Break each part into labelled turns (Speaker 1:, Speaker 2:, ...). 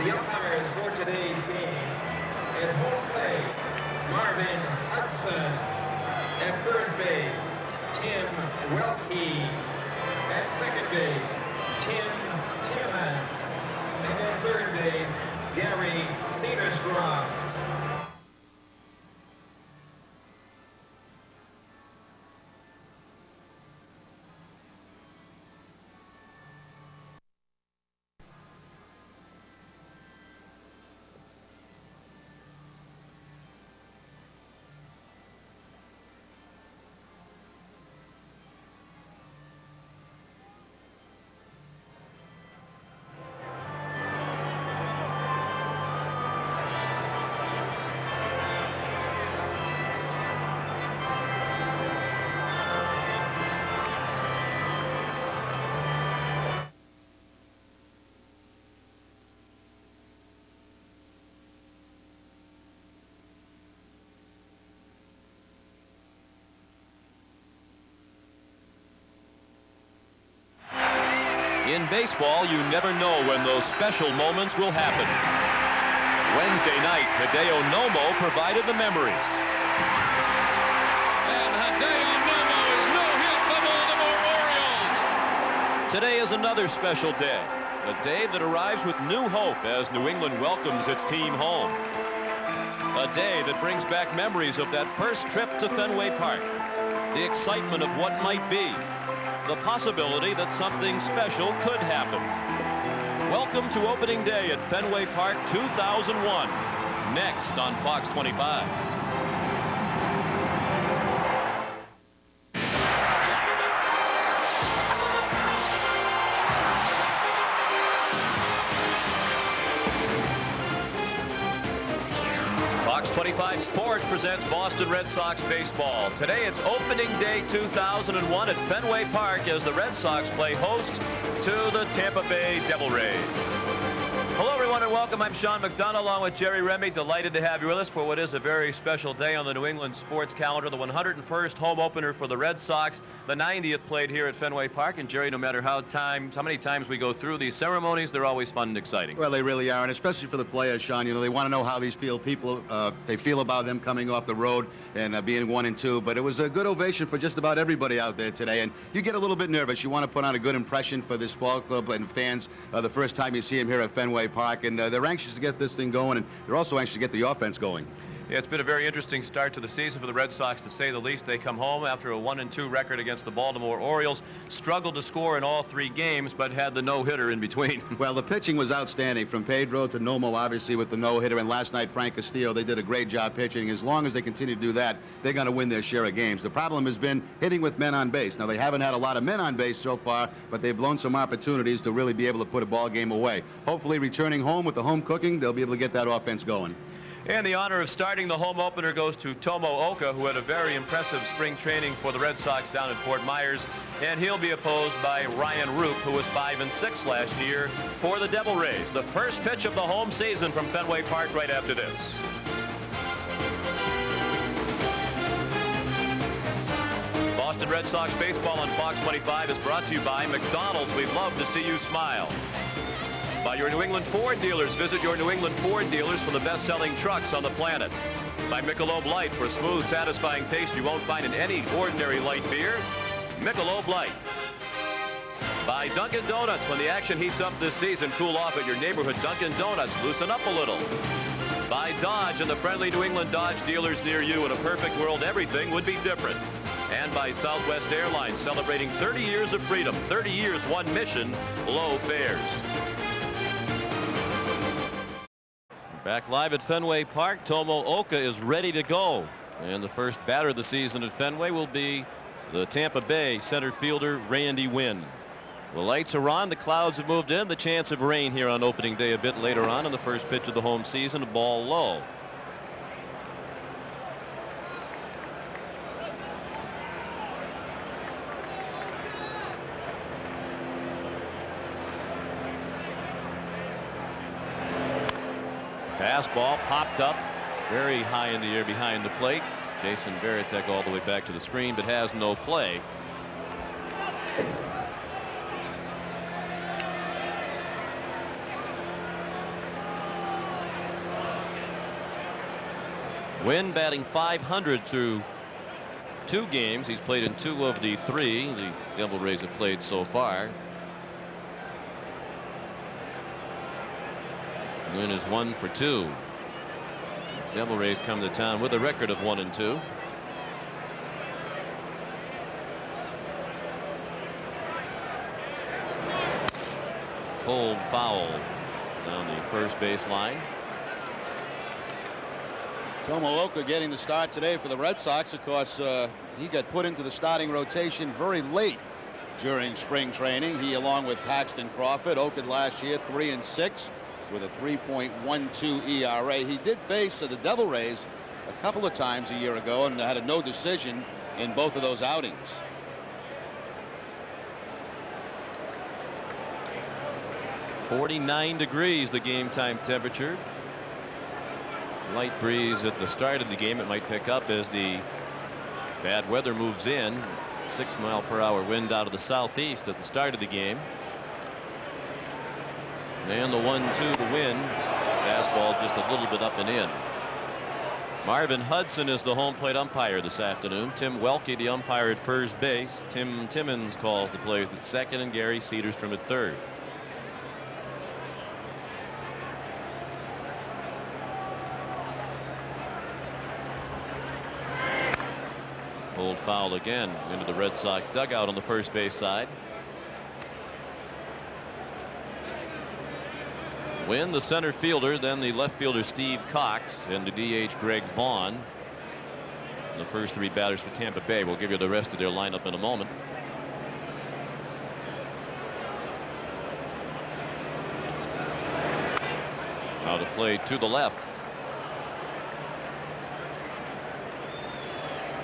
Speaker 1: The umpires for today's game: at home plate, Marvin Hudson. At first base, Tim Welke. At second base, Tim Timmons. And at third base, Gary Cedarstrom.
Speaker 2: In baseball, you never know when those special moments will happen. Wednesday night, Hideo Nomo provided the memories.
Speaker 3: And Hideo Nomo is no-hit the Baltimore Orioles.
Speaker 2: Today is another special day, a day that arrives with new hope as New England welcomes its team home. A day that brings back memories of that first trip to Fenway Park, the excitement of what might be, the possibility that something special could happen. Welcome to opening day at Fenway Park 2001. Next on Fox 25. Fox 25 Sports presents Boston Red Sox baseball. Today it's opening day 2001 at Fenway Park as the Red Sox play host to the Tampa Bay Devil Rays. Hello everyone and welcome. I'm Sean McDonough along with Jerry Remy. Delighted to have you with us for what is a very special day on the New England sports calendar. The 101st home opener for the Red Sox. The 90th played here at Fenway Park. And Jerry, no matter how many times we go through these ceremonies, they're always fun and exciting.
Speaker 4: Well, they really are, and especially for the players, Sean. You know, they want to know how these people feel about them coming off the road and being 1-2. But it was a good ovation for just about everybody out there today. And you get a little bit nervous. You want to put on a good impression for this ball club and fans the first time you see them here at Fenway Park. And they're anxious to get this thing going, and they're also anxious to get the offense going.
Speaker 2: Yeah, it's been a very interesting start to the season for the Red Sox, to say the least. They come home after a 1-2 record against the Baltimore Orioles, struggled to score in all three games, but had the no-hitter in between.
Speaker 4: Well, the pitching was outstanding, from Pedro to Nomo, obviously, with the no-hitter, and last night, Frank Castillo. They did a great job pitching. As long as they continue to do that, they're going to win their share of games. The problem has been hitting with men on base. Now, they haven't had a lot of men on base so far, but they've blown some opportunities to really be able to put a ball game away. Hopefully, returning home with the home cooking, they'll be able to get that offense going.
Speaker 2: And the honor of starting the home opener goes to Tomo Ohka, who had a very impressive spring training for the Red Sox down in Fort Myers. And he'll be opposed by Ryan Rupe, who was 5-6 last year for the Devil Rays. The first pitch of the home season from Fenway Park right after this. Boston Red Sox baseball on Fox 25 is brought to you by McDonald's. We'd love to see you smile. By your New England Ford dealers. Visit your New England Ford dealers for the best-selling trucks on the planet. By Michelob Light, for smooth, satisfying taste you won't find in any ordinary light beer. Michelob Light. By Dunkin' Donuts. When the action heats up this season, cool off at your neighborhood Dunkin' Donuts. Loosen up a little. By Dodge and the friendly New England Dodge dealers near you. In a perfect world, everything would be different. And by Southwest Airlines, celebrating 30 years of freedom. 30 years, one mission, low fares. Back live at Fenway Park, Tomo Ohka is ready to go. And the first batter of the season at Fenway will be the Tampa Bay center fielder, Randy Nguyen. The lights are on, the clouds have moved in, the chance of rain here on opening day a bit later on in the first pitch of the home season, a ball low. Fastball popped up very high in the air behind the plate. Jason Varitek all the way back to the screen, but has no play. Nguyen batting .500 through 2 games. He's played in 2 of the 3 the Devil Rays have played so far. Nguyen is 1 for 2. Devil Rays come to town with a record of 1-2. Pulled foul down the first base line.
Speaker 4: Tomo Ohka getting the start today for the Red Sox. Of course, he got put into the starting rotation very late during spring training. He, along with Paxton Crawford, Ohka last year 3-6 with a 3.12 ERA. He did face the Devil Rays a couple of times a year ago and had a no decision in both of those outings.
Speaker 2: .49 degrees the game time temperature. Light breeze at the start of the game. It might pick up as the bad weather moves in. 6-mile-per-hour wind out of the southeast at the start of the game. And the 1-2 to win. Fastball just a little bit up and in. Marvin Hudson is the home plate umpire this afternoon. Tim Welke, the umpire at first base. Tim Timmons calls the plays at second, and Gary Cedarstrom at third. Pulled foul again into the Red Sox dugout on the first base side. Nguyen, the center fielder, then the left fielder Steve Cox, and the DH Greg Vaughn. The first 3 batters for Tampa Bay. We'll give you the rest of their lineup in a moment. Now to play to the left.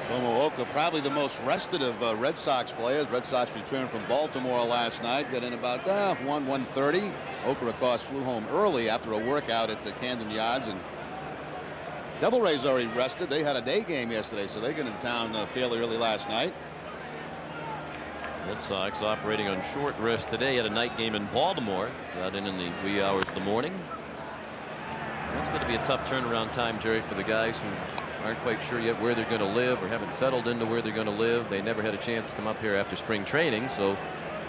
Speaker 4: Tomo Ohka, probably the most rested of Red Sox players. Red Sox returned from Baltimore last night, got in about 1:30. Ohka, of course, flew home early after a workout at the Camden Yards, and Devil Rays already rested. They had a day game yesterday, so they got into town fairly early last night.
Speaker 2: Red Sox operating on short rest today. Had a night game in Baltimore. Got in the wee hours of the morning. That's going to be a tough turnaround time, Jerry, for the guys who aren't quite sure yet where they're going to live or haven't settled into where they're going to live. They never had a chance to come up here after spring training, so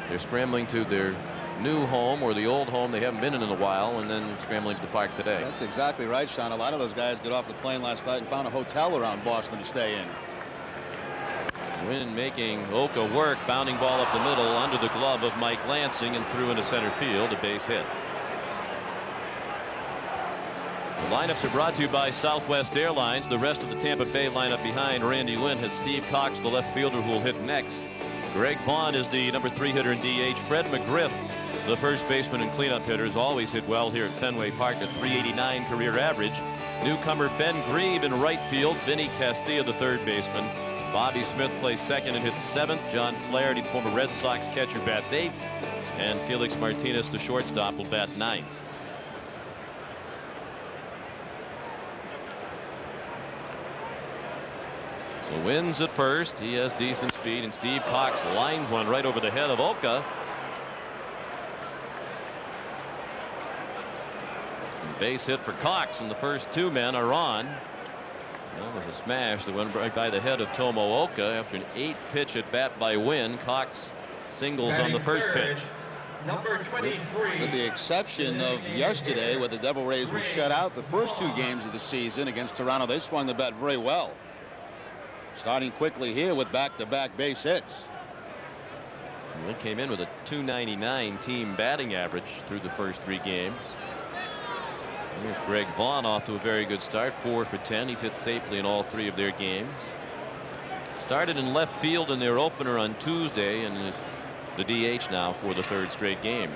Speaker 2: they're scrambling to their new home or the old home they haven't been in a while, and then scrambling to the park today.
Speaker 4: That's exactly right, Sean. A lot of those guys got off the plane last night and found a hotel around Boston to stay in.
Speaker 2: Nguyen making Ohka work, bounding ball up the middle under the glove of Mike Lansing and through into center field, a base hit. The lineups are brought to you by Southwest Airlines. The rest of the Tampa Bay lineup behind Randy Lynn has Steve Cox, the left fielder, who will hit next. Greg Vaughn is the number 3 hitter in DH. Fred Mcgriff, the first baseman and cleanup hitters, always hit well here at Fenway Park, at .389 career average. Newcomer Ben Grieve in right field. Vinny Castilla, the third baseman. Bobby Smith plays second and hits 7th. John Flaherty, the former Red Sox catcher, bats 8th. And Felix Martinez, the shortstop, will bat 9th. So wins at first. He has decent speed, and Steve Cox lines one right over the head of Ohka. And base hit for Cox, and the first 2 men are on. Well, there's a smash that went right by the head of Tomo Ohka after an 8-pitch at bat by Nguyen. Cox singles on the first pitch.
Speaker 1: Number 23.
Speaker 4: With the exception of yesterday, where the Devil Rays were shut out the first 2 games of the season against Toronto, they swung the bat very well. Starting quickly here with back-to-back base hits.
Speaker 2: Nguyen came in with a .299 team batting average through the first 3 games. Here's Greg Vaughn off to a very good start, 4 for 10. He's hit safely in all 3 of their games. Started in left field in their opener on Tuesday and is the DH now for the 3rd straight game.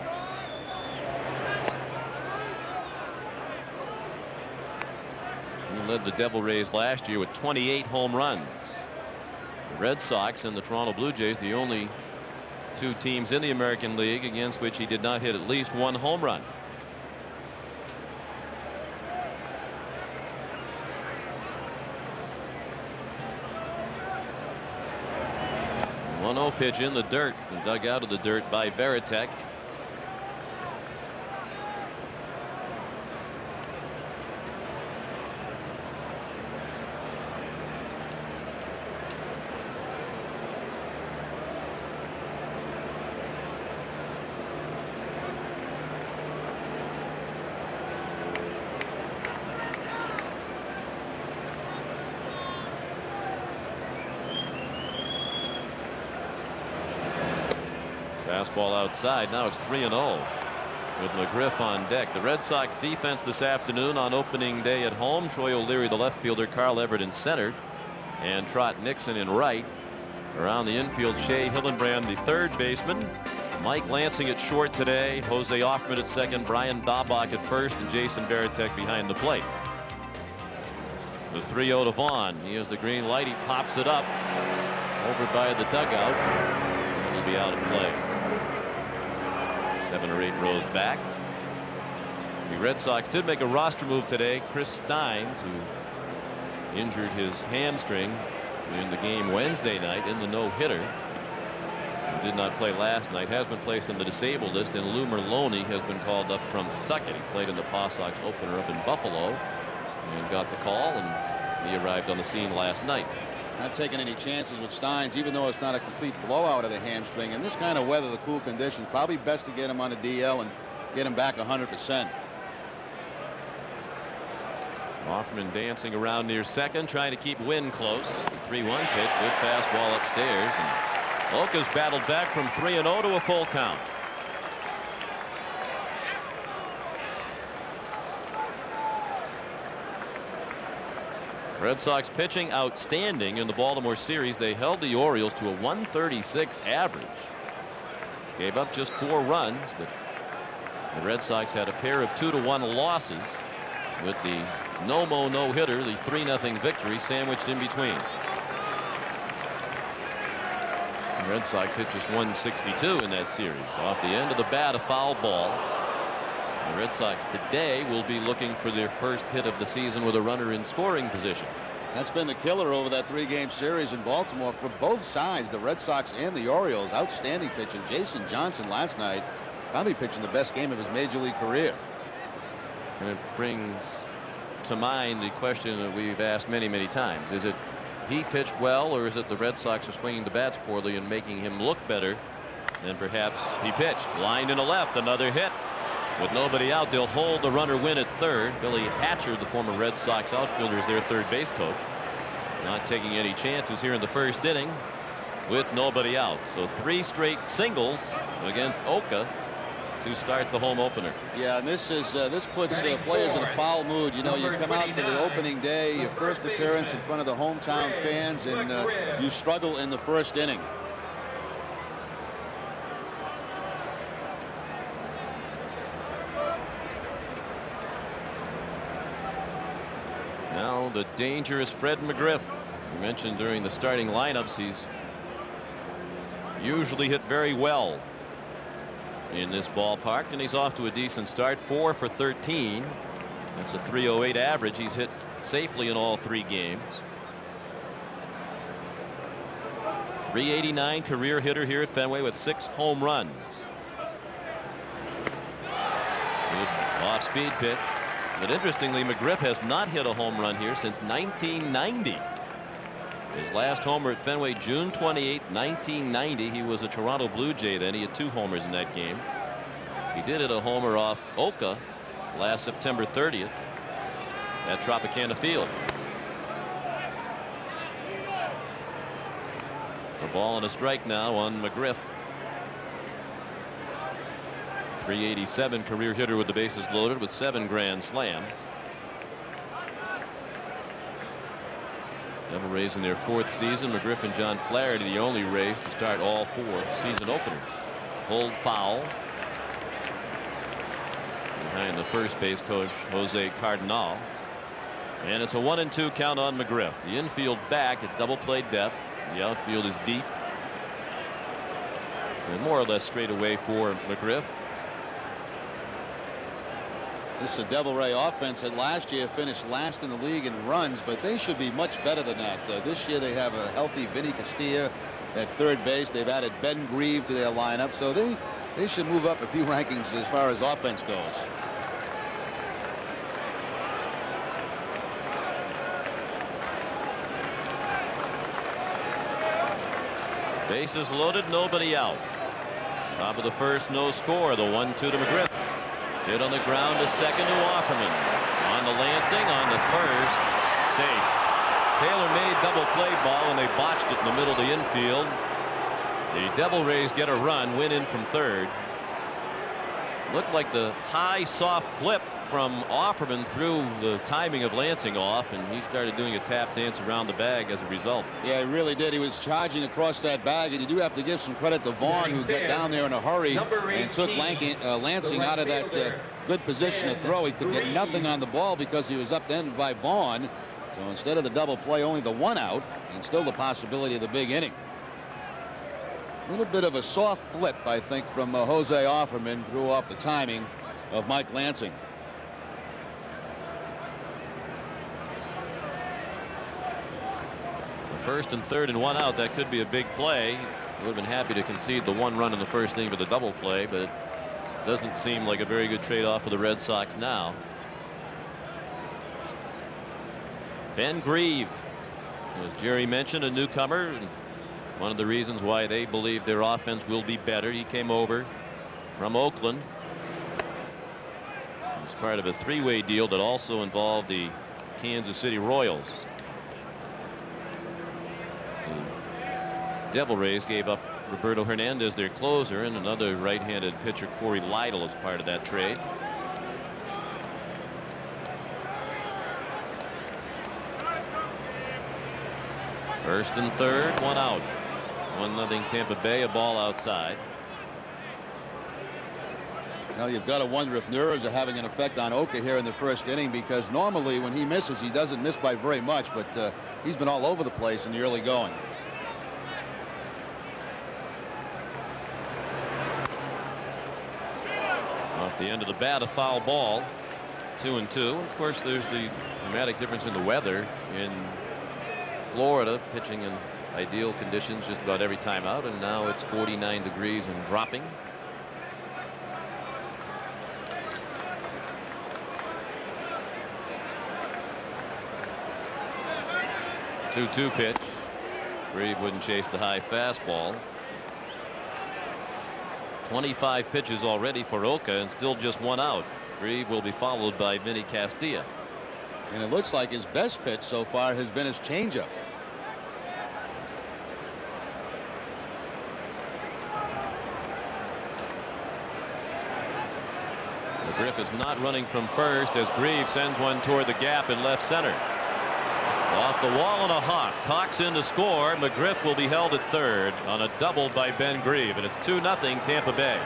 Speaker 2: He led the Devil Rays last year with 28 home runs. The Red Sox and the Toronto Blue Jays, the only 2 teams in the American League against which he did not hit at least 1 home run. 1-0 pitch in the dirt and dug out of the dirt by Veritek. Fastball outside. Now it's 3-0 with Mcgriff on deck. The Red Sox defense this afternoon on opening day at home. Troy O'Leary, the left fielder, Carl Everett in center, and Trot Nixon in right. Around the infield, Shea Hillenbrand, the third baseman. Mike Lansing at short today. Jose Offman at second. Brian Daubach at first, and Jason Varitek behind the plate. The 3-0 to Vaughn. He has the green light. He pops it up over by the dugout, and he'll be out of play. 7 or 8 rows back. The Red Sox did make a roster move today. Chris Steins, who injured his hamstring in the game Wednesday night in the no-hitter, who did not play last night, has been placed on the disabled list, and Lou Merlone has been called up from Kentucky. He played in the Sox opener up in Buffalo and got the call, and he arrived on the scene last night.
Speaker 4: Not taking any chances with Steins, even though it's not a complete blowout of the hamstring. In this kind of weather, the cool conditions, probably best to get him on a DL and get him back 100%.
Speaker 2: Hoffman dancing around near second, trying to keep Nguyen close. The 3-1 pitch, good fastball upstairs, and Ohka's battled back from 3-0 to a full count. Red Sox pitching outstanding in the Baltimore series. They held the Orioles to a 136 average. Gave up just 4 runs, but the Red Sox had a pair of 2-1 losses with the Nomo no-hitter, the 3-0 victory sandwiched in between. The Red Sox hit just 162 in that series. Off the end of the bat, a foul ball. The Red Sox today will be looking for their first hit of the season with a runner in scoring position.
Speaker 4: That's been the killer over that 3-game series in Baltimore for both sides, the Red Sox and the Orioles. Outstanding pitching. Jason Johnson last night probably pitching the best game of his major league career.
Speaker 2: And it brings to mind the question that we've asked many times. Is it he pitched well, or is it the Red Sox are swinging the bats poorly and making him look better than perhaps he pitched? Lined in the left, another hit. With nobody out, they'll hold the runner Nguyen at third. Billy Hatcher, the former Red Sox outfielder, is their third base coach. Not taking any chances here in the first inning with nobody out. So 3 straight singles against Ohka to start the home opener.
Speaker 4: Yeah, and this puts players in a foul mood. You know, you come out for the opening day, your first appearance in front of the hometown fans, and you struggle in the first inning.
Speaker 2: Now the dangerous Fred McGriff. We mentioned during the starting lineups, he's usually hit very well in this ballpark, and he's off to a decent start. 4 for 13. That's a 308 average. He's hit safely in all 3 games. 389 career hitter here at Fenway with 6 home runs. Good off-speed pitch. But interestingly, McGriff has not hit a home run here since 1990. His last homer at Fenway, June 28, 1990. He was a Toronto Blue Jay then. He had 2 homers in that game. He did hit a homer off Ohka last September 30th at Tropicana Field. A ball and a strike now on McGriff. 387 career hitter with the bases loaded with 7 grand slams. Devil Rays in their 4th season. McGriff and John Flaherty the only Rays to start all 4 season openers. Pulled foul behind the first base coach Jose Cardinal. And it's a 1-2 count on McGriff. The infield back at double play depth. The outfield is deep and more or less straight away for McGriff.
Speaker 4: This is a Devil Ray offense that last year finished last in the league in runs, but they should be much better than that. This year they have a healthy Vinny Castilla at third base. They've added Ben Grieve to their lineup, so they should move up a few rankings as far as offense goes.
Speaker 2: Bases loaded, nobody out. Top of the first, no score. The 1-2 to McGriff. Hit on the ground to second to Offerman. On the Lansing, on the first, safe. Taylor made double play ball, and they botched it in the middle of the infield. The Devil Rays get a run. Win in from third. Looked like the high soft flip from Offerman threw the timing of Lansing off, and he started doing a tap dance around the bag as a result.
Speaker 4: Yeah, he really did. He was charging across that bag, and you do have to give some credit to Vaughn, who got down there in a hurry and took Lansing out of that good position to throw. He could get nothing on the ball because he was upended by Vaughn. So instead of the double play, only the 1 out, and still the possibility of the big inning. A little bit of a soft flip, I think, from Jose Offerman, threw off the timing of Mike Lansing.
Speaker 2: First and third and 1 out. That could be a big play. Would have been happy to concede the 1 run in the first inning for the double play, but it doesn't seem like a very good trade-off for the Red Sox now. Mcgriff, as Jerry mentioned, a newcomer, and one of the reasons why they believe their offense will be better. He came over from Oakland. He was part of a 3-way deal that also involved the Kansas City Royals. Devil Rays gave up Roberto Hernandez, their closer, and another right-handed pitcher, Corey Lytle, as part of that trade. First and third, 1 out. 1-0 Tampa Bay, a ball outside.
Speaker 4: Now you've got to wonder if nerves are having an effect on Ohka here in the first inning, because normally when he misses, he doesn't miss by very much, but he's been all over the place in the early going.
Speaker 2: Off the end of the bat, a foul ball. 2-2. Of course, there's the dramatic difference in the weather. In Florida, pitching in ideal conditions just about every time out, and now it's 49 degrees and dropping. Two pitch. Reeve wouldn't chase the high fastball. 25 pitches already for Ohka, and still just 1 out. Reeve will be followed by Vinny Castilla.
Speaker 4: And it looks like his best pitch so far has been his changeup.
Speaker 2: Mcgriff is not running from first as Grieve sends one toward the gap in left center. Off the wall and a hawk. Cox in to score. Mcgriff will be held at third on a double by Ben Grieve, and it's 2-0 Tampa Bay.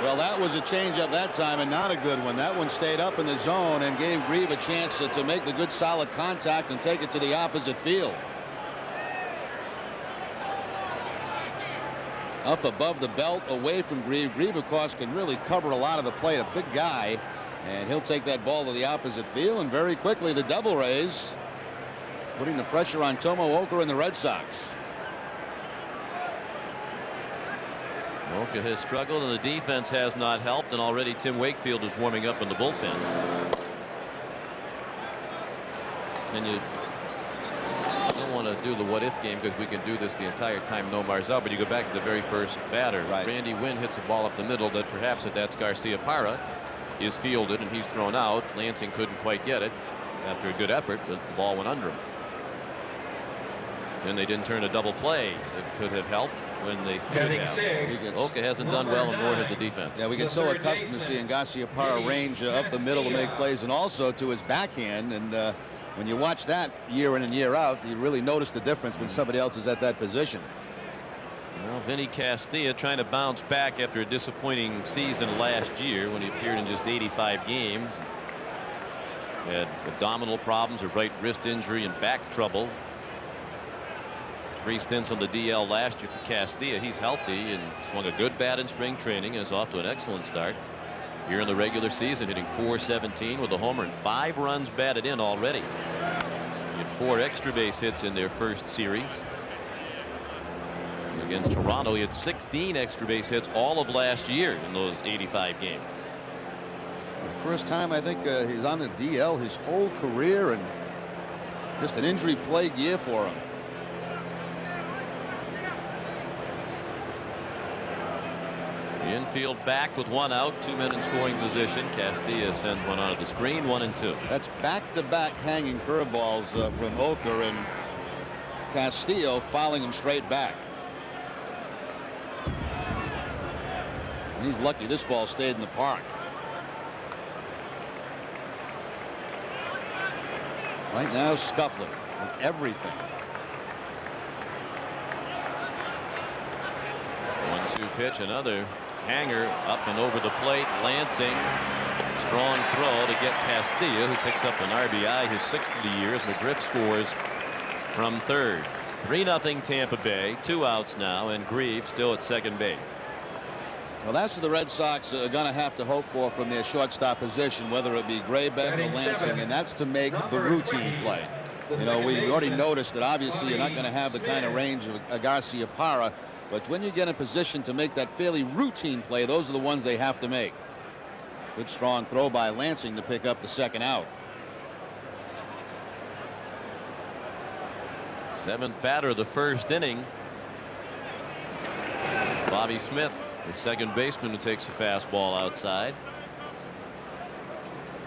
Speaker 4: Well, that was a changeup that time, and not a good one. That one stayed up in the zone and gave Grieve a chance to make the good solid contact and take it to the opposite field. Up above the belt, away from Grieve. Grieve, of course, can really cover a lot of the plate. A big guy, and he'll take that ball to the opposite field. And very quickly, the Devil Rays putting the pressure on Tomo, Ohka, and the Red Sox.
Speaker 2: Ohka has struggled, and the defense has not helped, and already Tim Wakefield is warming up in the bullpen. And you don't want to do the what-if game, because we can do this the entire time Nomar's out, but you go back to the very first batter.
Speaker 4: Right.
Speaker 2: Randy Nguyen hits a ball up the middle that perhaps that's Garcia Parra is fielded, and he's thrown out. Lansing couldn't quite get it after a good effort, but the ball went under him. Then they didn't turn a double play that could have helped when they should have. Ohka hasn't done well, and nor has the defense.
Speaker 4: Yeah, we get so accustomed to seeing Garcia Parra range up the middle to make plays, and also to his backhand. And when you watch that year in and year out, you really notice the difference when somebody else is at that position.
Speaker 2: Well, Vinny Castilla trying to bounce back after a disappointing season last year when he appeared in just 85 games. Had abdominal problems, a right wrist injury, and back trouble. 3 stints on the DL last year for Castilla. He's healthy and swung a good bat in spring training and is off to an excellent start here in the regular season, hitting .417 with a homer and 5 runs batted in already. He had 4 extra base hits in their first series. Against Toronto, he had 16 extra base hits all of last year in those 85 games.
Speaker 4: The first time I think he's on the DL his whole career, and just an injury-plagued year for him.
Speaker 2: The infield back with 1 out, 2 men in scoring position. Castilla sends one onto the screen, 1-2.
Speaker 4: That's back-to-back hanging curveballs from Ohka, and
Speaker 5: Castillo fouling him straight back. And he's lucky this ball stayed in the park. Right now, scuffling with everything.
Speaker 2: 1-2 pitch, another hanger up and over the plate. Lansing, strong throw to get Castillo, who picks up an RBI, his 6th of the year, as Mcgriff scores from third. 3-0 Tampa Bay, 2 outs now, and Grieve still at second base.
Speaker 5: Well, that's what the Red Sox are going to have to hope for from their shortstop position, whether it be Graybeck or Lansing, and that's to make the routine play. You know, we already noticed that obviously you're not going to have the kind of range of Garcia Parra, but when you get in position to make that fairly routine play, those are the ones they have to make. Good strong throw by Lansing to pick up the second out.
Speaker 2: 7th batter of the first inning. Bobby Smith, the second baseman, who takes a fastball outside.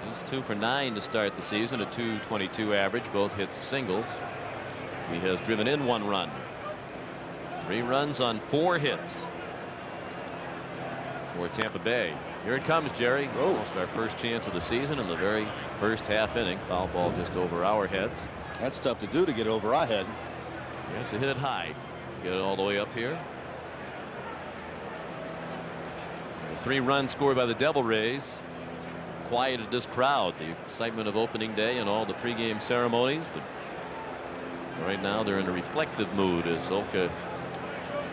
Speaker 2: He's 2 for 9 to start the season, a .222 average, both hits singles. He has driven in 1 run. 3 runs on 4 hits for Tampa Bay. Here it comes, Jerry. Almost our first chance of the season in the very first half inning. Foul ball just over our heads.
Speaker 5: That's tough to do, to get over our head.
Speaker 2: You have to hit it high. Get it all the way up here. A 3-run score by the Devil Rays quieted this crowd. The excitement of opening day and all the pregame ceremonies. But right now they're in a reflective mood as Ohka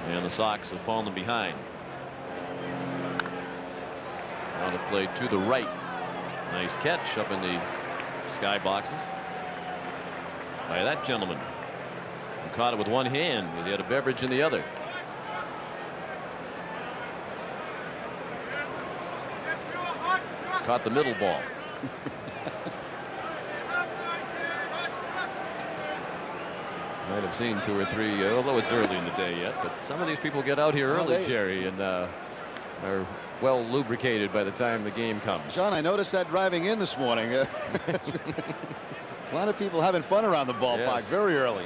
Speaker 2: and the Sox have fallen behind. On the play to the right. Nice catch up in the sky boxes by that gentleman. He caught it with one hand. He had a beverage in the other. Caught the middle ball. Might have seen 2 or 3, although it's early in the day yet, but some of these people get out here early, Jerry, and are well lubricated by the time the game comes.
Speaker 5: John, I noticed that driving in this morning. A lot of people having fun around the ballpark.
Speaker 2: Yes.
Speaker 5: Very early.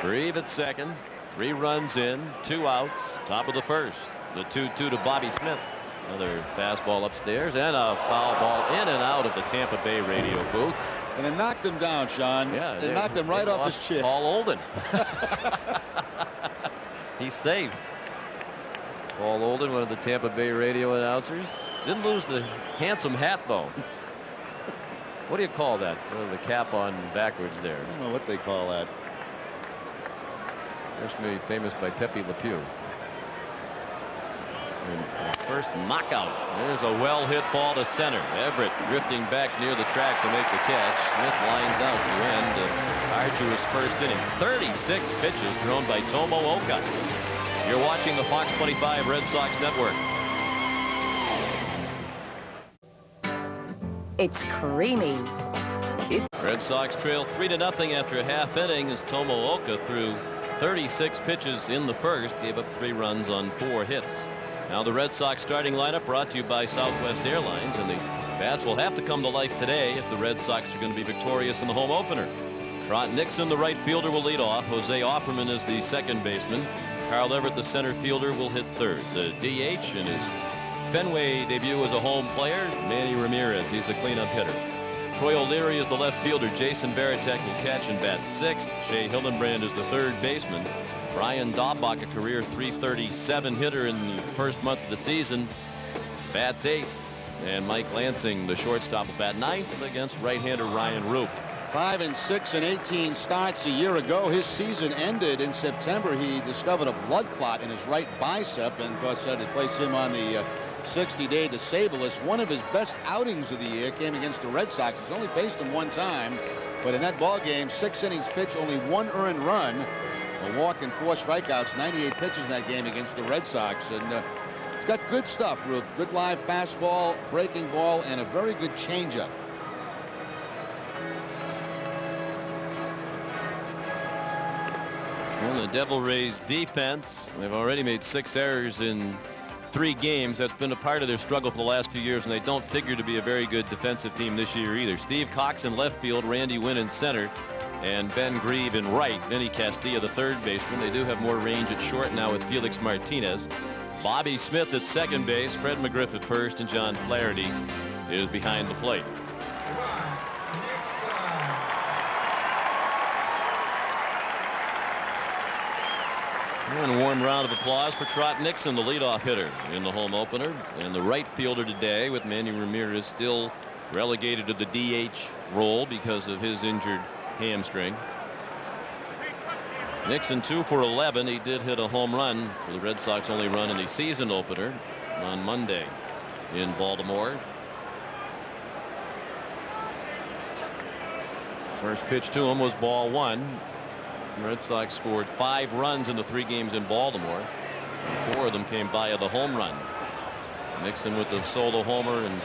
Speaker 2: Grieve at second, 3 runs in, 2 outs, top of the first. The 2-2 to Bobby Smith. Another fastball upstairs and a foul ball in and out of the Tampa Bay radio booth.
Speaker 5: And it knocked him down, Sean.
Speaker 2: Yeah,
Speaker 5: it knocked him right off his chin.
Speaker 2: Paul Olden. He's safe. Paul Olden, one of the Tampa Bay radio announcers. Didn't lose the handsome hat, though. What do you call that? Sort of the cap on backwards there.
Speaker 5: I don't know what they call that.
Speaker 2: First made famous by Pepe Le Pew. First knockout. There's a well hit ball to center. Everett drifting back near the track to make the catch. Smith lines out to end an arduous first inning. 36 pitches thrown by Tomo Ohka. You're watching the Fox 25 Red Sox Network.
Speaker 6: It's creamy.
Speaker 2: Red Sox trail 3-0 after a half inning as Tomo Ohka threw 36 pitches in the first, gave up 3 runs on 4 hits. Now the Red Sox starting lineup brought to you by Southwest Airlines, and the bats will have to come to life today if the Red Sox are going to be victorious in the home opener. Trot Nixon, the right fielder, will lead off. Jose Offerman is the second baseman. Carl Everett, the center fielder, will hit third. The DH in his Fenway debut as a home player, Manny Ramirez. He's the cleanup hitter. Troy O'Leary is the left fielder. Jason Varitek will catch and bat sixth. Shea Hildenbrand is the third baseman. Brian Daubach, a career .337 hitter in the first month of the season, bats eighth. And Mike Lansing, the shortstop, will bat ninth against right-hander Ryan Rupe.
Speaker 5: 5 and 6 and 18 starts a year ago. His season ended in September. He discovered a blood clot in his right bicep, and of course had to place him on the 60-day disabled list. One of his best outings of the year came against the Red Sox. He's only faced him 1 time, but in that ball game, 6 innings pitched, only 1 earned run, a walk and 4 strikeouts, 98 pitches in that game against the Red Sox. And he's got good stuff, Rupe. Good live fastball, breaking ball, and a very good changeup.
Speaker 2: Well, the Devil Rays defense, they've already made 6 errors in 3 games. That's been a part of their struggle for the last few years, and they don't figure to be a very good defensive team this year either. Steve Cox in left field, Randy Nguyen in center, and Ben Grieve in right. Vinny Castilla, the third baseman. They do have more range at short now with Felix Martinez. Bobby Smith at second base, Fred Mcgriff at first, and John Flaherty is behind the plate. And a warm round of applause for Trot Nixon, the leadoff hitter in the home opener, and the right fielder today, with Manny Ramirez still relegated to the DH role because of his injured hamstring. Nixon 2 for 11. He did hit a home run for the Red Sox, only run in the season opener on Monday in Baltimore. First pitch to him was ball 1. The Red Sox scored 5 runs in the 3 games in Baltimore. 4 of them came via the home run. Nixon with the solo homer in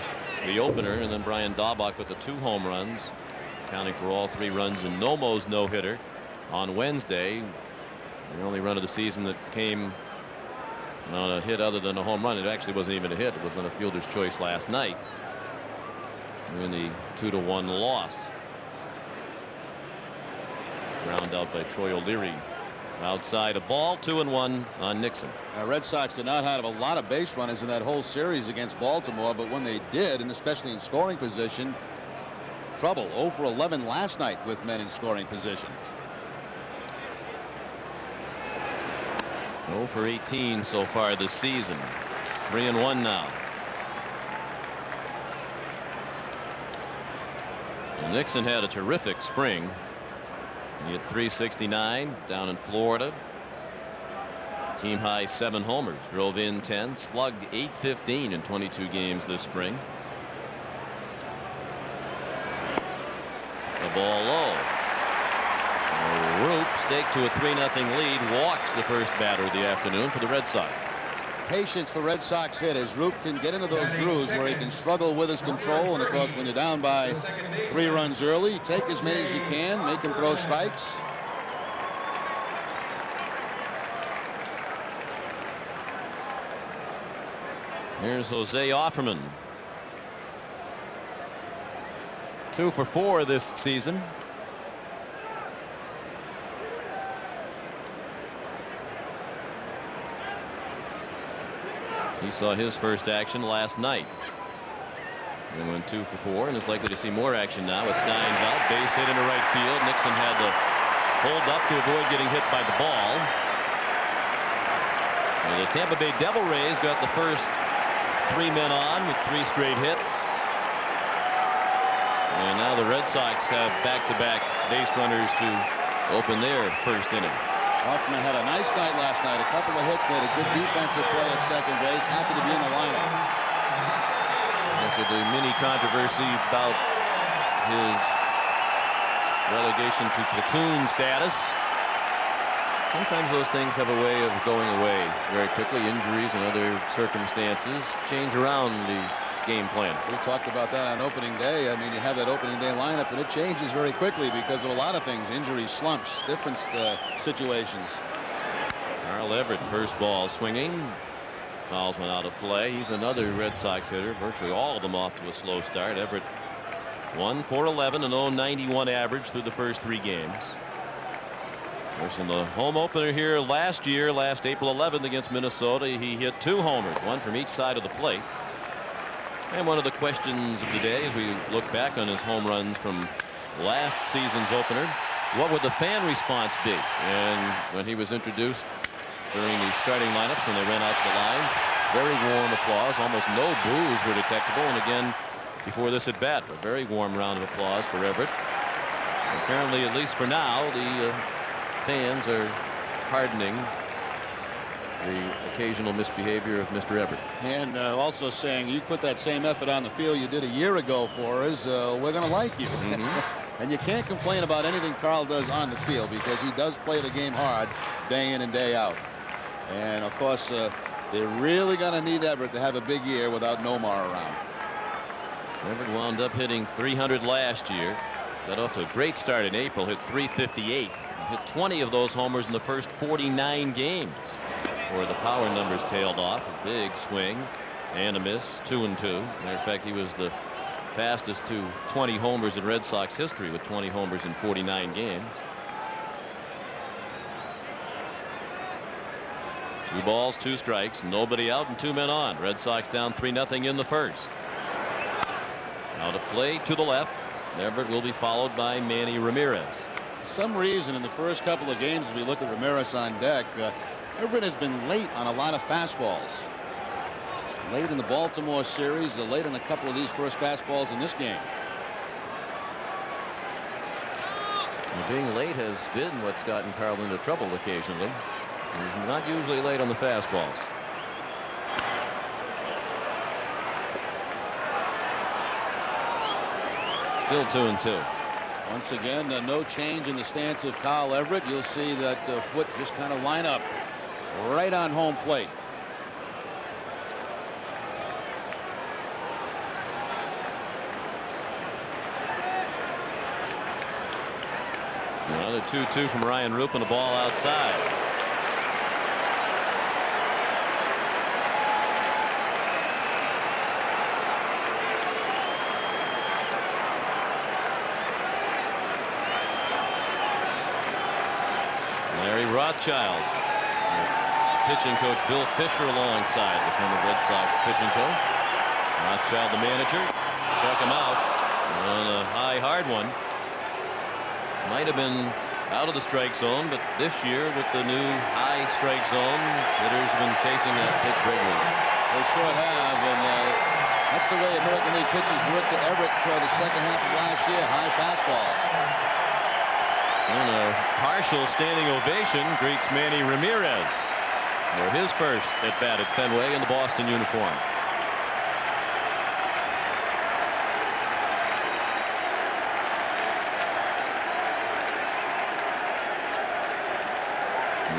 Speaker 2: the opener, and then Brian Daubach with the 2 home runs, accounting for all 3 runs in Nomo's no-hitter on Wednesday. The only run of the season that came on a hit other than a home run. It actually wasn't even a hit. It was on a fielder's choice last night in the 2-1 loss. Ground out by Troy O'Leary. Outside a ball, 2-1 on Nixon.
Speaker 5: Red Sox did not have a lot of base runners in that whole series against Baltimore, but when they did, and especially in scoring position, trouble. 0 for 11 last night with men in scoring position.
Speaker 2: 0 for 18 so far this season. 3-1 now. Well, Nixon had a terrific spring. He hit .369 down in Florida. Team high 7 homers, drove in 10, slugged .815 in 22 games this spring. The ball low. Rupe staked to a 3-0 lead, walks the first batter of the afternoon for the Red Sox.
Speaker 5: Patience for Red Sox hitters. Rupe can get into those grooves where he can struggle with his control, and of course when you're down by 3 runs early, take as many as you can, make him throw strikes.
Speaker 2: Here's Jose Offerman. 2 for 4 this season. He saw his first action last night. And went 2 for 4 and is likely to see more action now as Stein's out. Base hit into right field. Nixon had to hold up to avoid getting hit by the ball. And the Tampa Bay Devil Rays got the first 3 men on with 3 straight hits. And now the Red Sox have back-to-back base runners to open their first inning.
Speaker 5: Hoffman had a nice night last night. A couple of hits, made a good defensive play at second base. Happy to be in the lineup.
Speaker 2: After the mini controversy about his relegation to platoon status, sometimes those things have a way of going away very quickly. Injuries and other circumstances change around the game plan.
Speaker 5: We talked about that on opening day. I mean, you have that opening day lineup, and it changes very quickly because of a lot of things. Injuries, slumps, different situations.
Speaker 2: Carl Everett, first ball swinging. Fouls one out of play. He's another Red Sox hitter. Virtually all of them off to a slow start. Everett 1 for 11, an 0.91 average through the first 3 games. Of course, in the home opener here last April 11th against Minnesota, he hit 2 homers, 1 from each side of the plate. And one of the questions of the day as we look back on his home runs from last season's opener, what would the fan response be? And when he was introduced during the starting lineups, when they ran out to the line, very warm applause. Almost no boos were detectable. And again, before this at bat, a very warm round of applause for Everett. Apparently, at least for now, the fans are pardoning the occasional misbehavior of Mr. Everett.
Speaker 5: And also saying, you put that same effort on the field you did a year ago for us, we're going to like you. And you can't complain about anything Carl does on the field because he does play the game hard day in and day out. And of course, they're really going to need Everett to have a big year without Nomar around.
Speaker 2: Everett wound up hitting .300 last year. Got off to a great start in April, hit .358. Hit 20 of those homers in the first 49 games. where the power numbers tailed off. A big swing and a miss. 2-2. Matter of fact, he was the fastest to 20 homers in Red Sox history with 20 homers in 49 games. 2 balls, 2 strikes, nobody out and 2 men on. Red Sox down 3-0 in the first. Now to play to the left. Everett will be followed by Manny Ramirez.
Speaker 5: For some reason, in the first couple of games, as we look at Ramirez on deck, Everett has been late on a lot of fastballs. Late in the Baltimore series, late on a couple of these first fastballs in this game.
Speaker 2: And being late has been what's gotten Carl into trouble occasionally. He's not usually late on the fastballs. Still 2-2.
Speaker 5: Once again, no change in the stance of Kyle Everett. You'll see that foot just kind of line up right on home plate.
Speaker 2: Another 2-2 from Ryan Rupe and a ball outside. Rothschild, pitching coach Bill Fisher alongside the former Red Sox pitching coach. Rothschild, the manager, struck him out on a high, hard one. Might have been out of the strike zone, but this year with the new high strike zone, hitters have been chasing that pitch regularly.
Speaker 5: They sure have, and that's the way American League pitchers worked to Everett for the second half of last year. High fastballs.
Speaker 2: And a partial standing ovation greets Manny Ramirez for his first at bat at Fenway in the Boston uniform.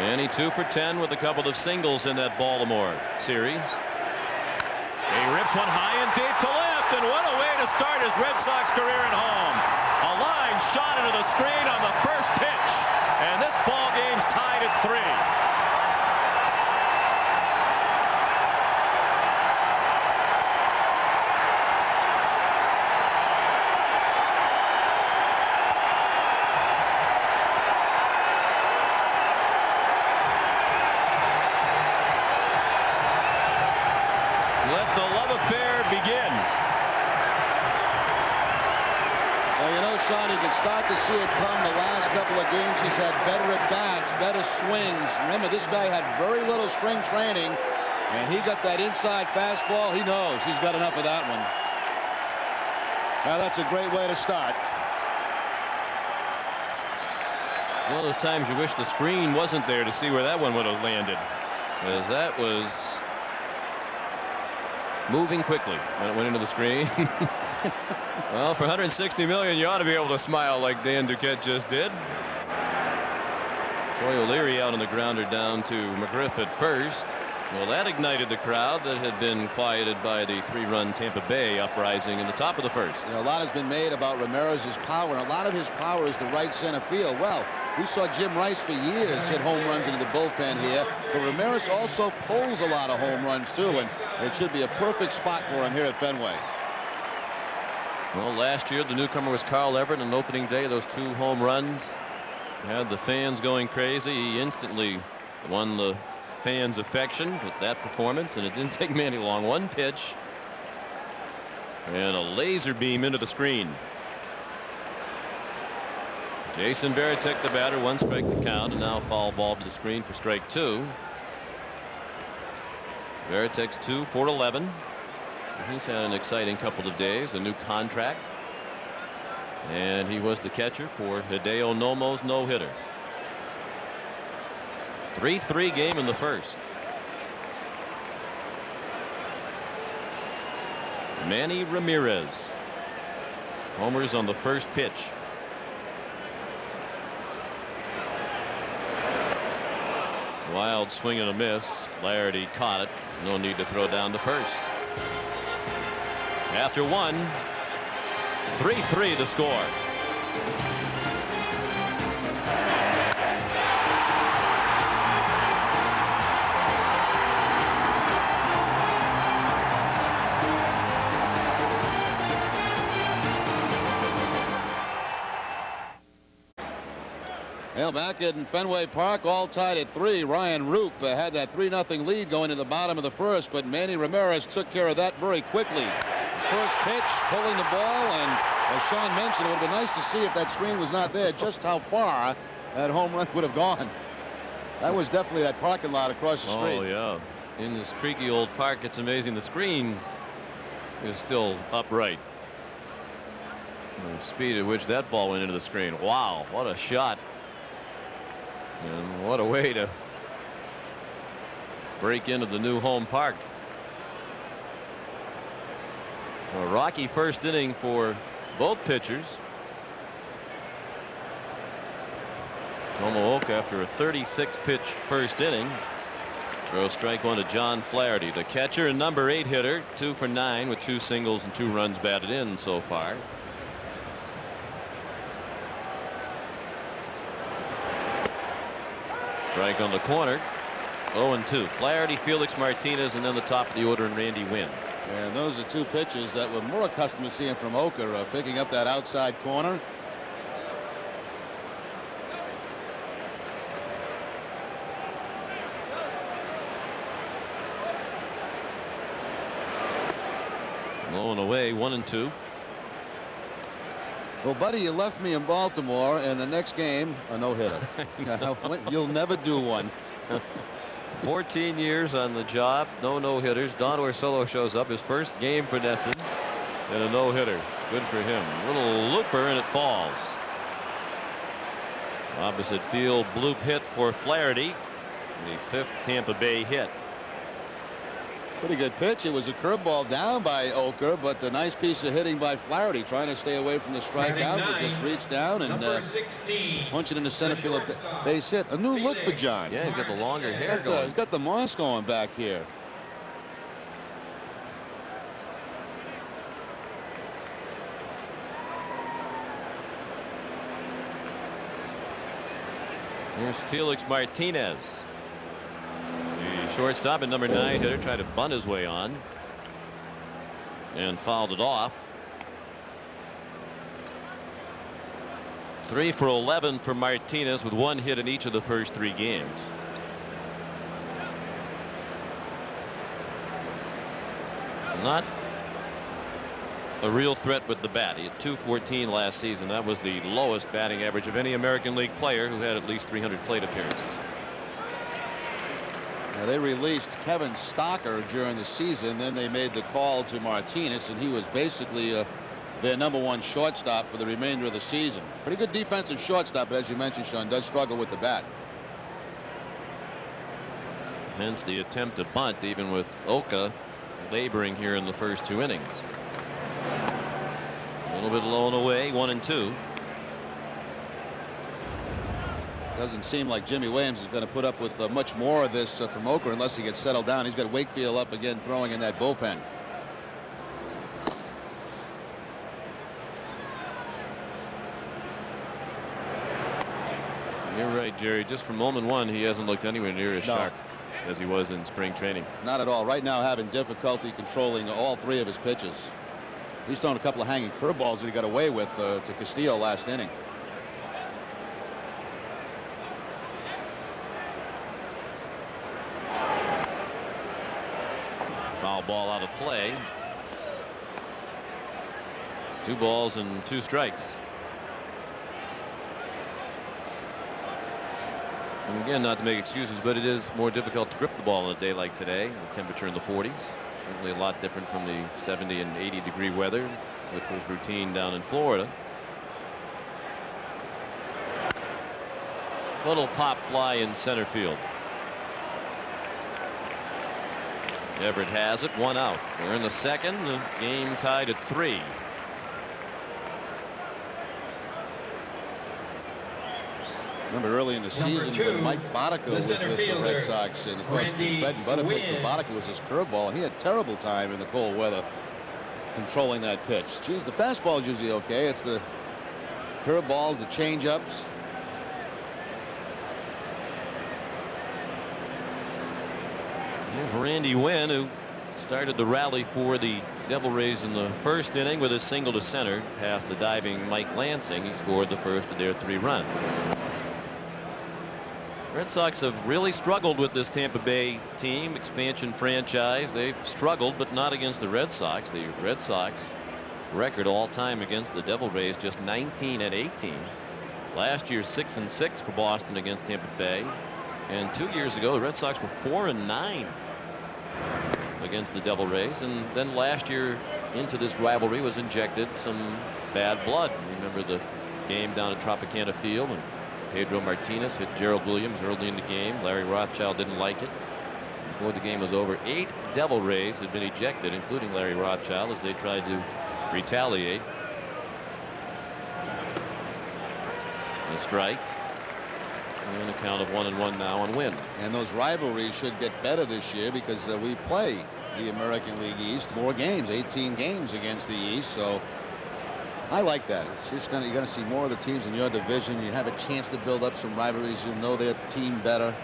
Speaker 2: Manny 2 for 10 with a couple of singles in that Baltimore series. He rips one high and deep to left, and what a way to start his Red Sox career at home. A line shot into the screen on the first pitch, and this ball game's tied at 3. Let the love affair begin.
Speaker 5: Well, you know, Sean, you can start to see it come. The last couple of games, he's had better at-bats, better swings. Remember, this guy had very little spring training, and he got that inside fastball. He knows he's got enough of that one. Well, that's a great way to start.
Speaker 2: Well, those times you wish the screen wasn't there to see where that one would have landed, because that was moving quickly when it went into the screen. Well, for $160 million, you ought to be able to smile like Dan Duquette just did. Troy O'Leary out on the grounder down to Mcgriff at first. Well, that ignited the crowd that had been quieted by the 3-run Tampa Bay uprising in the top of the first.
Speaker 5: You know, a lot has been made about Ramirez's power, and a lot of his power is the right center field. Well, we saw Jim Rice for years hit home runs into the bullpen here, but Ramirez also pulls a lot of home runs too, and it should be a perfect spot for him here at Fenway.
Speaker 2: Well, last year the newcomer was Carl Everett, and on opening day those 2 home runs had the fans going crazy. He instantly won the fans' affection with that performance, and it didn't take Manny long. One pitch and a laser beam into the screen. Jason Varitek, the batter, 1 strike to count, and now foul ball to the screen for strike 2. Varitek's 2 for 11. He's had an exciting couple of days, a new contract, and he was the catcher for Hideo Nomo's no-hitter. 3-3 game in the first. Manny Ramirez homers on the first pitch. Wild swing and a miss. Flaherty caught it. No need to throw down to first. After 1, 3-3 the score.
Speaker 5: Well, back in Fenway Park, all tied at 3. Ryan Rupe had that 3-0 lead going to the bottom of the first, but Manny Ramirez took care of that very quickly. First pitch, pulling the ball, and as Sean mentioned, it would have been nice to see if that screen was not there, just how far that home run would have gone. That was definitely that parking lot across the street.
Speaker 2: Oh, yeah. In this creaky old park, it's amazing. The screen is still upright. The speed at which that ball went into the screen. Wow, what a shot. And what a way to break into the new home park. A rocky first inning for both pitchers. Tomo Ohka, after a 36-pitch first inning, throws strike 1 to John Flaherty, the catcher and number 8 hitter, 2 for 9 with 2 singles and 2 runs batted in so far. Strike on the corner. 0-2. Flaherty, Felix Martinez, and then the top of the order and Randy Nguyen.
Speaker 5: And those are 2 pitches that we're more accustomed to seeing from Ohka, picking up that outside corner.
Speaker 2: Low and away, 1-2.
Speaker 5: Well, buddy, you left me in Baltimore, and the next game, a no-hitter. You'll never do one.
Speaker 2: 14 years on the job, no no-hitters. Don Orsillo shows up, his first game for Nesson, and a no-hitter. Good for him. Little looper, and it falls. Opposite field bloop hit for Flaherty, the 5th Tampa Bay hit.
Speaker 5: Pretty good pitch. It was a curveball down by Ohka, but a nice piece of hitting by Flaherty, trying to stay away from the strikeout. But just reached down and punch it into center field. Base hit. A new look for John.
Speaker 2: Yeah, he's got the longer hair going.
Speaker 5: He's got the moss going back here.
Speaker 2: Here's Felix Martinez. Shortstop and number 9 hitter tried to bunt his way on and fouled it off. 3 for 11 for Martinez with 1 hit in each of the first 3 games. Not a real threat with the bat. He had .214 last season. That was the lowest batting average of any American League player who had at least 300 plate appearances.
Speaker 5: Now, they released Kevin Stocker during the season. Then they made the call to Martinez, and he was basically their number 1 shortstop for the remainder of the season. Pretty good defensive shortstop, but as you mentioned, Sean, does struggle with the bat.
Speaker 2: Hence the attempt to bunt, even with Ohka laboring here in the first 2 innings. A little bit low and away, 1-2.
Speaker 5: Doesn't seem like Jimmy Williams is going to put up with much more of this from Ohka unless he gets settled down. He's got Wakefield up again throwing in that bullpen.
Speaker 2: You're right, Jerry. Just from moment 1, he hasn't looked anywhere near as sharp as he was in spring training.
Speaker 5: Not at all. Right now having difficulty controlling all 3 of his pitches. He's thrown a couple of hanging curveballs that he got away with to Castillo last inning.
Speaker 2: Foul ball out of play. 2 balls and 2 strikes. And again, not to make excuses, but it is more difficult to grip the ball on a day like today. The temperature in the 40s. Certainly a lot different from the 70 and 80 degree weather, which was routine down in Florida. Little pop fly in center field. Everett has it, 1 out. We're in the 2nd, the game tied at 3.
Speaker 5: Remember early in the season when Mike Boddicker was with the Red Sox, and of course the bread and butter pitch for Boddicker was his curveball, and he had terrible time in the cold weather controlling that pitch. Geez, the fastball is usually okay. It's the curveballs, the changeups.
Speaker 2: Here's Randy Nguyen, who started the rally for the Devil Rays in the 1st inning with a single to center past the diving Mike Lansing. He scored the first of their 3 runs. Red Sox have really struggled with this Tampa Bay team, expansion franchise. They've struggled, but not against the Red Sox. The Red Sox record all time against the Devil Rays just 19-18. Last year 6-6 for Boston against Tampa Bay, and 2 years ago the Red Sox were 4-9 against the Devil Rays. And then last year into this rivalry was injected some bad blood. Remember the game down at Tropicana Field, and Pedro Martinez hit Gerald Williams early in the game. Larry Rothschild didn't like it. Before the game was over, 8 Devil Rays had been ejected, including Larry Rothschild, as they tried to retaliate. A strike. And a count of 1-1 now on Nguyen.
Speaker 5: And those rivalries should get better this year because we play the American League East more games, 18 games against the East. So I like that. It's just you're going to see more of the teams in your division. You have a chance to build up some rivalries. You'll know their team better.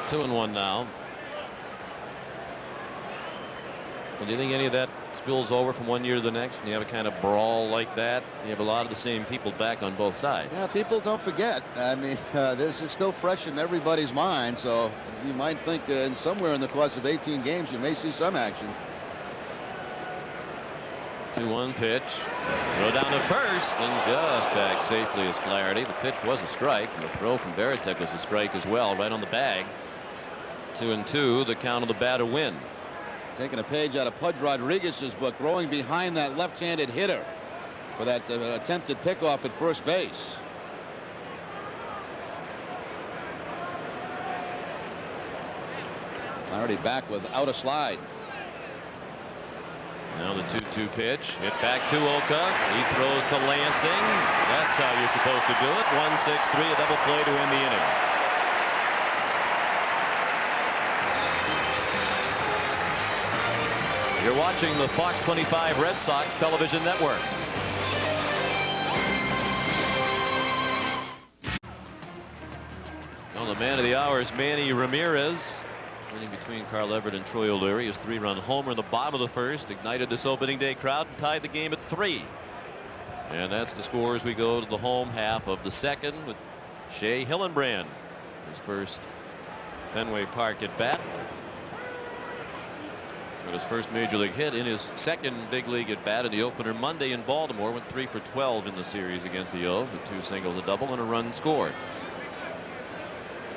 Speaker 2: Two and one now. Well, do you think any of that spills over from one year to the next? And you have a kind of brawl like that, you have a lot of the same people back on both sides.
Speaker 5: Yeah, people don't forget. I mean, this is still fresh in everybody's mind, so you might think in somewhere in the course of 18 games you may see some action.
Speaker 2: 2-1 pitch. Throw down to first, and just back safely is Flaherty. The pitch was a strike, and the throw from Veritek was a strike as well, right on the bag. 2-2, the count of the batter Nguyen.
Speaker 5: Taking a page out of Pudge Rodriguez's book, throwing behind that left-handed hitter for that attempted pickoff at first base. Already back without a slide.
Speaker 2: Now the 2-2 pitch. Hit back to Ohka. He throws to Lansing. That's how you're supposed to do it. 1-6-3, a double play to end the inning. You're watching the Fox 25 Red Sox television network. Well, the man of the hour is Manny Ramirez. Winning between Carl Everett and Troy O'Leary. His 3-run homer in the bottom of the first ignited this opening day crowd and tied the game at 3. And that's the score as we go to the home half of the second with Shea Hillenbrand, his first Fenway Park at bat. With his first major league hit in his second big league at bat in the opener Monday in Baltimore. Went 3 for 12 in the series against the O's with 2 singles, a double, and a run scored.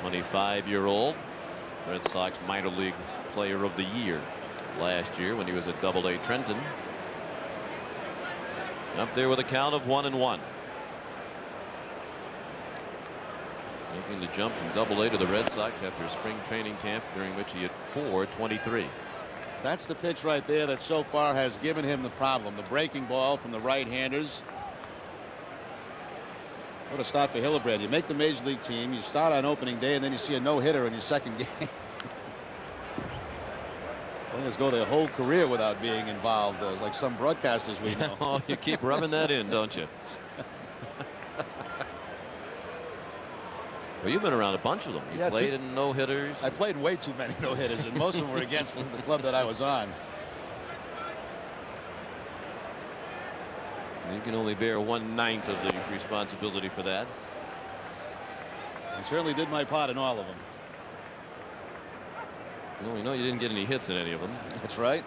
Speaker 2: 25-year-old Red Sox minor league player of the year last year when he was at Double-A Trenton. Up there with a count of 1-1. Making the jump from Double-A to the Red Sox after a spring training camp during which he hit .423.
Speaker 5: That's the pitch right there that so far has given him the problem. The breaking ball from the right-handers. What a start for Hillenbrand. You make the major league team, you start on opening day, and then you see a no-hitter in your second game. Players go their whole career without being involved, like some broadcasters we know.
Speaker 2: Oh, you keep rubbing that in, don't you? Well, you've been around a bunch of them. You played in no-hitters.
Speaker 5: I played way too many no-hitters, and most of them were against the club that I was on.
Speaker 2: You can only bear 1/9 of the responsibility for that.
Speaker 5: I certainly did my part in all of them.
Speaker 2: Well, we know you didn't get any hits in any of them.
Speaker 5: That's right.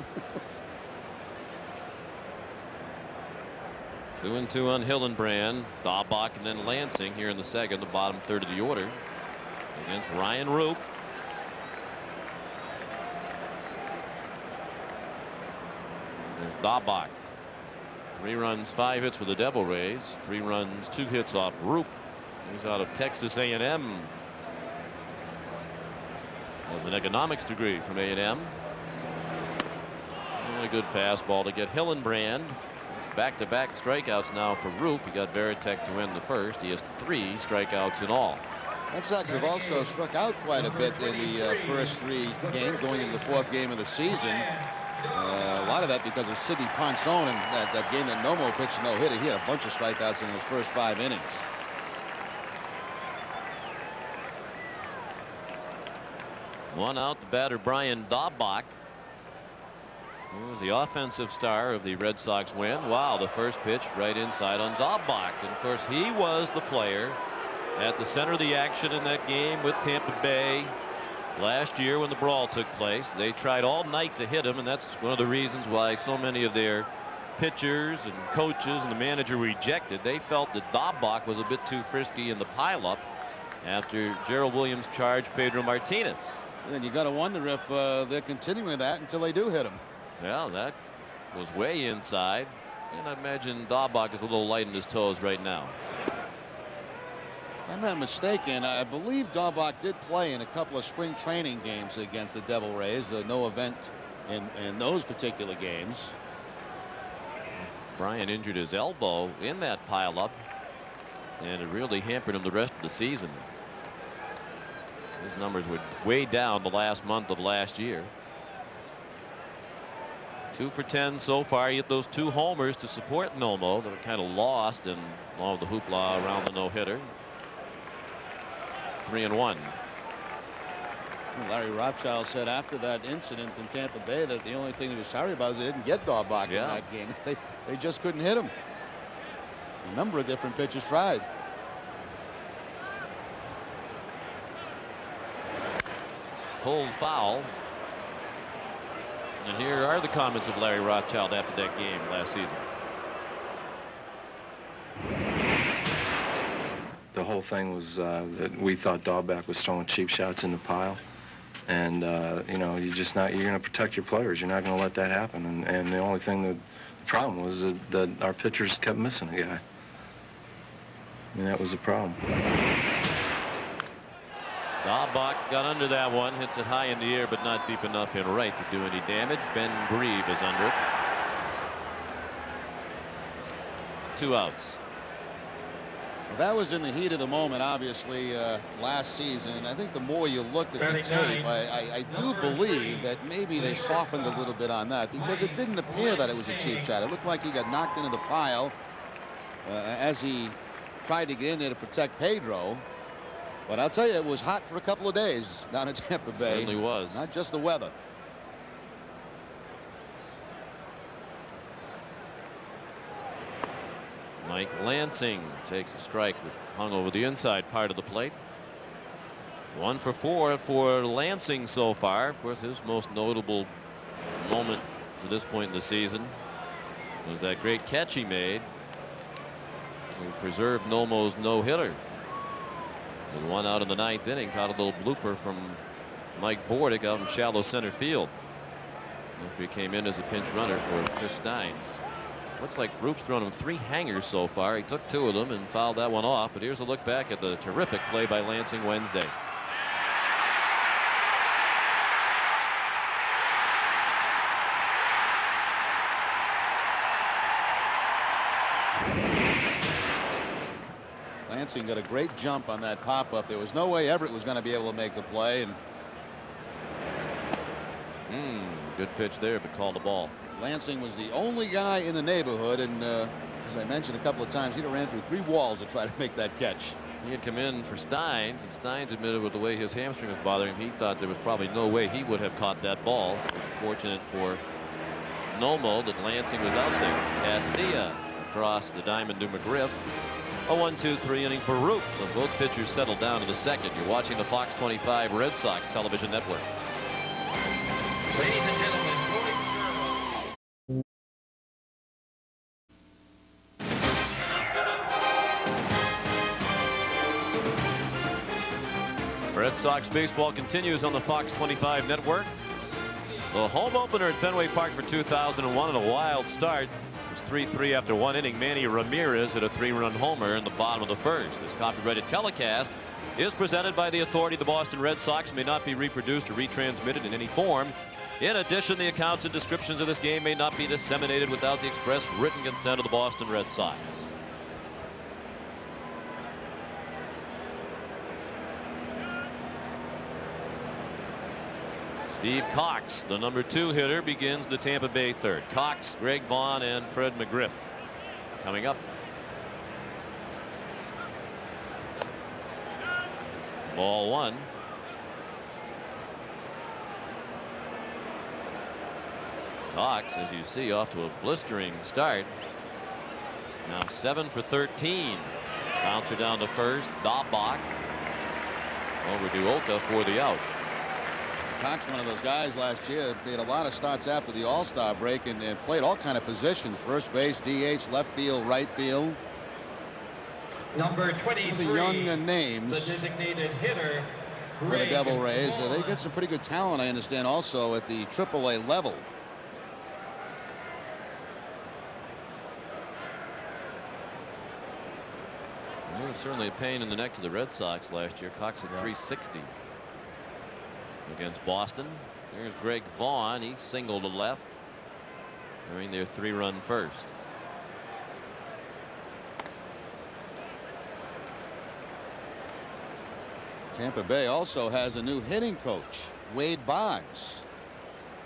Speaker 2: 2-2 on Hillenbrand, Dahlbach, and then Lansing here in the second, the bottom third of the order against Ryan Rupe. There's Dahlbach. 3 runs, 5 hits for the Devil Rays. 3 runs, 2 hits off Rupe. He's out of Texas A&M. Has an economics degree from A&M. A good fastball to get Hillenbrand. Back-to-back strikeouts now for Rupe. He got Veritek to win the first. He has 3 strikeouts in all.
Speaker 5: Red Sox have also struck out quite a bit in the first 3 games, going into the 4th game of the season. A lot of that because of Sidney Ponson and that game that Nomo pitched no-hitter. He had a bunch of strikeouts in those first 5 innings.
Speaker 2: One out, the batter Brian Dahlbach. He was the offensive star of the Red Sox win. Wow, the first pitch right inside on Dahlbach. And of course, he was the player at the center of the action in that game with Tampa Bay last year when the brawl took place. They tried all night to hit him, and that's one of the reasons why so many of their pitchers and coaches and the manager rejected. They felt that Dahlbach was a bit too frisky in the pileup after Gerald Williams charged Pedro Martinez.
Speaker 5: And you got to wonder if they're continuing that until they do hit him.
Speaker 2: Well, that was way inside, and I imagine Dahlbach is a little light in his toes right now.
Speaker 5: If I'm not mistaken, I believe Dahlbach did play in a couple of spring training games against the Devil Rays. No event in those particular games.
Speaker 2: Brian injured his elbow in that pileup, and it really hampered him the rest of the season. His numbers were way down the last month of last year. 2 for 10 so far. He hit those 2 homers to support Nomo that were kind of lost in all the hoopla around the no-hitter. 3-1.
Speaker 5: Larry Rothschild said after that incident in Tampa Bay that the only thing he was sorry about is they didn't get Dahlbach in that game. They just couldn't hit him. A number of different pitchers tried.
Speaker 2: Pulled foul. And here are the comments of Larry Rothschild after that game last season.
Speaker 6: The whole thing was that we thought Dahlbach was throwing cheap shots in the pile. And, you know, you're going to protect your players. You're not going to let that happen. And the only thing the problem was that our pitchers kept missing a guy. I mean, that was the problem.
Speaker 2: Dahlbach got under that one, hits it high in the air, but not deep enough in right to do any damage. Mcgriff is under it. 2 outs.
Speaker 5: Well, that was in the heat of the moment, obviously, last season. I think the more you looked at the tape, I do believe that maybe they softened a little bit on that, because it didn't appear that it was a cheap shot. It looked like he got knocked into the pile as he tried to get in there to protect Pedro. But I'll tell you, it was hot for a couple of days down at Tampa Bay.
Speaker 2: Certainly was.
Speaker 5: Not just the weather.
Speaker 2: Mike Lansing takes a strike that hung over the inside part of the plate. 1 for 4 for Lansing so far. Of course, his most notable moment to this point in the season was that great catch he made to preserve Nomo's no-hitter. With 1 out in the 9th inning, caught a little blooper from Mike Bordick out in shallow center field after he came in as a pinch runner for Chris Steins. Looks like Rupe's thrown him 3 hangers so far. He took 2 of them and fouled that one off. But here's a look back at the terrific play by Lansing Wednesday.
Speaker 5: Lansing got a great jump on that pop-up. There was no way Everett was going to be able to make the play. And
Speaker 2: good pitch there, but called the ball.
Speaker 5: Lansing was the only guy in the neighborhood, and as I mentioned a couple of times, he'd have ran through 3 walls to try to make that catch.
Speaker 2: He had come in for Steins, and Steins admitted with the way his hamstring was bothering him, he thought there was probably no way he would have caught that ball. Fortunate for Nomo that Lansing was out there. Castilla across the diamond to Mcgriff. A 1-2-3 inning for Rupe. So both pitchers settled down to the 2nd. You're watching the Fox 25 Red Sox television network.
Speaker 1: Ladies and gentlemen,
Speaker 2: Red Sox baseball continues on the Fox 25 network. The home opener at Fenway Park for 2001 and a wild start. It was 3-3 after 1 inning. Manny Ramirez hit a 3-run homer in the bottom of the 1st. This copyrighted telecast is presented by the authority of the Boston Red Sox, may not be reproduced or retransmitted in any form. In addition, the accounts and descriptions of this game may not be disseminated without the express written consent of the Boston Red Sox. Steve Cox, the number 2 hitter, begins the Tampa Bay 3rd. Cox, Greg Vaughn, and Fred Mcgriff coming up. Ball 1. Cox, as you see, off to a blistering start. Now 7 for 13. Bouncer down to first. Dahlbach over to Ohka for the out.
Speaker 5: Cox, one of those guys last year, made a lot of starts after the All-Star break and played all kind of positions: first base, DH, left field, right field.
Speaker 1: Number 23.
Speaker 5: The young names.
Speaker 1: The designated hitter
Speaker 5: For the Devil Rays. They get some pretty good talent, I understand, also at the AAA level.
Speaker 2: It was certainly a pain in the neck to the Red Sox last year. Cox at 360 against Boston. There's Greg Vaughn. He singled to left during their 3-run first.
Speaker 5: Tampa Bay also has a new hitting coach, Wade Boggs,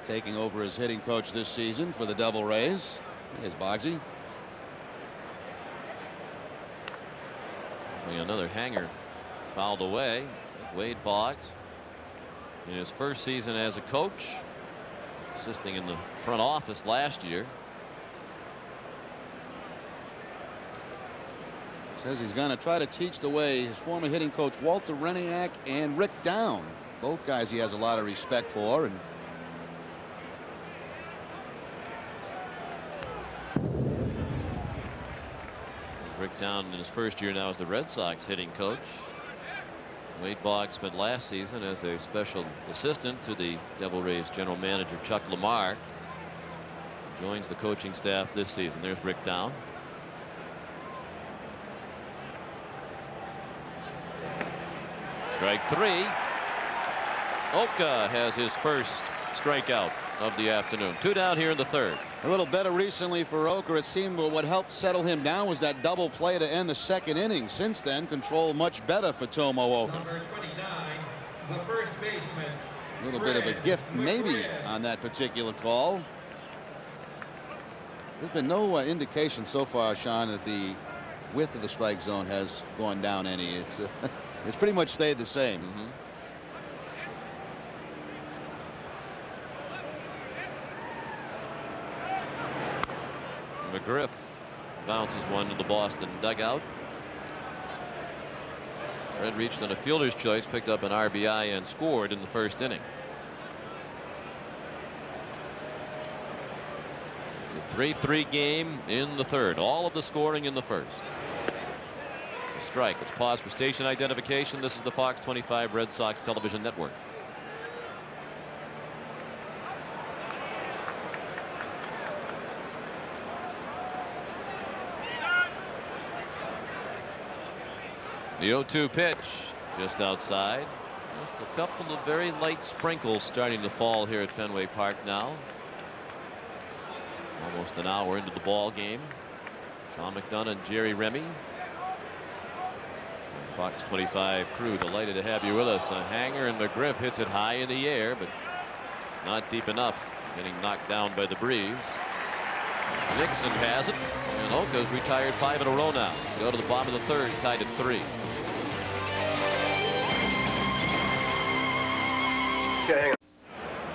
Speaker 5: taking over as hitting coach this season for the Devil Rays. Here's Boggsy.
Speaker 2: Another hanger fouled away. Wade Boggs, in his first season as a coach, assisting in the front office last year.
Speaker 5: Says he's going to try to teach the way his former hitting coach Walter Reniak and Rick Down, both guys he has a lot of respect for. And
Speaker 2: Rick Down in his first year now as the Red Sox hitting coach. Wade Boggs spent last season as a special assistant to the Devil Rays general manager Chuck Lamar. Joins the coaching staff this season. There's Rick Down. Strike 3. Ohka has his first strikeout of the afternoon. 2 down here in the third.
Speaker 5: a little better recently for Ohka. It seemed what helped settle him down was that double play to end the second inning. Since then, control much better for Tomo Ohka.
Speaker 1: Number 29, the first baseman.
Speaker 5: A little bit of a gift maybe on that particular call. There's been no indication so far, Sean, that the width of the strike zone has gone down any. It's pretty much stayed the same.
Speaker 2: Mcgriff bounces one to the Boston dugout. Red reached on a fielder's choice, picked up an RBI, and scored in the first inning. The 3-3 game in the third. All of the scoring in the first. A strike. Let's pause for station identification. This is the Fox 25 Red Sox Television Network. The 0-2 pitch just outside. Just a couple of very light sprinkles starting to fall here at Fenway Park now. Almost an hour into the ball game. Sean McDonough and Jerry Remy. Fox 25 crew, delighted to have you with us. A hanger, and Mcgriff hits it high in the air, but not deep enough. Getting knocked down by the breeze. Nixon has it, and Ohka's retired 5 in a row now. Go to the bottom of the third, tied at 3.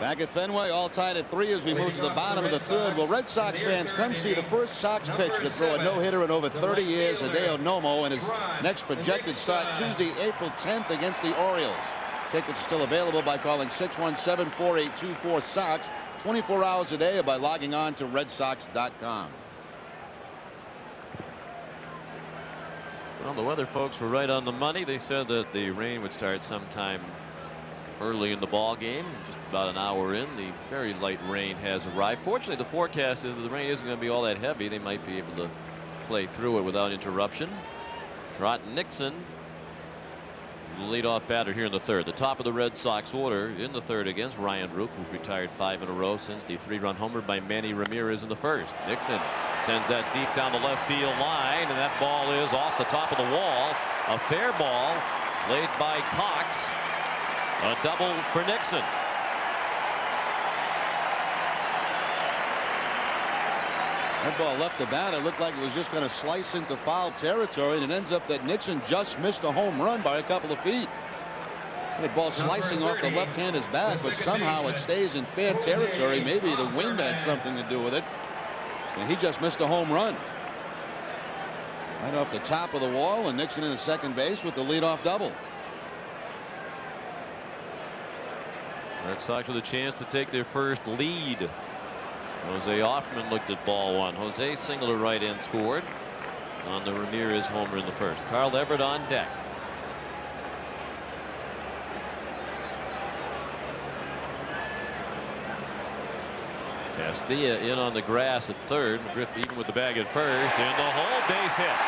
Speaker 5: Back at Fenway, all tied at 3 as we move to the bottom of the third. Well, Red Sox fans, come see the first Sox pitch to throw a no-hitter in over 30 years. Hideo Nomo and his next projected start Tuesday, April 10th against the Orioles. Tickets are still available by calling 617-4824-SOX 24 hours a day or by logging on to redsox.com.
Speaker 2: Well, the weather folks were right on the money. They said that the rain would start sometime early in the ball game. Just about an hour in, the very light rain has arrived. Fortunately, the forecast is that the rain isn't going to be all that heavy. They might be able to play through it without interruption. Trot Nixon, the leadoff batter here in the third. The top of the Red Sox order in the third against Ryan Rupe, who's retired 5 in a row since the 3-run homer by Manny Ramirez in the first. Nixon sends that deep down the left field line, and that ball is off the top of the wall. A fair ball played by Cox. A double for Nixon.
Speaker 5: That ball left the bat. It looked like it was just going to slice into foul territory, and it ends up that Nixon just missed a home run by a couple of feet. That ball slicing off the left-hander's back, but somehow it stays in fair territory. Maybe the wind had something to do with it. And he just missed a home run. Right off the top of the wall, and Nixon in the second base with the leadoff double.
Speaker 7: Red Sox with a chance to take their first lead. Jose Offerman looked at ball one. Jose singled to right and scored on the Ramirez homer in the first. Carl Everett on deck. Castilla in on the grass at third. Mcgriff even with the bag at first, and the whole base hit.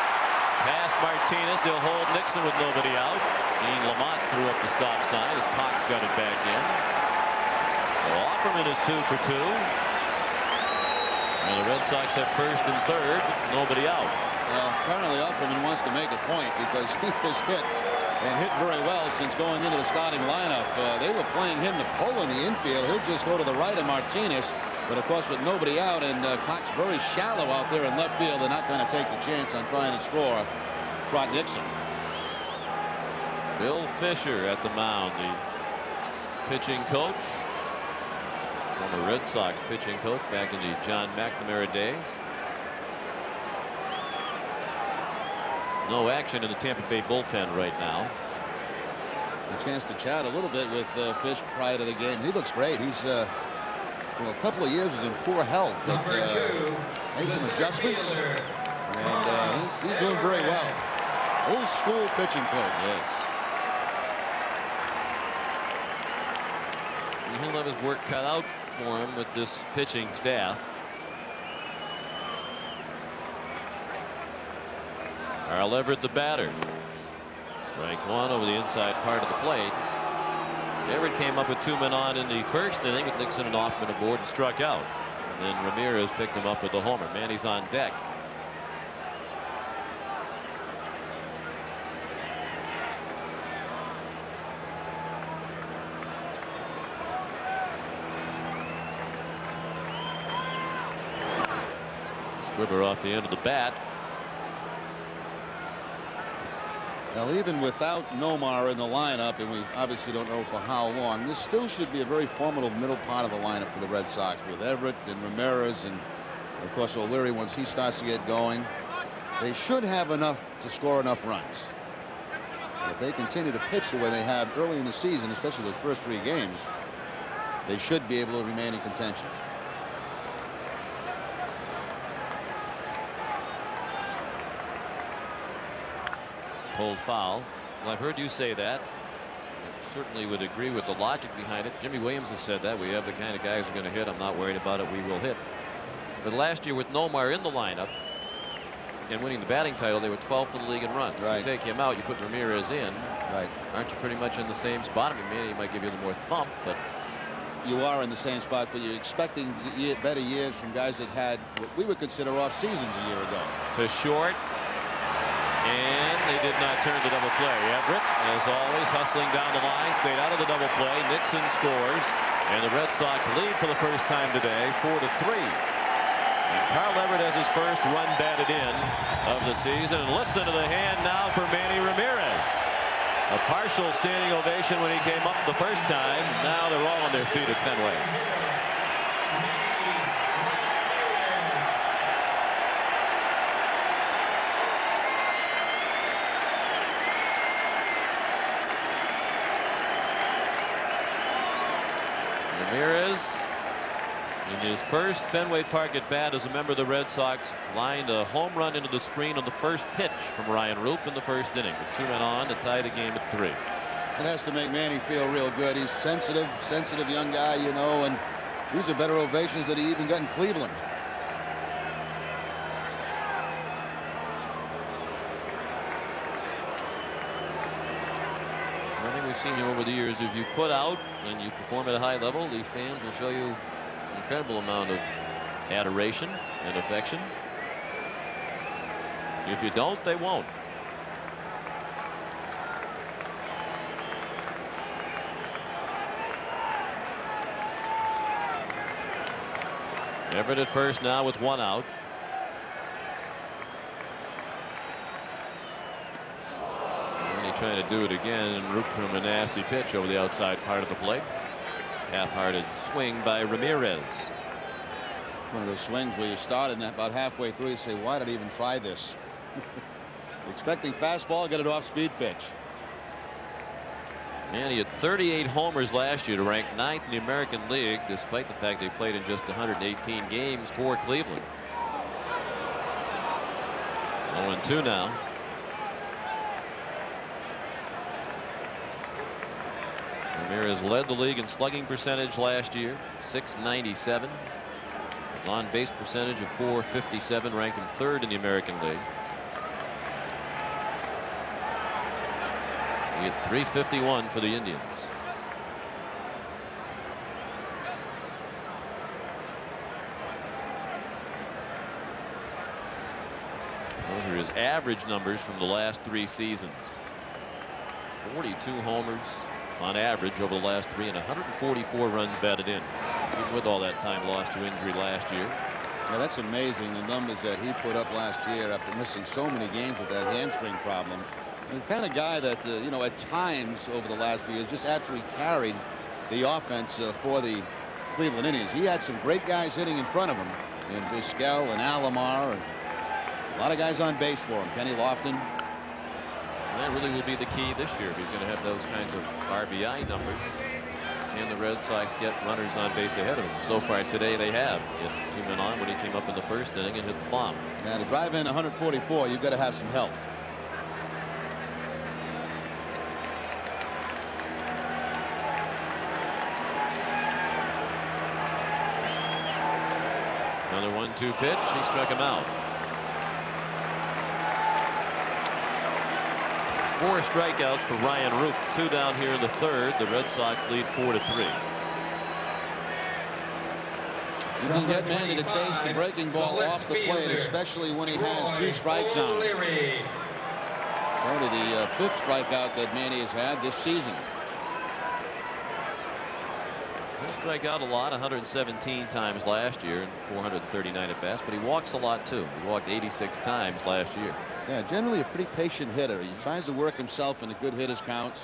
Speaker 7: Past Martinez, they'll hold Nixon with nobody out. Dean Lamont threw up the stop sign as Cox got it back in. So Offerman is 2 for 2. And the Red Sox have first and third, nobody out.
Speaker 5: Well, apparently Offerman wants to make a point because he has hit and hit very well since going into the starting lineup. They were playing him to pull in the infield. He'll just go to the right of Martinez. But of course, with nobody out and Cox very shallow out there in left field, they're not going to take the chance on trying to score Trot Nixon.
Speaker 7: Bill Fisher at the mound, the pitching coach. Former Red Sox pitching coach back in the John McNamara days. No action in the Tampa Bay bullpen right now.
Speaker 5: A chance to chat a little bit with Fish prior to the game. He looks great. He's for a couple of years was in poor health, but made some adjustments, and he's doing very well. Old school pitching coach.
Speaker 7: Yes. He'll have his work cut out for him with this pitching staff. Carl Everett, the batter. Strike one over the inside part of the plate. Everett came up with 2 men on in the first inning with Nixon and Offerman aboard and struck out. And then Ramirez picked him up with the homer. Manny's on deck. Squibber off the end of the bat.
Speaker 5: Now, even without Nomar in the lineup, and we obviously don't know for how long, this still should be a very formidable middle part of the lineup for the Red Sox with Everett and Ramirez and, of course, O'Leary once he starts to get going. They should have enough to score enough runs. If they continue to pitch the way they have early in the season, especially those first 3 games, they should be able to remain in contention.
Speaker 7: Pulled foul. Well, I've heard you say that. I certainly would agree with the logic behind it. Jimmy Williams has said that. We have the kind of guys who are going to hit. I'm not worried about it. We will hit. But last year with Nomar in the lineup and winning the batting title, they were 12th in the league in runs.
Speaker 5: Right.
Speaker 7: You take him out, you put Ramirez in.
Speaker 5: Right.
Speaker 7: Aren't you pretty much in the same spot? I mean, Manny might give you a little more thump, but
Speaker 5: You are in the same spot, but you're expecting better years from guys that had what we would consider off seasons a year ago.
Speaker 7: to short. And they did not turn the double play. Everett, as always, hustling down the line, stayed out of the double play. Nixon scores, and the Red Sox lead for the first time today, 4-3. And Carl Everett has his first run batted in of the season. And listen to the hand now for Manny Ramirez. A partial standing ovation when he came up the first time. Now they're all on their feet at Fenway. Ramirez, in his first Fenway Park at bat as a member of the Red Sox, lined a home run into the screen on the first pitch from Ryan Rupe in the first inning, with 2 men on to tie the game at 3.
Speaker 5: It has to make Manny feel real good. He's sensitive young guy, you know, and these are better ovations that he even got in Cleveland.
Speaker 7: We've seen you over the years. If you put out and you perform at a high level, the fans will show you an incredible amount of adoration and affection. If you don't, they won't. Everett at first now with 1 out. trying to do it again, and Rupe threw him a nasty pitch over the outside part of the plate. Half-hearted swing by Ramirez.
Speaker 5: One of those swings where you started and about halfway through you say, why did I even try this? Expecting fastball, get it off speed pitch.
Speaker 7: Manny had 38 homers last year to rank 9th in the American League, despite the fact they played in just 118 games for Cleveland. 0-2 now. Ramirez led the league in slugging percentage last year, .697. His on-base percentage of .457 ranked him 3rd in the American League. He hit .351 for the Indians. Those are his average numbers from the last 3 seasons. 42 homers on average over the last 3 and 144 runs batted in, even with all that time lost to injury last year.
Speaker 5: Yeah, that's amazing, the numbers that he put up last year after missing so many games with that hamstring problem. And the kind of guy that, you know, at times over the last few years just absolutely carried the offense for the Cleveland Indians. He had some great guys hitting in front of him, in Vizquel and Alomar, and a lot of guys on base for him. Kenny Lofton.
Speaker 7: And that really will be the key this year. If he's going to have those kinds of RBI numbers, and the Red Sox get runners on base ahead of him. So far today they have. He had 2 men on when he came up in the first inning and hit the bomb.
Speaker 5: Now to drive in 144, you've got to have some help.
Speaker 7: Another 1-2 pitch. He struck him out. 4 strikeouts for Ryan Rupe. 2 down here in the 3rd. The Red Sox lead 4-3.
Speaker 5: You can get Manny to chase the breaking ball off the plate, especially when he has 2 strikes on him. Only the 5th strikeout that Manny has had this season.
Speaker 7: He struck out a lot, 117 times last year and 439 at bats, but he walks a lot too. He walked 86 times last year.
Speaker 5: Yeah, generally a pretty patient hitter. He tries to work himself into good hitters counts.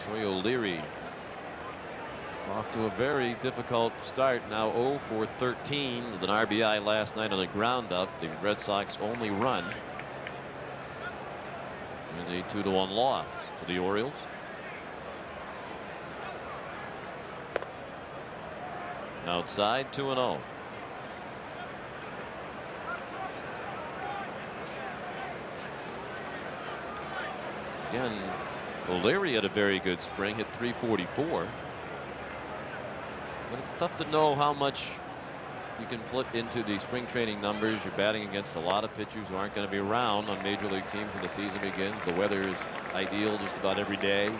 Speaker 7: Troy O'Leary off to a very difficult start, now 0 for 13 with an RBI last night on a ground out. The Red Sox only run in a 2-1 loss to the Orioles. Outside, 2-0. Again, O'Leary had a very good spring, hit .344. But it's tough to know how much you can put into the spring training numbers. You're batting against a lot of pitchers who aren't going to be around on major league teams when the season begins. The weather is ideal just about every day.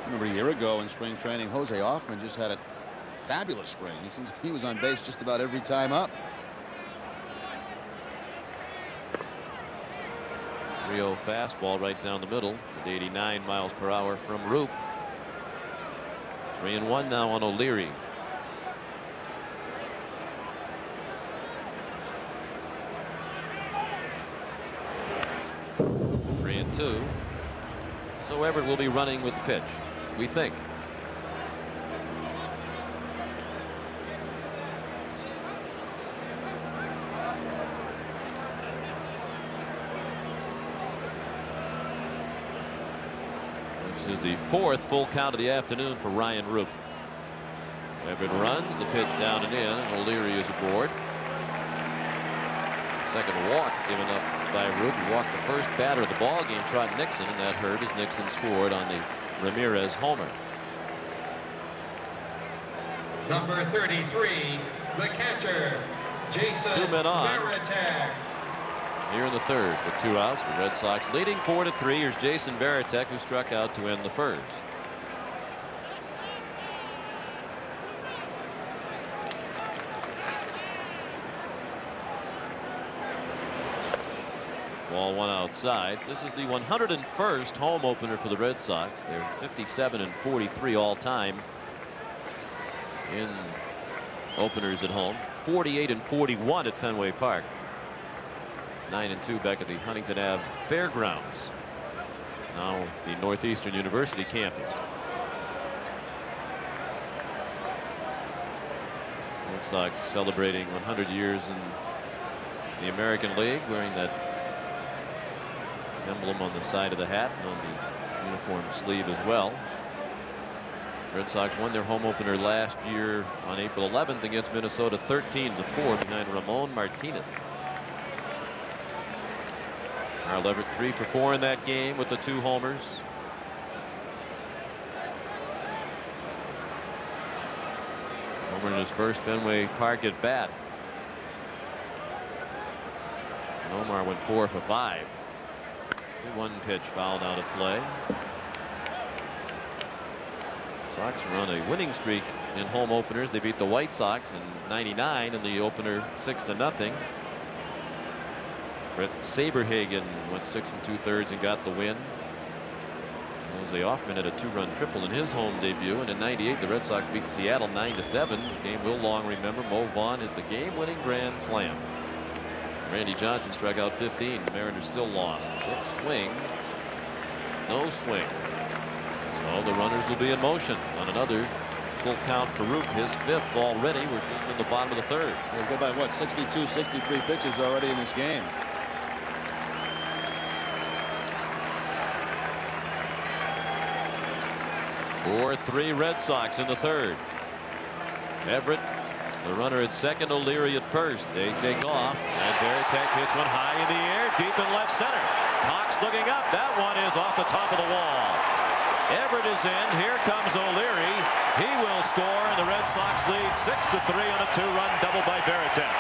Speaker 5: Remember a year ago in spring training, Jose Hoffman just had a fabulous spring. He was on base just about every time up.
Speaker 7: 3-0 fastball right down the middle at 89 miles per hour from Rupe. 3-1 now on O'Leary. Three and 2. So Everett will be running with the pitch, we think. This is the 4th full count of the afternoon for Ryan Rupe. Everett runs, the pitch down and in, and O'Leary is aboard. Second walk given up by Rupe. He walked the first batter of the ball game, Trot Nixon, and that hurt as Nixon scored on the Ramirez homer.
Speaker 1: Number 33, the catcher, Jason
Speaker 7: 2 men on.
Speaker 1: Varitek.
Speaker 7: Here in the 3rd with 2 outs. The Red Sox leading 4-3. Here's Jason Varitek, who struck out to end the 1st. Ball 1 outside. This is the 101st home opener for the Red Sox. They're 57 and 43 all time in openers at home. 48 and 41 at Fenway Park. 9-2 back at the Huntington Ave Fairgrounds, now the Northeastern University campus. Red Sox celebrating 100 years in the American League, wearing that emblem on the side of the hat and on the uniform sleeve as well. Red Sox won their home opener last year on April 11th against Minnesota 13-4 behind Ramon Martinez. Carl Everett 3 for 4 in that game with the 2 homers. Homer in his first Fenway Park at bat. And Omar went 4 for 5. 1 pitch fouled out of play. Sox were on a winning streak in home openers. They beat the White Sox in '99 in the opener 6-0. Brett Saberhagen went 6 2/3 and got the win. Jose Hoffman had a 2-run triple in his home debut, and in '98 the Red Sox beat Seattle 9-7. Game we'll long remember. Mo Vaughn hit the game-winning grand slam. Randy Johnson struck out 15. The Mariners still lost. Check swing. No swing. So the runners will be in motion on another full count for Rupe, his 5th already. We're just in the bottom of the 3rd.
Speaker 5: They've got about, what, 62, 63 pitches already in this game.
Speaker 7: Four, 3 Red Sox in the 3rd. Everett, the runner at second, O'Leary at first. They take off, and Veritek hits one high in the air, deep in left center. Hawks looking up. That one is off the top of the wall. Everett is in. Here comes O'Leary. He will score, and the Red Sox lead 6-3 on a 2-run double by Veritek.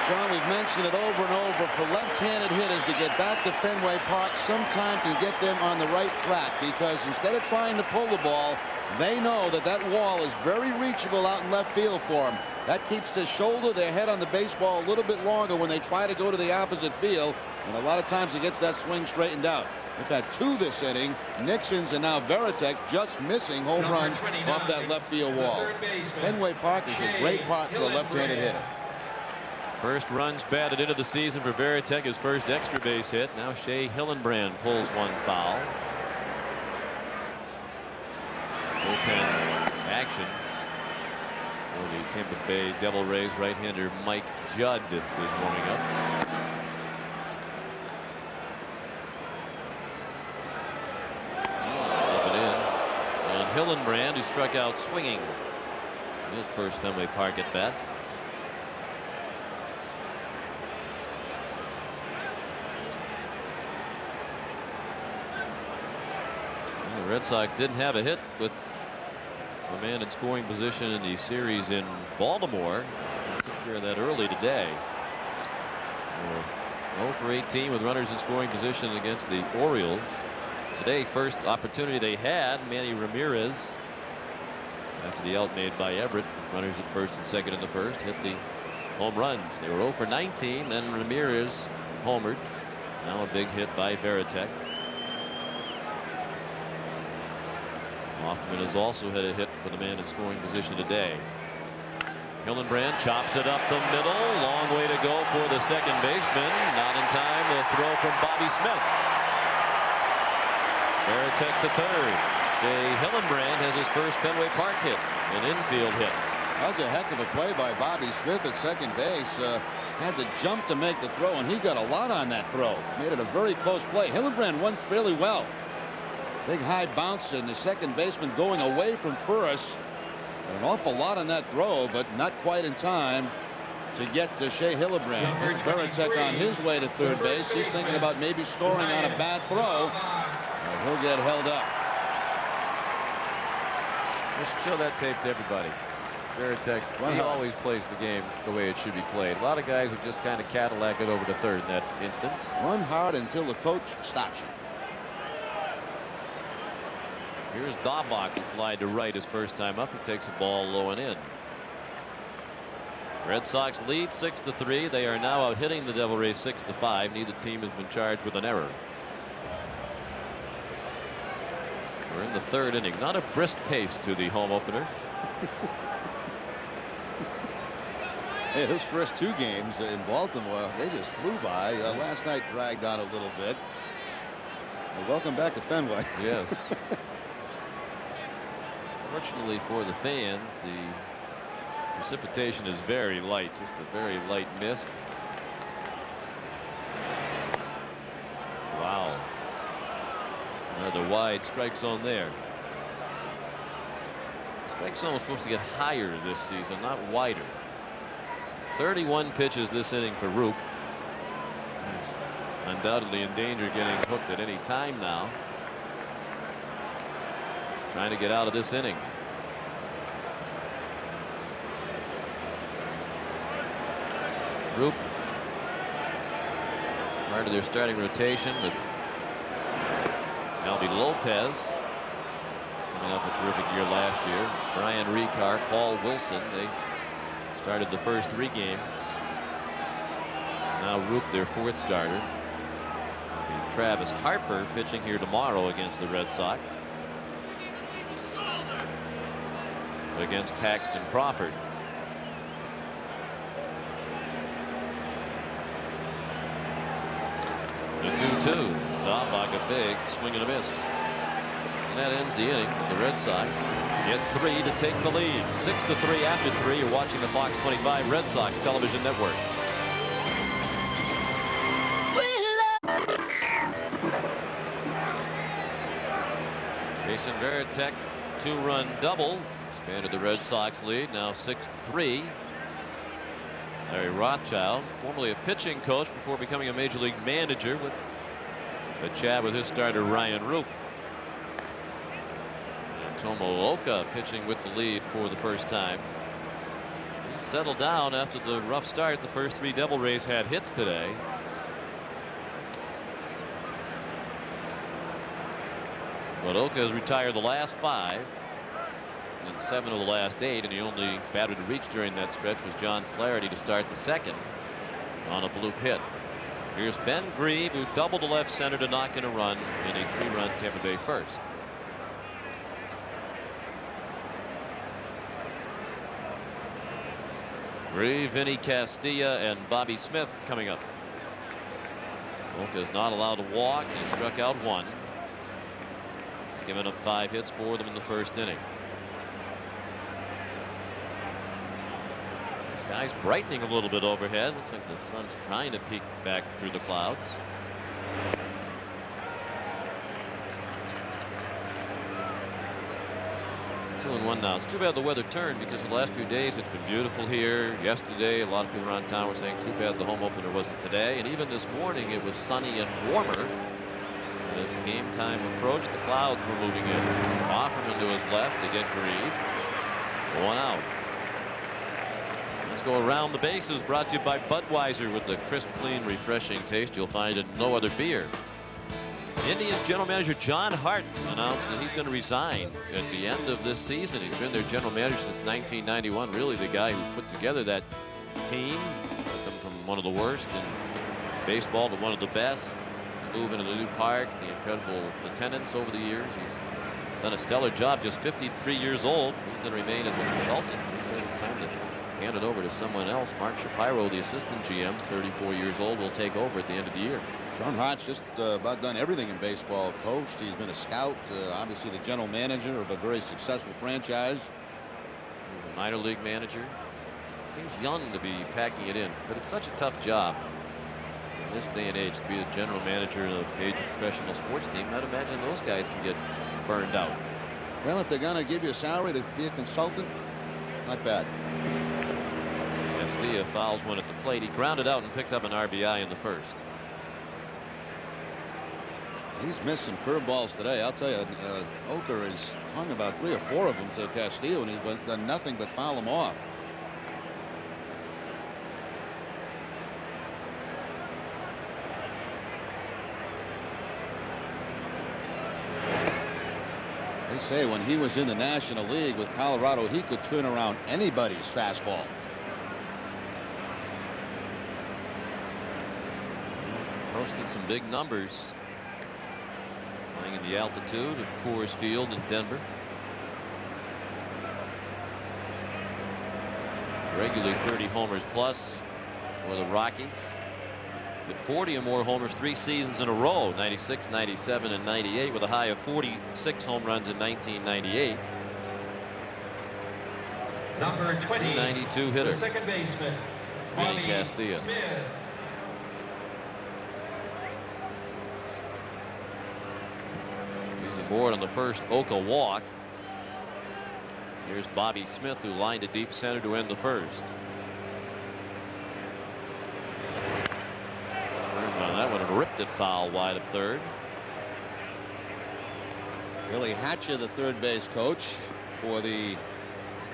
Speaker 5: John, we've mentioned it over and over. For left-handed hitters to get back to Fenway Park sometimes can get them on the right track, because instead of trying to pull the ball, they know that that wall is very reachable out in left field for them. That keeps their shoulder, their head on the baseball a little bit longer when they try to go to the opposite field, and a lot of times it gets that swing straightened out. We've had 2 this inning. Nixon's and now Veritek just missing home runs off that left field wall. Fenway Park is a great park for a left-handed hitter.
Speaker 7: First runs batted into the season for Veritek, his first extra base hit. Now Shea Hillenbrand pulls one foul. Bullpen action for the Tampa Bay Devil Rays. Right-hander Mike Judd is warming up. Up and in. And Hillenbrand, who struck out swinging in his first Fenway Park at bat. The Red Sox didn't have a hit with a man in scoring position in the series in Baltimore. They took care of that early today. 0 for 18 with runners in scoring position against the Orioles. Today, first opportunity they had, Manny Ramirez, after the out made by Everett, runners at first and second in the first, hit the home runs. They were 0 for 19, then Ramirez homered. Now a big hit by Veritek. Hoffman has also had a hit for the man in scoring position today. Hillenbrand chops it up the middle. Long way to go for the second baseman. Not in time. The throw from Bobby Smith. Veritek to third. Shea Hillenbrand has his first Fenway Park hit, an infield hit.
Speaker 5: That was a heck of a play by Bobby Smith at second base. Had to jump to make the throw, and he got a lot on that throw. Made it a very close play. Hillenbrand won fairly well. Big high bounce, and the second baseman going away from first. An awful lot on that throw, but not quite in time to get to Shea Hillenbrand. Veritek on his way to third base. He's thinking about maybe scoring on a bad throw. He'll get held up.
Speaker 7: Just show that tape to everybody. Veritek, he always plays the game the way it should be played. A lot of guys would just kind of Cadillac it over to third in that instance.
Speaker 5: Run hard until the coach stops you.
Speaker 7: Here's Dahlbach, who slide to right his first time up. He takes the ball low and in. Red Sox lead 6-3. They are now out hitting the Devil Rays 6-5. Neither team has been charged with an error. We're in the third inning. Not a brisk pace to the home opener.
Speaker 5: Hey, those first 2 games in Baltimore, they just flew by. Last night dragged on a little bit. Well, welcome back to Fenway.
Speaker 7: Yes. Fortunately for the fans, the precipitation is very light, just a very light mist. Wow. Another wide strike zone there. Strike zone was supposed to get higher this season, not wider. 31 pitches this inning for Rupe. He's undoubtedly in danger of getting hooked at any time now. Trying to get out of this inning. Rupe, part of their starting rotation with Albie Lopez, coming off a terrific year last year. Brian Ricard, Paul Wilson, they started the first 3 games. Now Rupe, their 4th starter. It'll be Travis Harper pitching here tomorrow against the Red Sox. Against Paxton Crawford. The 2-2. Dahlbach a big swing and a miss. And that ends the inning. The Red Sox get 3 to take the lead. 6-3 after 3. You're watching the Fox 25 Red Sox television network. Jason Varitek's 2-run double expanded the Red Sox lead. Now 6-3. Larry Rothschild, formerly a pitching coach before becoming a major league manager, with a chat with his starter Ryan Rupe. And Tomo Ohka pitching with the lead for the first time. He's settled down after the rough start. The first 3 Devil Rays had hits today. But Ohka has retired the last 5 and 7 of the last 8, and the only batter to reach during that stretch was John Flaherty to start the 2nd on a bloop hit. Here's Ben Grieve, who doubled to left center to knock in a run in a 3-run Tampa Bay first. Grieve, Vinny Castilla, and Bobby Smith coming up. Ohka is not allowed to walk. He struck out 1. He's given up 5 hits for them in the first inning. Sky's brightening a little bit overhead. Looks like the sun's trying to peek back through the clouds. Two and one now. It's too bad the weather turned, because the last few days it's been beautiful here. Yesterday, a lot of people around town were saying too bad the home opener wasn't today. And even this morning it was sunny and warmer. As game time approached, the clouds were moving in. Offerman to his left to get Grieve. 1 out. Let's go around the bases, brought to you by Budweiser, with the crisp, clean, refreshing taste you'll find in no other beer. Indians general manager John Hart announced that he's going to resign at the end of this season. He's been their general manager since 1991. Really the guy who put together that team, took them from one of the worst in baseball to one of the best. Move into the new park, the incredible attendance over the years. He's done a stellar job. Just 53 years old. He's going to remain as a consultant. He said it's time to hand it over to someone else. Mark Shapiro, the assistant GM, 34 years old, will take over at the end of the year.
Speaker 5: John Hart's just about done everything in baseball. Coached, he's been a scout, obviously the general manager of a very successful franchise.
Speaker 7: He's a minor league manager. Seems young to be packing it in, but it's such a tough job in this day and age to be the general manager of a major professional sports team. I'd imagine those guys can get burned out.
Speaker 5: Well, if they're going to give you a salary to be a consultant, not bad.
Speaker 7: Castilla fouls one at the plate. He grounded out and picked up an RBI in the first.
Speaker 5: He's missed some curveballs today. I'll tell you, Ohka has hung about 3 or 4 of them to Castillo, and he's done nothing but foul them off. They say when he was in the National League with Colorado, he could turn around anybody's fastball.
Speaker 7: Posted some big numbers playing in the altitude of Coors Field in Denver. Regularly 30 homers plus for the Rockies. With 40 or more homers 3 seasons in a row, 96, 97, and 98, with a high of 46 home runs in 1998.
Speaker 1: Number 20,
Speaker 7: 92 hitter.
Speaker 1: the second baseman,
Speaker 7: Manny
Speaker 1: Bobby
Speaker 7: Castilla.
Speaker 1: Smith.
Speaker 7: He's aboard on the first Ohka walk. Here's Bobby Smith, who lined to deep center to end the first. Turns on that one and ripped it foul wide of third.
Speaker 5: Billy Hatcher, the third base coach for the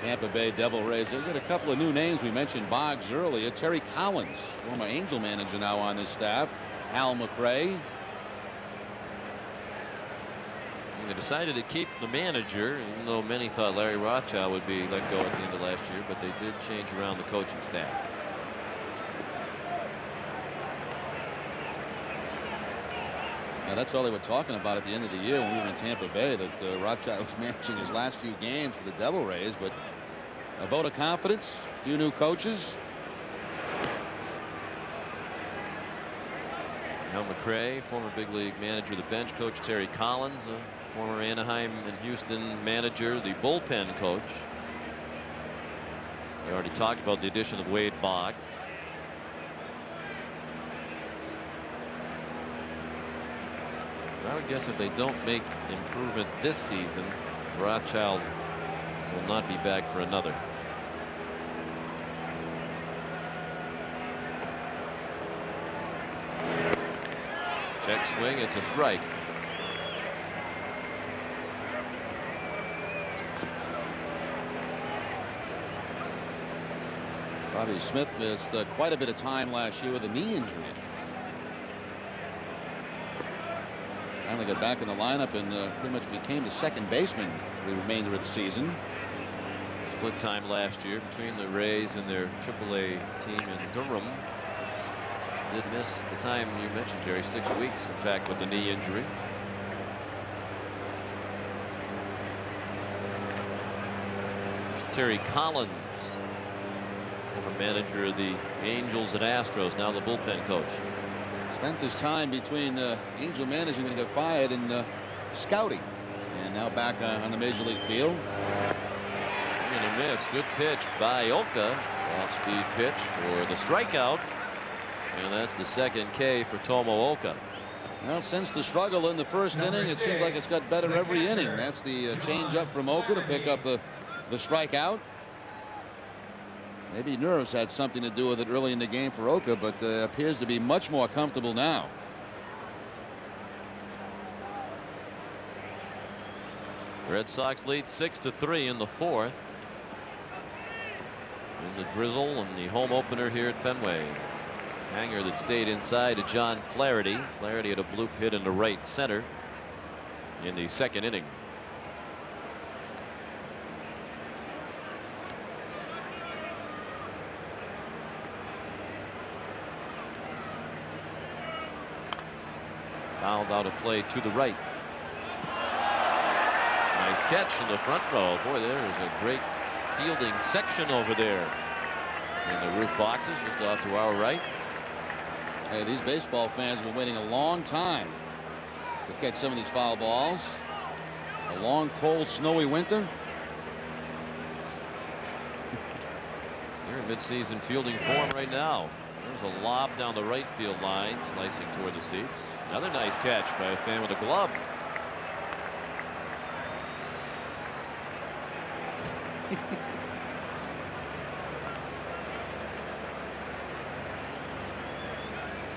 Speaker 5: Tampa Bay Devil Rays. They've got a couple of new names. We mentioned Boggs earlier. Terry Collins, former Angel manager, now on his staff. Al McRae.
Speaker 7: They decided to keep the manager, even though many thought Larry Rothschild would be let go at the end of last year, but they did change around the coaching staff.
Speaker 5: Now, that's all they were talking about at the end of the year when we were in Tampa Bay, that Rothschild was managing his last few games for the Devil Rays. But a vote of confidence, a few new coaches.
Speaker 7: Al McRae, former big league manager, the bench coach. Terry Collins, former Anaheim and Houston manager, the bullpen coach. We already talked about the addition of Wade Boggs. I would guess if they don't make improvement this season, Rothschild will not be back for another. Check swing, it's a strike.
Speaker 5: Bobby Smith missed quite a bit of time last year with a knee injury. Finally got back in the lineup and pretty much became the second baseman the remainder of the season.
Speaker 7: Split time last year between the Rays and their AAA team in Durham. Did miss the time you mentioned, Jerry, 6 weeks, in fact, with the knee injury. Terry Collins, former manager of the Angels and Astros, now the bullpen coach.
Speaker 5: Spent his time between Angel managing when he got fired and scouting, and now back on the major league field.
Speaker 7: And a miss. Good pitch by Ohka. Off-speed pitch for the strikeout. And that's the second K for Tomo Ohka.
Speaker 5: Well, since the struggle in the first inning, it seems like it's got better every inning. That's the change up from Ohka to pick up the strikeout. Maybe nerves had something to do with it early in the game for Ohka, but appears to be much more comfortable now.
Speaker 7: Red Sox lead 6-3 in the fourth. In the drizzle and the home opener here at Fenway. Hanger that stayed inside to John Flaherty. Flaherty had a bloop hit into right center in the second inning. Fouled out of play to the right. Nice catch in the front row. Boy, there is a great fielding section over there in the roof boxes just off to our right.
Speaker 5: Hey, these baseball fans have been waiting a long time to catch some of these foul balls. A long, cold, snowy winter.
Speaker 7: They're in midseason fielding form right now. There's a lob down the right field line, slicing toward the seats. Another nice catch by a fan with a glove.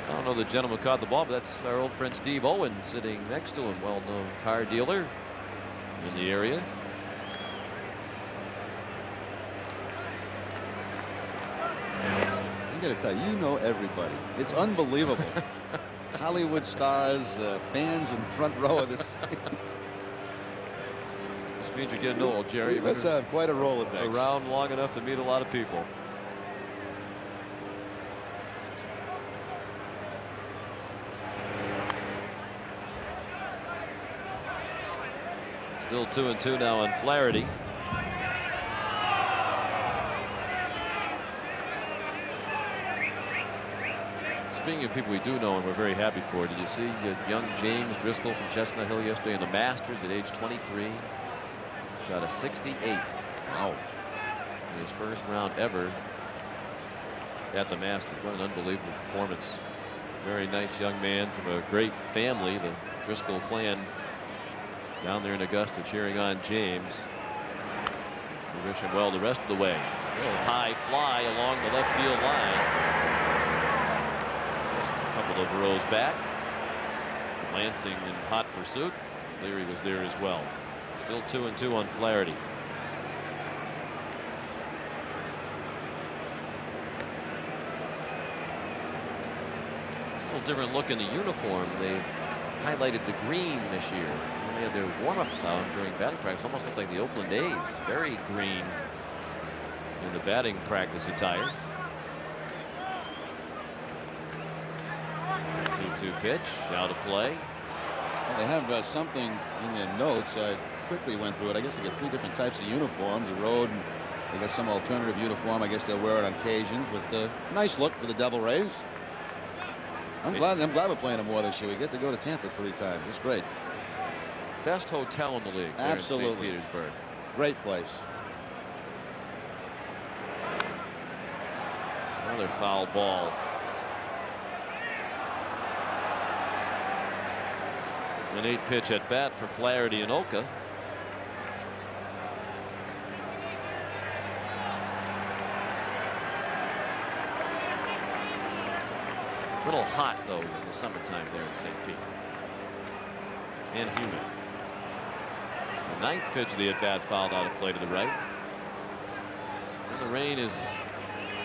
Speaker 7: I don't know the gentleman who caught the ball, but that's our old friend Steve Owen sitting next to him, well-known car dealer in the area.
Speaker 5: I got to tell you, you know everybody. It's unbelievable. Hollywood stars, fans in the front row of this.
Speaker 7: This means you're getting old, Jerry.
Speaker 5: That's quite a Rolodex.
Speaker 7: Around long enough to meet a lot of people. Still 2-2 now on Flaherty. Speaking of people we do know and we're very happy for, did you see young James Driscoll from Chestnut Hill yesterday in the Masters at age 23? Shot a 68. Wow. In his first round ever at the Masters. What an unbelievable performance. Very nice young man from a great family, the Driscoll clan down there in Augusta cheering on James. We wish him well the rest of the way. A high fly along the left field line. Just a couple of rows back. Lansing in hot pursuit. Leary was there as well. Still 2-2 on Flaherty. A little different look in the uniform. They've highlighted the green this year. When they had their warm-ups out during batting practice, almost looked like the Oakland A's. Very green in the batting practice attire. 2-2 pitch, out of play.
Speaker 5: Well, they have something in their notes. I quickly went through it. I guess they got 3 different types of uniforms. The road, and they got some alternative uniform. I guess they'll wear it on occasions with a nice look for the Devil Rays. I'm glad we're playing them more this year. We get to go to Tampa 3 times. It's great.
Speaker 7: Best hotel in the league.
Speaker 5: Absolutely.
Speaker 7: In St. Petersburg.
Speaker 5: Great place.
Speaker 7: Another foul ball. An 8-pitch at bat for Flaherty and Ohka. A little hot though in the summertime there in St. Pete. And humid. The 9th pitch of the at bat fouled out of play to the right. And the rain is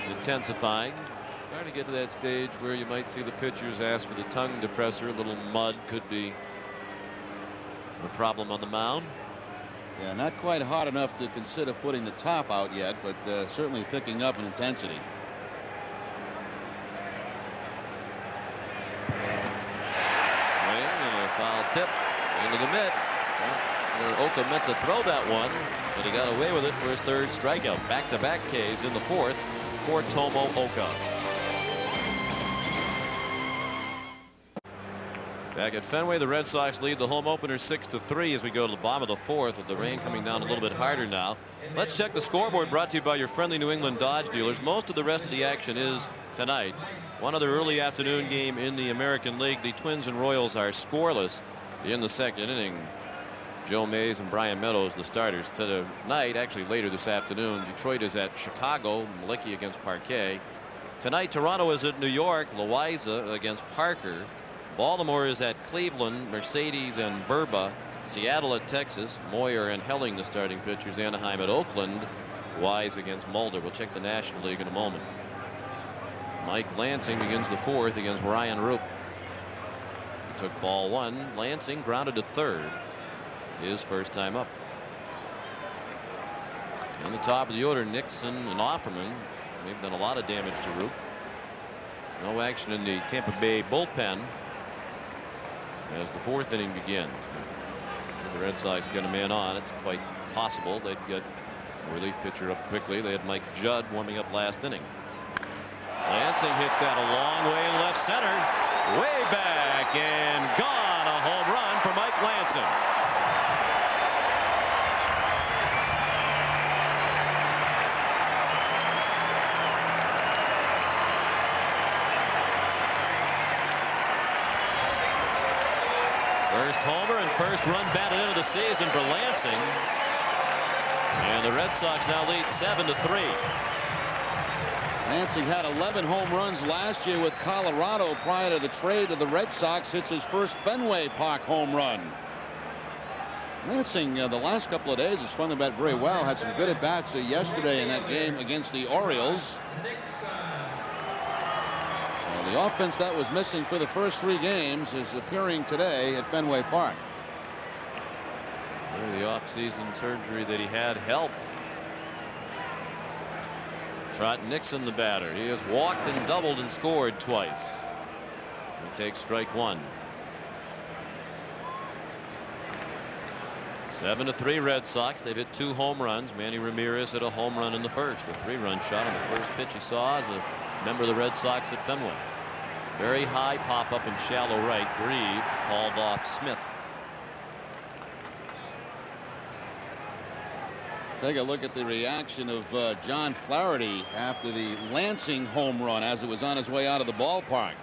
Speaker 7: intensifying. Starting to get to that stage where you might see the pitchers ask for the tongue depressor. A little mud could be a problem on the mound.
Speaker 5: Yeah, not quite hot enough to consider putting the top out yet, but certainly picking up in intensity.
Speaker 7: Foul tip into the mitt. Well, Ohka meant to throw that one, but he got away with it for his 3rd strikeout. Back-to-back Ks in the 4th for Tomo Ohka. Back at Fenway, the Red Sox lead the home opener 6-3 as we go to the bottom of the 4th, with the rain coming down a little bit harder now. Let's check the scoreboard, brought to you by your friendly New England Dodge dealers. Most of the rest of the action is tonight. One other early afternoon game in the American League. The Twins and Royals are scoreless in the 2nd inning. Joe Mays and Brian Meadows, the starters. Tonight, actually later this afternoon, Detroit is at Chicago. Malicki against Parquet. Tonight, Toronto is at New York. Loaiza against Parker. Baltimore is at Cleveland. Mercedes and Burba. Seattle at Texas. Moyer and Helling, the starting pitchers. Anaheim at Oakland. Wise against Mulder. We'll check the National League in a moment. Mike Lansing begins the 4th against Ryan Rupe. He took ball 1. Lansing grounded to 3rd. His first time up. In the top of the order, Nixon and Offerman. They've done a lot of damage to Rupe. No action in the Tampa Bay bullpen as the 4th inning begins. So the Red Sox get a man on. It's quite possible they'd get a relief pitcher up quickly. They had Mike Judd warming up last inning. Lansing hits that a long way in left center. Way back and gone. A home run for Mike Lansing. First homer and first run batted into the season for Lansing. And the Red Sox now lead 7-3.
Speaker 5: Lansing had 11 home runs last year with Colorado prior to the trade to the Red Sox. Hits his first Fenway Park home run. Lansing, the last couple of days, has swung the bat very well. Had some good at-bats yesterday in that game against the Orioles. So the offense that was missing for the first 3 games is appearing today at Fenway Park.
Speaker 7: The off-season surgery that he had helped. Trot Nixon, the batter. He has walked and doubled and scored twice. He takes strike 1. 7-3 Red Sox. They've hit 2 home runs. Manny Ramirez hit a home run in the first. A 3-run shot on the first pitch he saw as a member of the Red Sox at Fenway. Very high pop up and shallow right. Grieve hauled off Smith.
Speaker 5: Take a look at the reaction of John Flaherty after the Lansing home run as it was on his way out of the ballpark.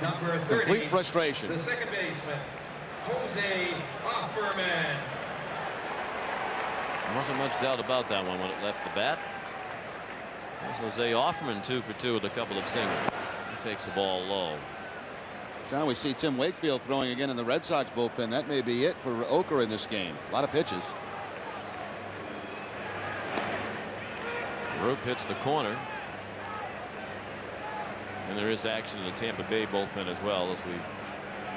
Speaker 1: Number 30,
Speaker 5: Complete frustration.
Speaker 1: the second baseman, Jose Offerman.
Speaker 7: There wasn't much doubt about that one when it left the bat. There's Jose Offerman 2 for 2 with a couple of singles. He takes the ball low.
Speaker 5: John, we see Tim Wakefield throwing again in the Red Sox bullpen. That may be it for Ohka in this game. A lot of pitches.
Speaker 7: Rupe hits the corner. And there is action in the Tampa Bay bullpen as well, as we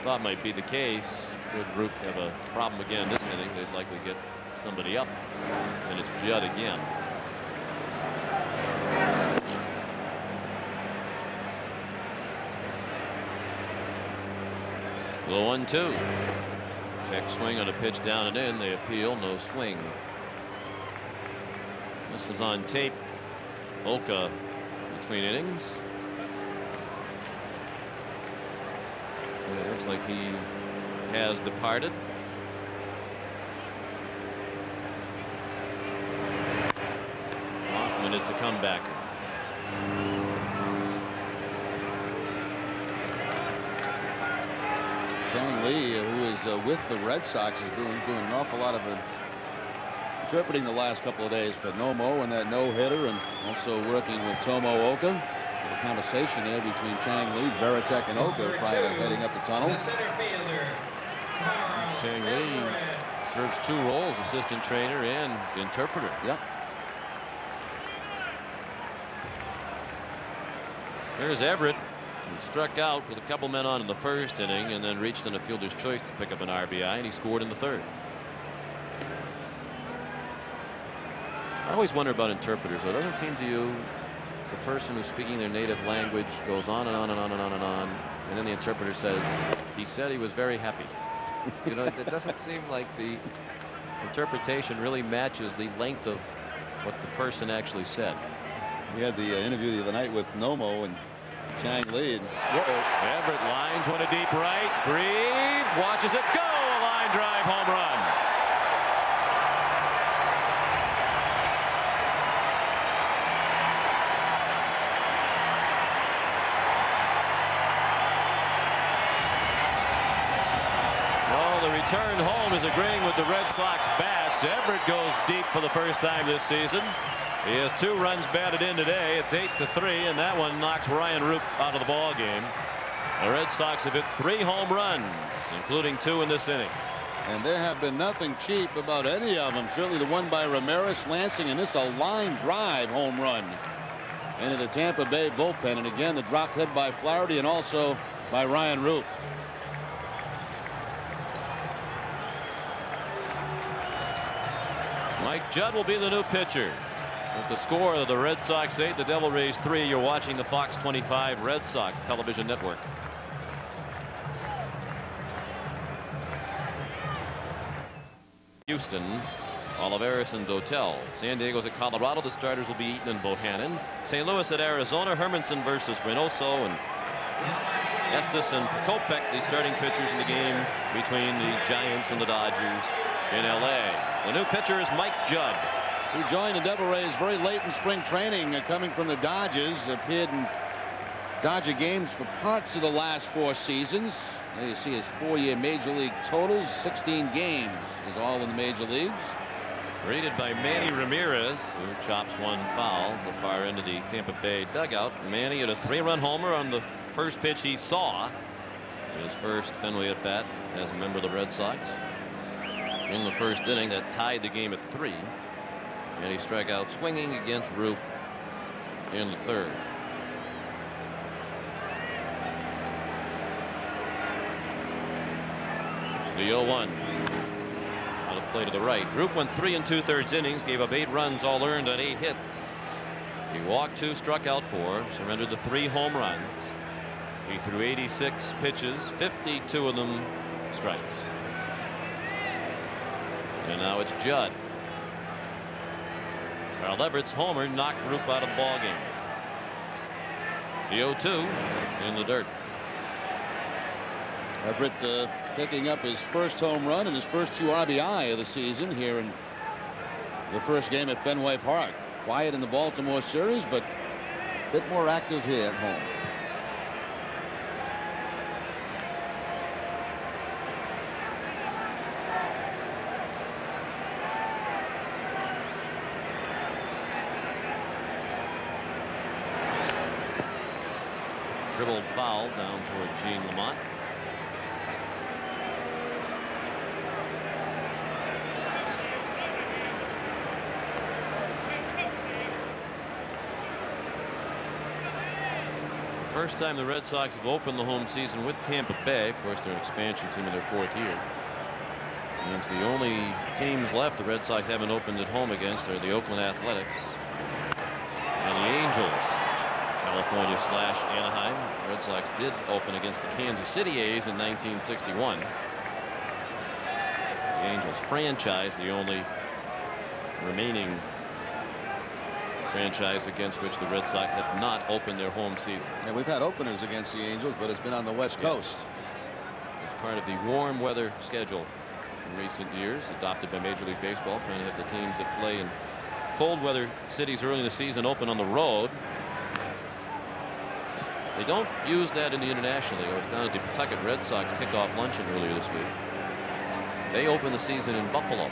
Speaker 7: thought might be the case. Should Rupe have a problem again this inning, they'd likely get somebody up. And it's Judd again. Low 1-2. Check swing on a pitch down and in. They appeal. No swing. This is on tape. Ohka between innings. It looks like he has departed. Hoffman, it's a comebacker.
Speaker 5: Chang Lee, who is with the Red Sox, is doing an awful lot of interpreting the last couple of days for Nomo and that no-hitter, and also working with Tomo Ohka. A conversation there between Chang Lee, Veritek, and Ohka prior to heading up the tunnel.
Speaker 7: Chang Lee serves 2 roles, assistant trainer and interpreter.
Speaker 5: Yep.
Speaker 7: There's Everett, who struck out with a couple men on in the first inning and then reached in a fielder's choice to pick up an RBI, and he scored in the third. I always wonder about interpreters. It doesn't seem to you the person who's speaking their native language goes on and on and on and on and on, and then the interpreter says, he said he was very happy. You know, it doesn't seem like the interpretation really matches the length of what the person actually said.
Speaker 5: We had the interview the other night with Nomo and Chang Lee. And
Speaker 7: Everett lines one to deep right. Grieve watches it go. A line drive home run. The return home is agreeing with the Red Sox bats. Everett goes deep for the first time this season. He has 2 runs batted in today. It's 8-3, and that one knocks Ryan Rupe out of the ball game. The Red Sox have hit 3 home runs, including 2 in this inning.
Speaker 5: And there have been nothing cheap about any of them. Certainly the one by Ramirez, Lansing, and this a line drive home run into the Tampa Bay bullpen. And again, the drop hit by Flaherty and also by Ryan Rupe.
Speaker 7: Mike Judd will be the new pitcher. With the score of the Red Sox 8, the Devil Rays 3. You're watching the Fox 25 Red Sox television network. Houston, Olivares and Dotel. San Diego's at Colorado. The starters will be Eaton and Bohannon. St. Louis at Arizona. Hermanson versus Reynoso, and Estes and Kopech, the starting pitchers in the game between the Giants and the Dodgers in L.A. The new pitcher is Mike Judd.
Speaker 5: He joined the Devil Rays very late in spring training, coming from the Dodgers. Appeared in Dodger games for parts of the last 4 seasons. There you see his 4-year major league totals. 16 games is all in the major leagues.
Speaker 7: Greeted by Manny Ramirez, who chops one foul the far end of the Tampa Bay dugout. Manny had a 3-run homer on the first pitch he saw. His first Fenway at bat as a member of the Red Sox. In the first inning, that tied the game at 3. And he struck out swinging against Rupe in the third. The 0-1. On a play to the right. Rupe went 3 2/3 innings, gave up 8 runs, all earned on 8 hits. He walked 2, struck out 4, surrendered the 3 home runs. He threw 86 pitches, 52 of them strikes. And now it's Judd. Carl Everett's homer knocked Rupe out of the ballgame. The 0-2 in the dirt.
Speaker 5: Everett picking up his first home run and his first 2 RBI of the season here in the first game at Fenway Park. Quiet in the Baltimore series, but a bit more active here at home.
Speaker 7: Dribbled foul down toward Gene Lamont. First time the Red Sox have opened the home season with Tampa Bay. Of course, they're an expansion team in their 4th year. And the only teams left the Red Sox haven't opened at home against are the Oakland Athletics and the Angels. California / Anaheim. The Red Sox did open against the Kansas City A's in 1961. The Angels franchise, the only remaining franchise against which the Red Sox have not opened their home season.
Speaker 5: Yeah, we've had openers against the Angels, but it's been on the West Coast.
Speaker 7: It's part of the warm weather schedule in recent years, adopted by Major League Baseball, trying to have the teams that play in cold weather cities early in the season open on the road. They don't use that in the internationally. I was down at the Pawtucket Red Sox kickoff luncheon earlier this week. They open the season in Buffalo.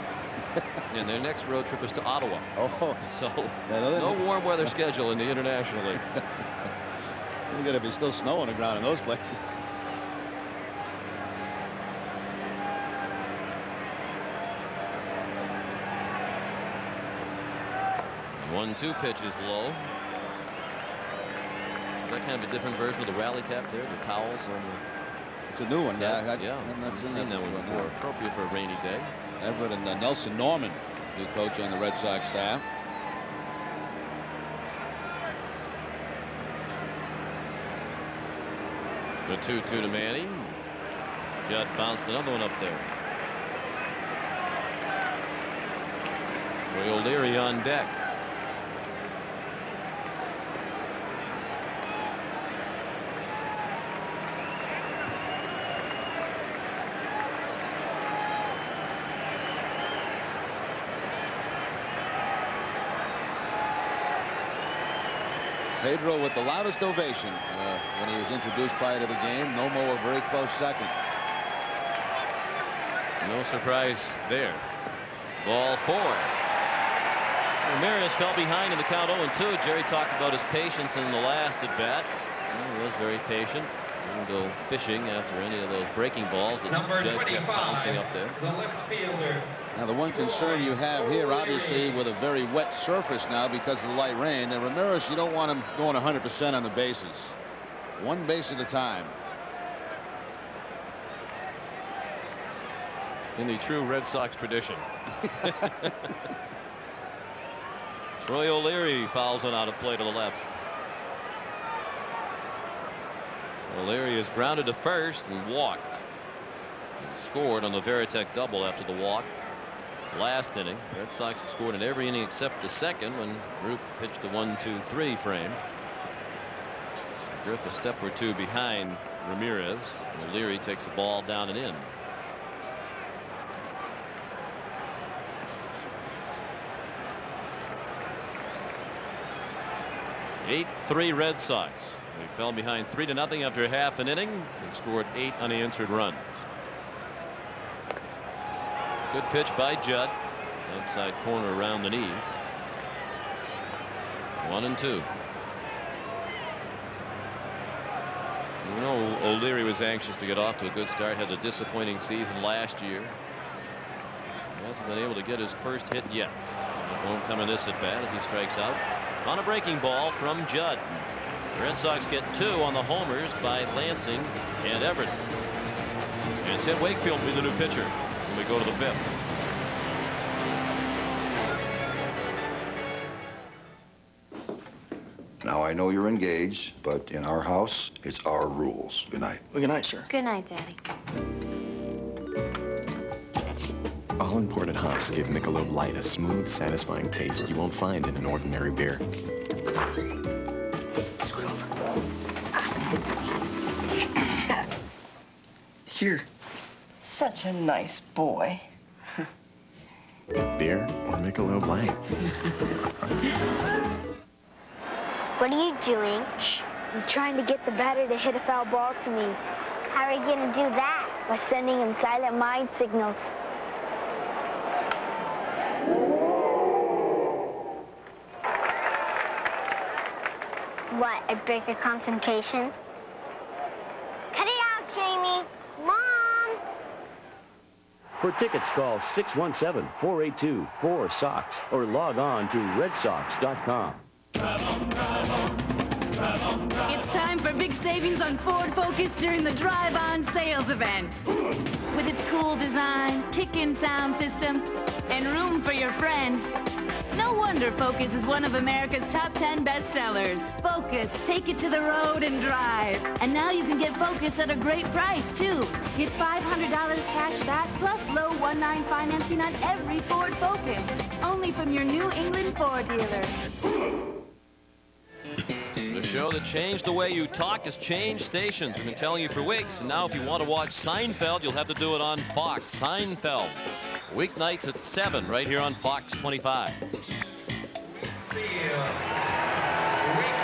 Speaker 7: And their next road trip is to Ottawa.
Speaker 5: Oh,
Speaker 7: so no warm weather schedule in the International League.
Speaker 5: Pretty good if there's still snow on the ground in those places.
Speaker 7: The 1-2 pitch is low. Is that kind of a different version of the rally cap there? The towels on the...
Speaker 5: It's a new one.
Speaker 7: Yeah,
Speaker 5: I've not
Speaker 7: seen that one before. Appropriate for a rainy day.
Speaker 5: Everett and Nelson Norman, new coach on the Red Sox staff.
Speaker 7: The 2-2 to Manny. Judd bounced another one up there. Roy O'Leary on deck.
Speaker 5: Pedro with the loudest ovation when he was introduced prior to the game. Nomo a very close second.
Speaker 7: No surprise there. Ball 4. Ramirez fell behind in the count 0-2. Jerry talked about his patience in the last at bat. He was very patient. Didn't go fishing after any of those breaking balls that Judd kept bouncing up there.
Speaker 1: The left fielder.
Speaker 5: Now the one concern you have here, obviously, with a very wet surface now because of the light rain. And Ramirez, you don't want him going 100% on the bases. One base at a time.
Speaker 7: In the true Red Sox tradition. Roy O'Leary fouls one out of play to the left. O'Leary is grounded to first and walked. He scored on the Veritek double after the walk last inning. Red Sox have scored in every inning except the second when Rupe pitched the 1-2-3 frame. Mcgriff a step or two behind Ramirez. O'Leary takes the ball down and in. (8-3) Red Sox. They fell behind 3-0 after half an inning. They scored 8 unanswered runs. Good pitch by Judd. Outside corner around the knees. 1-2. You know, O'Leary was anxious to get off to a good start. Had a disappointing season last year. He hasn't been able to get his first hit yet. It won't come in this at bat as he strikes out on a breaking ball from Judd. The Red Sox get 2 on the homers by Lansing and Everett. And Sid Wakefield will be the new pitcher when we go to the 5th.
Speaker 8: Now, I know you're engaged, but in our house, it's our rules. Good night.
Speaker 9: Well, good night, sir.
Speaker 10: Good night, Daddy.
Speaker 9: All imported hops give Michelob Light a smooth, satisfying taste you won't find in an ordinary beer. Scoot over.
Speaker 10: You're such a nice boy.
Speaker 9: Beer or Michelob Light?
Speaker 11: What are you doing? I'm trying to get the batter to hit a foul ball to me. How are you going to do that? By sending him silent mind signals. What, I break your concentration? Cut it out, Jamie. Mom!
Speaker 12: For tickets, call 617-482-4SOX or log on to redsox.com.
Speaker 13: It's time for big savings on Ford Focus during the drive-on sales event. With its cool design, kick-in sound system, and room for your friends, no wonder Focus is one of America's top 10 bestsellers. Focus, take it to the road and drive. And now you can get Focus at a great price, too. Get $500 cash back plus low 1.9 financing on every Ford Focus. Only from your New England Ford dealer.
Speaker 7: The show that changed the way you talk has changed stations. We've been telling you for weeks, and now if you want to watch Seinfeld, you'll have to do it on Fox. Seinfeld, weeknights at 7, right here on Fox 25.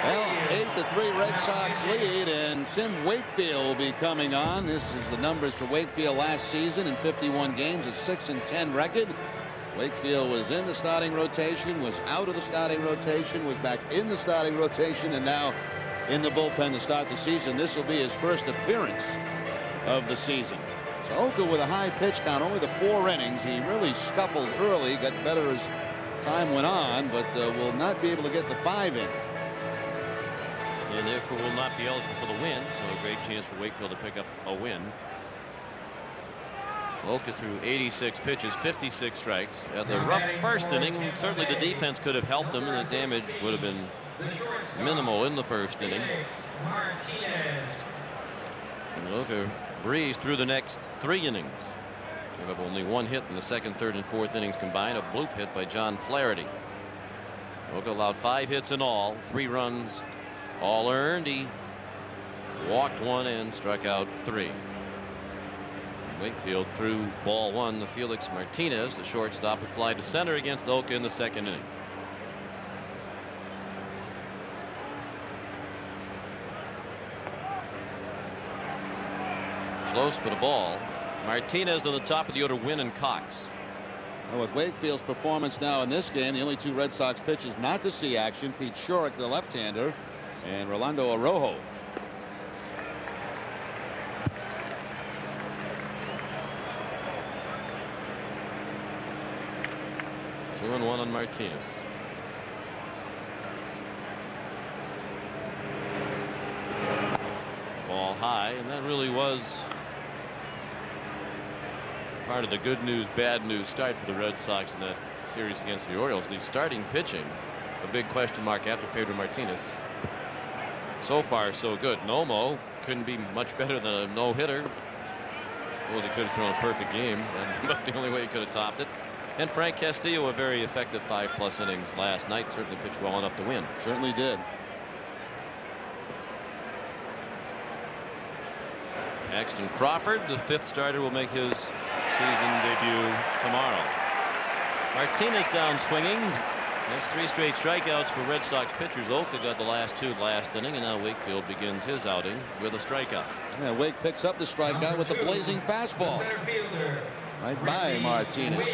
Speaker 5: Well, 8-3 Red Sox lead, and Tim Wakefield will be coming on. This is the numbers for Wakefield last season in 51 games, a 6-10 record. Wakefield was in the starting rotation, was out of the starting rotation, was back in the starting rotation, and now in the bullpen to start the season. This will be his first appearance of the season. So Ohka with a high pitch count, only the 4 innings. He really scuffled early, got better as time went on, but will not be able to get the 5 in.
Speaker 7: And therefore will not be eligible for the win, so a great chance for Wakefield to pick up a win. Ohka threw 86 pitches, 56 strikes. At the rough first inning, certainly the defense could have helped him, and the damage would have been minimal in the first inning. And Ohka breezed through the next 3 innings. Gave up only 1 hit in the second, third, and fourth innings combined. A bloop hit by John Flaherty. Ohka allowed 5 hits in all, 3 runs, all earned. He walked 1 and struck out 3. Wakefield threw ball 1 to Felix Martinez. The shortstop would fly to center against Ohka in the second inning. Close, but a ball. Martinez on the top of the order, Nguyen and Cox.
Speaker 5: Well, with Wakefield's performance now in this game, the only 2 Red Sox pitchers not to see action, Pete Shurick, the left-hander, and Rolando Araujo.
Speaker 7: Two and 1 on Martinez. Ball high, and that really was part of the good news, bad news start for the Red Sox in that series against the Orioles. The starting pitching, a big question mark after Pedro Martinez. So far, so good. Tomo couldn't be much better than a no-hitter. Suppose he could have thrown a perfect game, but the only way he could have topped it. And Frank Castillo, a very effective 5+ innings last night, certainly pitched well enough to win.
Speaker 5: Certainly did.
Speaker 7: Paxton Crawford, the 5th starter, will make his season debut tomorrow. Martinez down swinging. That's 3 straight strikeouts for Red Sox pitchers. Ohka got the last 2 last inning, and now Wakefield begins his outing with a strikeout.
Speaker 5: Yeah, Wake picks up the strikeout with the blazing fastball. Right by Martinez.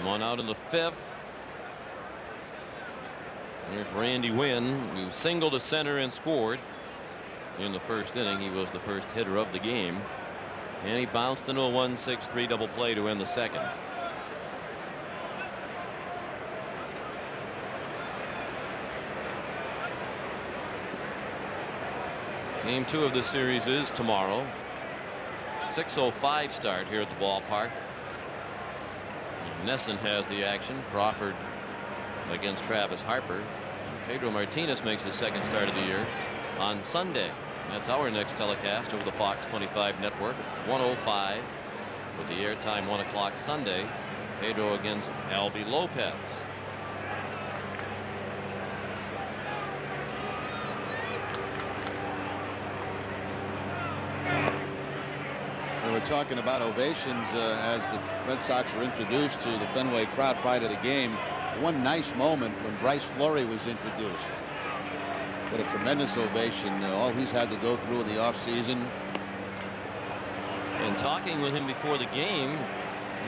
Speaker 7: One out in the 5th. Here's Randy Nguyen, who singled to center and scored in the first inning. He was the first hitter of the game, and he bounced into a 1-6-3 double play to end the second. Game 2 of the series is tomorrow. 6:05 start here at the ballpark. Nesson has the action. Crawford against Travis Harper. Pedro Martinez makes his 2nd start of the year on Sunday. That's our next telecast over the Fox 25 network at 1:05 with the airtime 1 o'clock Sunday. Pedro against Albie Lopez.
Speaker 5: We were talking about ovations as the Red Sox were introduced to the Fenway crowd prior to the game. One nice moment when Bryce Flaherty was introduced. What a tremendous ovation. All he's had to go through in the offseason.
Speaker 7: And talking with him before the game,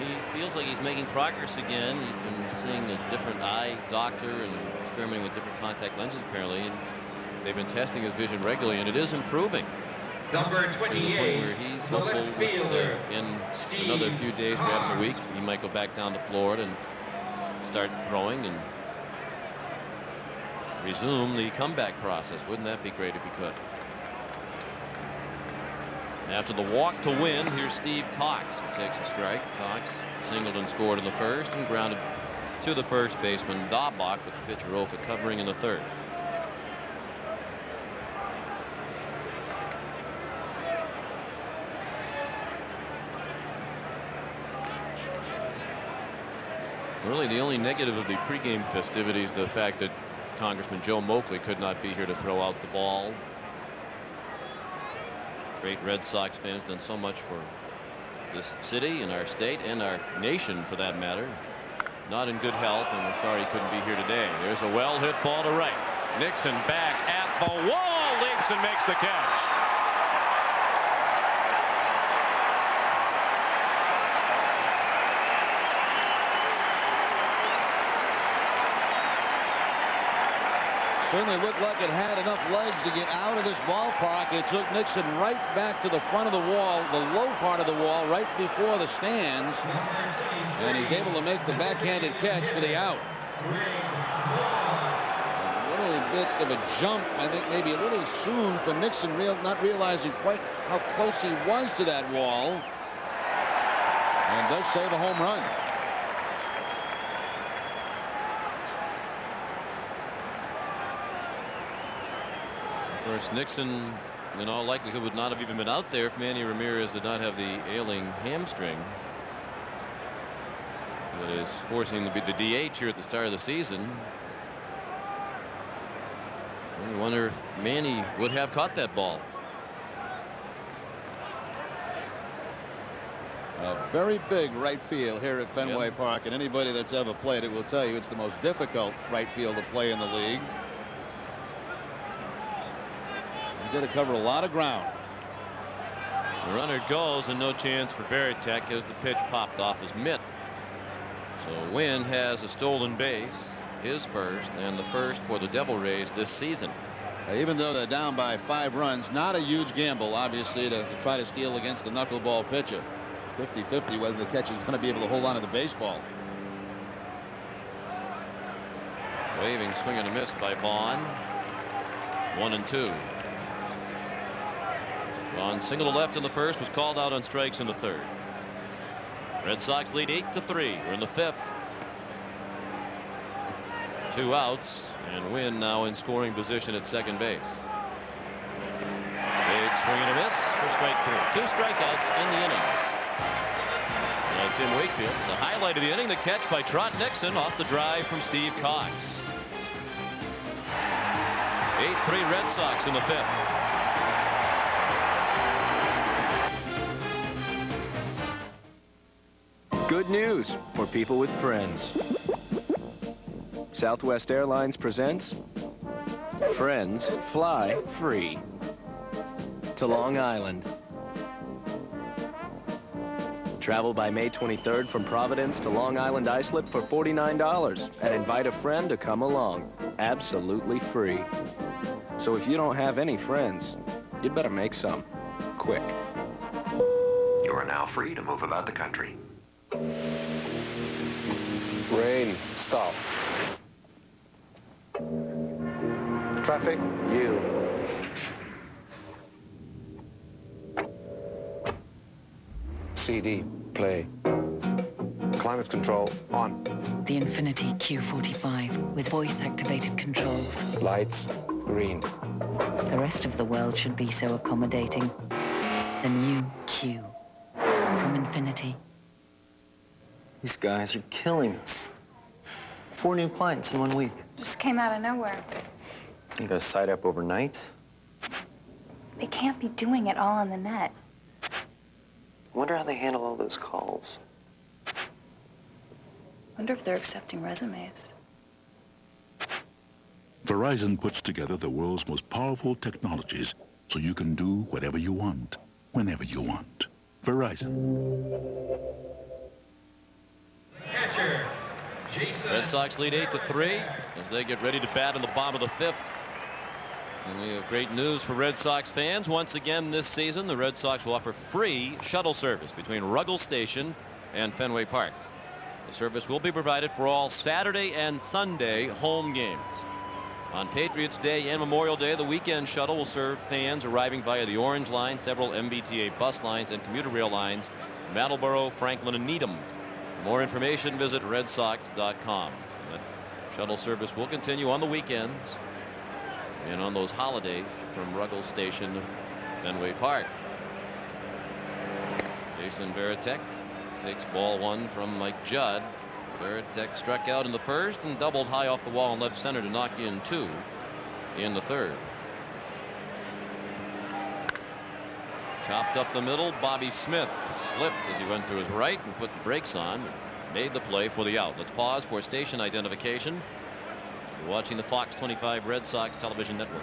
Speaker 7: he feels like he's making progress again. He's been seeing a different eye doctor and experimenting with different contact lenses apparently. And they've been testing his vision regularly, and it is improving.
Speaker 1: Number 28,
Speaker 7: where he's
Speaker 1: the
Speaker 7: hopeful
Speaker 1: left fielder,
Speaker 7: in another few days, perhaps a week, he might go back down to Florida and start throwing and resume the comeback process. Wouldn't that be great if he could? After the walk to win, here's Steve Cox, who takes a strike. Cox singled and scored in the first and grounded to the first baseman Dahlbach with the pitcher Ohka covering in the third. Really, the only negative of the pregame festivities, the fact that Congressman Joe Moakley could not be here to throw out the ball. Great Red Sox fan, has done so much for this city and our state and our nation, for that matter. Not in good health, and we're sorry he couldn't be here today. There's a well-hit ball to right. Nixon back at the wall, leaps and makes the catch.
Speaker 5: Certainly looked like it had enough legs to get out of this ballpark. It took Nixon right back to the front of the wall, the low part of the wall, right before the stands. And he's able to make the backhanded catch for the out. A little bit of a jump, I think maybe a little soon for Nixon, not realizing quite how close he was to that wall. And does save a home run.
Speaker 7: Of course, Nixon, in all likelihood, would not have even been out there if Manny Ramirez did not have the ailing hamstring that is forcing him to be the DH here at the start of the season. I wonder if Manny would have caught that ball.
Speaker 5: A very big right field here at Fenway Park, and anybody that's ever played it will tell you it's the most difficult right field to play in the league. Got to cover a lot of ground.
Speaker 7: The runner goes, and no chance for Veritek as the pitch popped off his mitt. So Nguyen has a stolen base, his first, and the first for the Devil Rays this season.
Speaker 5: Even though they're down by 5 runs, not a huge gamble, obviously, to try to steal against the knuckleball pitcher. 50-50 whether the catcher's going to be able to hold on to the baseball.
Speaker 7: Waving swing and a miss by Vaughn. 1-2. Vaughn single to left in the first, was called out on strikes in the third. Red Sox lead 8-3. We're in the fifth. 2 outs, and Nguyen now in scoring position at second base. Big swing and a miss for strike 3. 2 strikeouts in the inning. Now Tim Wakefield, the highlight of the inning, the catch by Trot Nixon off the drive from Steve Cox. 8-3 Red Sox in the fifth.
Speaker 9: Good news for people with friends. Southwest Airlines presents Friends Fly Free to Long Island. Travel by May 23rd from Providence to Long Island Islip for $49 and invite a friend to come along. Absolutely free. So if you don't have any friends, you'd better make some. Quick.
Speaker 14: You are now free to move about the country.
Speaker 15: Rain, stop. Traffic, yield. CD, play. Climate control, on.
Speaker 16: The Infinity Q45 with voice-activated controls.
Speaker 15: Lights, green.
Speaker 16: The rest of the world should be so accommodating. The new Q from Infinity.
Speaker 17: These guys are killing us. 4 new clients in 1 week.
Speaker 18: Just came out of nowhere.
Speaker 17: You got a site up overnight?
Speaker 18: They can't be doing it all on the net.
Speaker 17: Wonder how they handle all those calls.
Speaker 18: Wonder if they're accepting resumes.
Speaker 19: Verizon puts together the world's most powerful technologies so you can do whatever you want, whenever you want. Verizon.
Speaker 1: Catcher, Jason.
Speaker 7: Red Sox lead 8-3 as they get ready to bat in the bottom of the 5th. And we have great news for Red Sox fans. Once again this season, the Red Sox will offer free shuttle service between Ruggles Station and Fenway Park. The service will be provided for all Saturday and Sunday home games. On Patriots Day and Memorial Day, the weekend shuttle will serve fans arriving via the Orange Line, several MBTA bus lines, and commuter rail lines, Attleboro, Franklin, and Needham. For more information, visit redsox.com. That shuttle service will continue on the weekends and on those holidays from Ruggles Station to Fenway Park. Jason Varitek takes ball 1 from Mike Judd. Varitek struck out in the first and doubled high off the wall in left center to knock in 2 in the 3rd. Chopped up the middle. Bobby Smith slipped as he went to his right and put the brakes on. Made the play for the out. Let's pause for station identification. You're watching the Fox 25 Red Sox television network.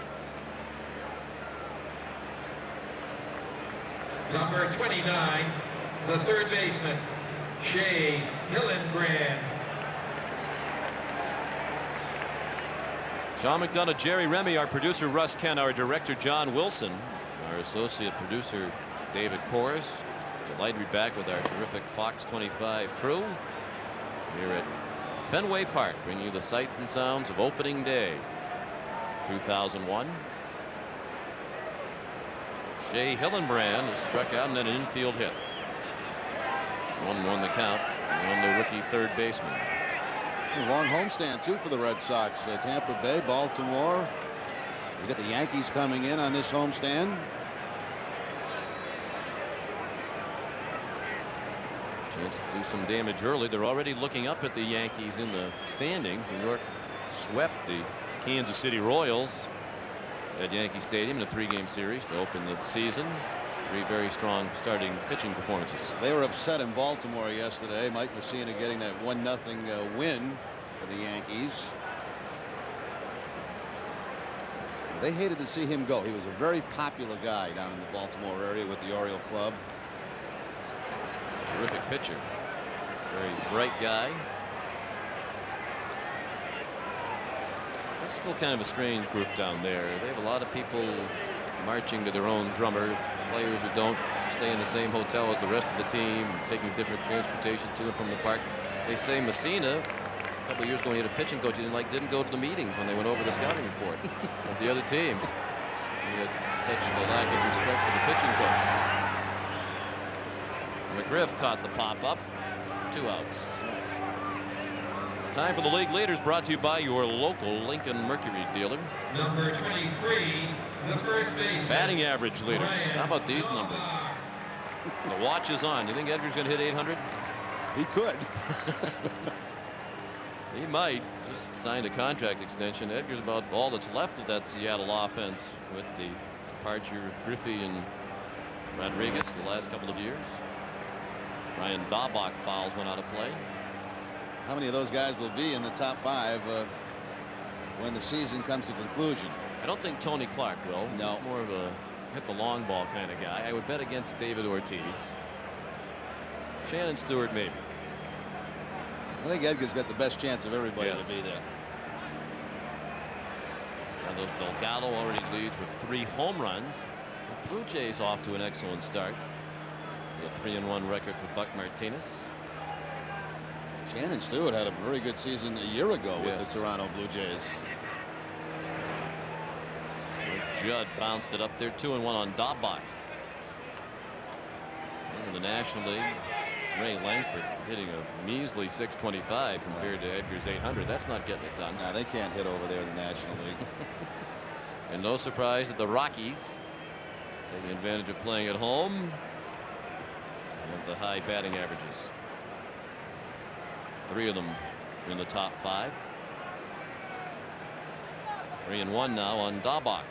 Speaker 1: Number 29, the third baseman, Shea Hillenbrand.
Speaker 7: Sean McDonough, Jerry Remy, our producer Russ Ken, our director John Wilson, our associate producer David Corris. Delighted to be back with our terrific Fox 25 crew here at Fenway Park, bringing you the sights and sounds of opening day 2001. Shea Hillenbrand has struck out and then an infield hit. 1-1 the count on the rookie third baseman.
Speaker 5: A long homestand too for the Red Sox. Tampa Bay, Baltimore. You got the Yankees coming in on this homestand.
Speaker 7: Chance to do some damage early. They're already looking up at the Yankees in the standings. New York swept the Kansas City Royals at Yankee Stadium in a 3-game series to open the season. 3 very strong starting pitching performances.
Speaker 5: They were upset in Baltimore yesterday. Mike Messina getting that 1-0 win for the Yankees. They hated to see him go. He was a very popular guy down in the Baltimore area with the Oriole Club.
Speaker 7: Terrific pitcher. Very bright guy. That's still kind of a strange group down there. They have a lot of people marching to their own drummer. Players who don't stay in the same hotel as the rest of the team, taking different transportation to and from the park. They say Messina, a couple of years ago, he had a pitching coach he didn't go to the meetings when they went over the scouting report of the other team. He had such a lack of respect for the pitching coach. Mcgriff caught the pop-up. 2 outs. Time for the league leaders, brought to you by your local Lincoln Mercury dealer.
Speaker 1: Number 23, the first baseman.
Speaker 7: Batting average leaders. How about these numbers? The watch is on. You think Edgar's going to hit 800?
Speaker 5: He could.
Speaker 7: He might. Just signed a contract extension. Edgar's about all that's left of that Seattle offense with the departure of Griffey and Rodriguez the last couple of years. Ryan Daubach fouls one out of play.
Speaker 5: How many of those guys will be in the top 5 when the season comes to conclusion?
Speaker 7: I don't think Tony Clark will.
Speaker 5: No.
Speaker 7: He's more of a hit the long ball kind of guy. I would bet against David Ortiz. Shannon Stewart maybe.
Speaker 5: I think Edgar's got the best chance of everybody
Speaker 7: Yes.
Speaker 5: to be there.
Speaker 7: Carlos Delgado already leads with 3 home runs. The Blue Jays off to an excellent start. With a 3-1 record for Buck Martinez.
Speaker 5: Shannon Stewart had a very good season a year ago with
Speaker 7: Yes.
Speaker 5: the Toronto Blue Jays.
Speaker 7: Judd bounced it up there. 2-1 on Daubach. In the National League, Ray Langford hitting a measly .625 compared to Edgar's .800. That's not getting it done.
Speaker 5: Nah, they can't hit over there in the National League.
Speaker 7: And no surprise that the Rockies taking advantage of playing at home and the high batting averages. 3 of them in the top 5. 3-1 now on Dahlbach.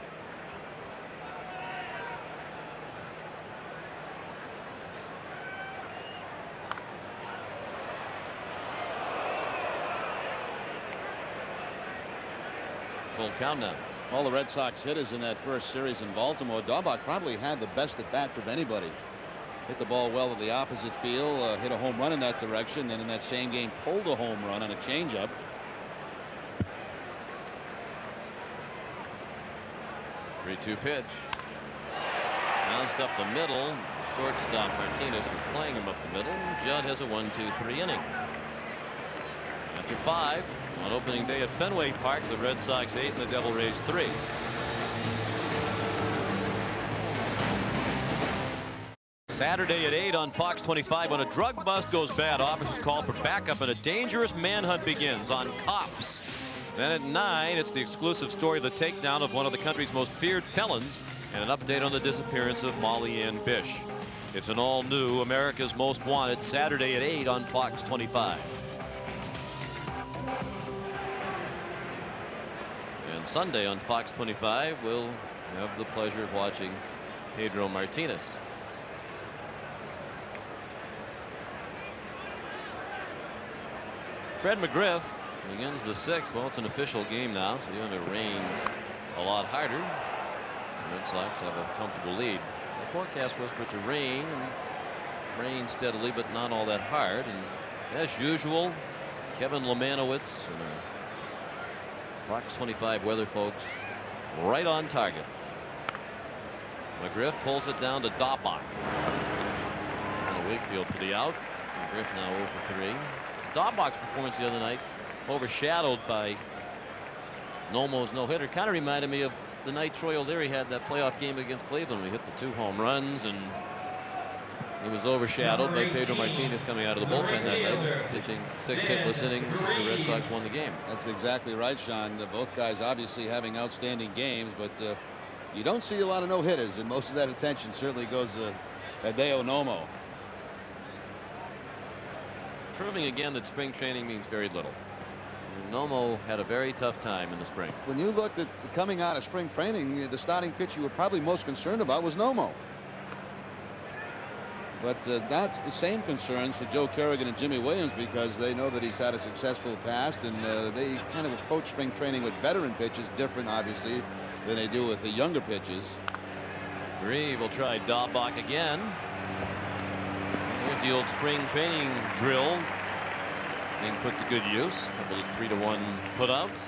Speaker 7: Full count now.
Speaker 5: All the Red Sox hitters in that first series in Baltimore, Dahlbach probably had the best at bats of anybody. Hit the ball well to the opposite field, hit a home run in that direction, and in that same game pulled a home run on a changeup.
Speaker 7: Three-two pitch. Bounced up the middle. Shortstop Martinez was playing him up the middle. Judd has a 1-2-3 inning. After 5 on opening day at Fenway Park, the Red Sox 8 and the Devil Rays 3. Saturday at 8 on Fox 25, when a drug bust goes bad, officers call for backup and a dangerous manhunt begins on cops. Then at 9, it's the exclusive story of the takedown of one of the country's most feared felons and an update on the disappearance of Molly Ann Bish. It's an all-new America's Most Wanted, Saturday at 8 on Fox 25. And Sunday on Fox 25, we'll have the pleasure of watching Pedro Martinez. Fred McGriff begins the 6th. Well, it's an official game now, so it rains a lot harder. The Red Sox have a comfortable lead. The forecast was for it to rain steadily, but not all that hard. And as usual, Kevin Lemanowitz and our Fox 25 weather folks right on target. McGriff pulls it down to Dahlbach. Wakefield for the out. McGriff now 0 for 3. Dahlbach's performance the other night, overshadowed by Nomo's no-hitter, kind of reminded me of the night Troy O'Leary had that playoff game against Cleveland. We hit the 2 home runs, and he was overshadowed by Pedro Martinez coming out of the bullpen that night, pitching 6 hitless innings. The Red Sox won the game.
Speaker 5: That's exactly right, Sean. Both guys obviously having outstanding games, but you don't see a lot of no-hitters, and most of that attention certainly goes to Hideo Nomo.
Speaker 7: Proving again that spring training means very little. Nomo had a very tough time in the spring.
Speaker 5: When you looked at coming out of spring training, the starting pitcher you were probably most concerned about was Nomo. But that's the same concerns for Joe Kerrigan and Jimmy Williams, because they know that he's had a successful past, and they kind of approach spring training with veteran pitchers, different obviously than they do with the younger pitchers.
Speaker 7: Grieve will try Dahlbach again. Here's the old spring training drill being put to good use. A couple of 3-1 putouts.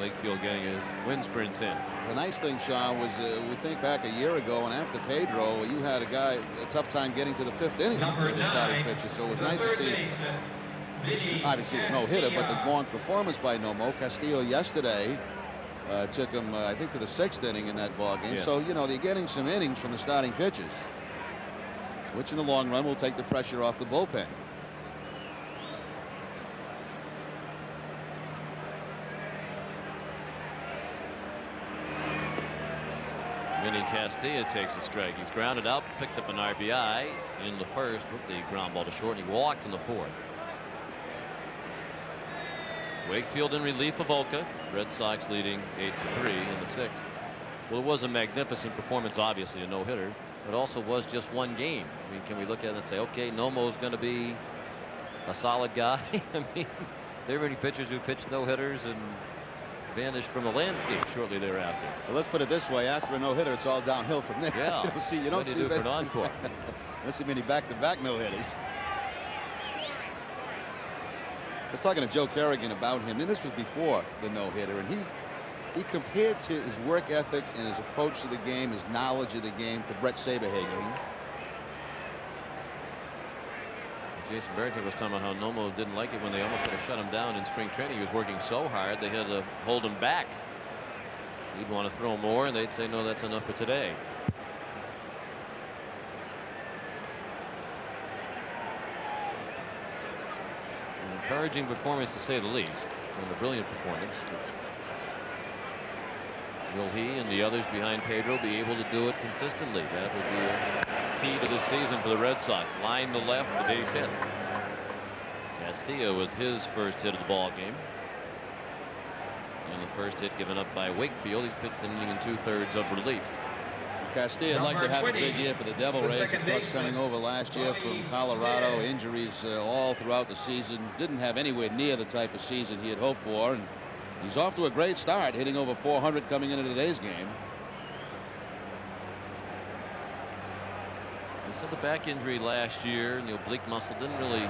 Speaker 7: Wakefield getting his wind sprints in.
Speaker 5: The nice thing, Sean, was we think back a year ago, and after Pedro, you had a tough time getting to the 5th inning with the starting pitcher. So it was nice to see, obviously, the no-hitter, but the long performance by Nomo. Castillo yesterday took him, I think, to the 6th inning in that ball game. Yes. So, you know, they're getting some innings from the starting pitchers, which in the long run will take the pressure off the bullpen.
Speaker 7: Vinny Castilla takes a strike. He's grounded out, picked up an RBI in the 1st with the ground ball to short, and he walked in the 4th. Wakefield in relief of Ohka. Red Sox leading 8-3 in the 6th. Well, it was a magnificent performance, obviously a no-hitter, but also was just one game. I mean, can we look at it and say, okay, Nomo's going to be a solid guy? I mean, there were any pitchers who pitched no-hitters and vanished from the landscape shortly thereafter.
Speaker 5: Well, let's put it this way: after a no-hitter, it's all downhill from there.
Speaker 7: Yeah.
Speaker 5: you don't
Speaker 7: what do
Speaker 5: see
Speaker 7: you do for an encore?
Speaker 5: Don't see many back-to-back no-hitters. I was talking to Joe Kerrigan about him, and this was before the no-hitter, and he compared to his work ethic and his approach to the game, his knowledge of the game, to Brett Saberhagen.
Speaker 7: Jason Barrington was talking about how Nomo didn't like it when they almost had to shut him down in spring training. He was working so hard they had to hold him back. He'd want to throw more, and they'd say, no, that's enough for today. An encouraging performance, to say the least, and a brilliant performance. Will he and the others behind Pedro be able to do it consistently? That would be a key to this season for the Red Sox. Line to left, the base hit. Castillo with his first hit of the ball game. And the first hit given up by Wakefield. He's pitched an inning and 2/3 of relief.
Speaker 5: Castillo would like to have a big year for the Devil Rays. Of course, coming over last year from Colorado, injuries all throughout the season. Didn't have anywhere near the type of season he had hoped for. And he's off to a great start, hitting over 400 coming into today's game.
Speaker 7: He said the back injury last year and the oblique muscle didn't really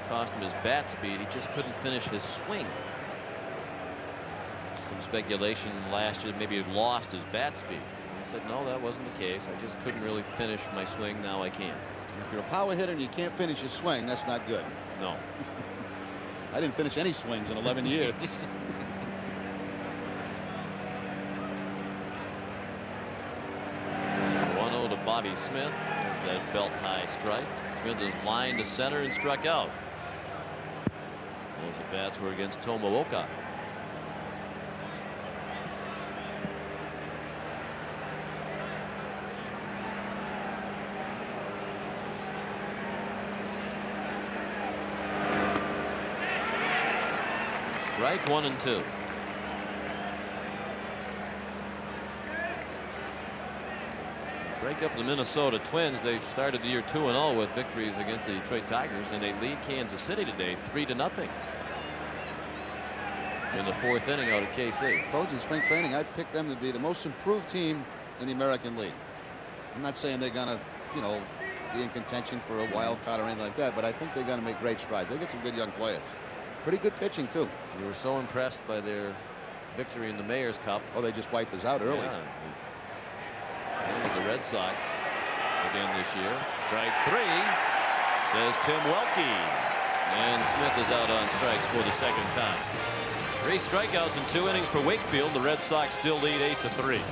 Speaker 7: cost him his bat speed. He just couldn't finish his swing. Some speculation last year maybe he lost his bat speed. He said, no, that wasn't the case. I just couldn't really finish my swing. Now I can.
Speaker 5: If you're a power hitter and you can't finish your swing, that's not good.
Speaker 7: No.
Speaker 5: I didn't finish any swings in 11 years.
Speaker 7: 1-0 to Bobby Smith. There's that belt high strike. Smith is lined to center and struck out. Those at-bats were against Tomo Ohka. Strike 1 and 2. Break up the Minnesota Twins. They started the year 2-0 with victories against the Detroit Tigers, and they lead Kansas City today 3-0 in the 4th inning out of KC.
Speaker 5: I told you in spring training I'd pick them to be the most improved team in the American League. I'm not saying they're gonna, be in contention for a wild card or anything like that, but I think they're gonna make great strides. They get some good young players. Pretty good pitching too.
Speaker 7: You were so impressed by their victory in the Mayor's Cup.
Speaker 5: Oh, they just wiped us out early.
Speaker 7: Yeah. And the Red Sox again this year. Strike 3, says Tim Welke. And Smith is out on strikes for the second time. 3 strikeouts in 2 innings for Wakefield. The Red Sox still lead 8-3.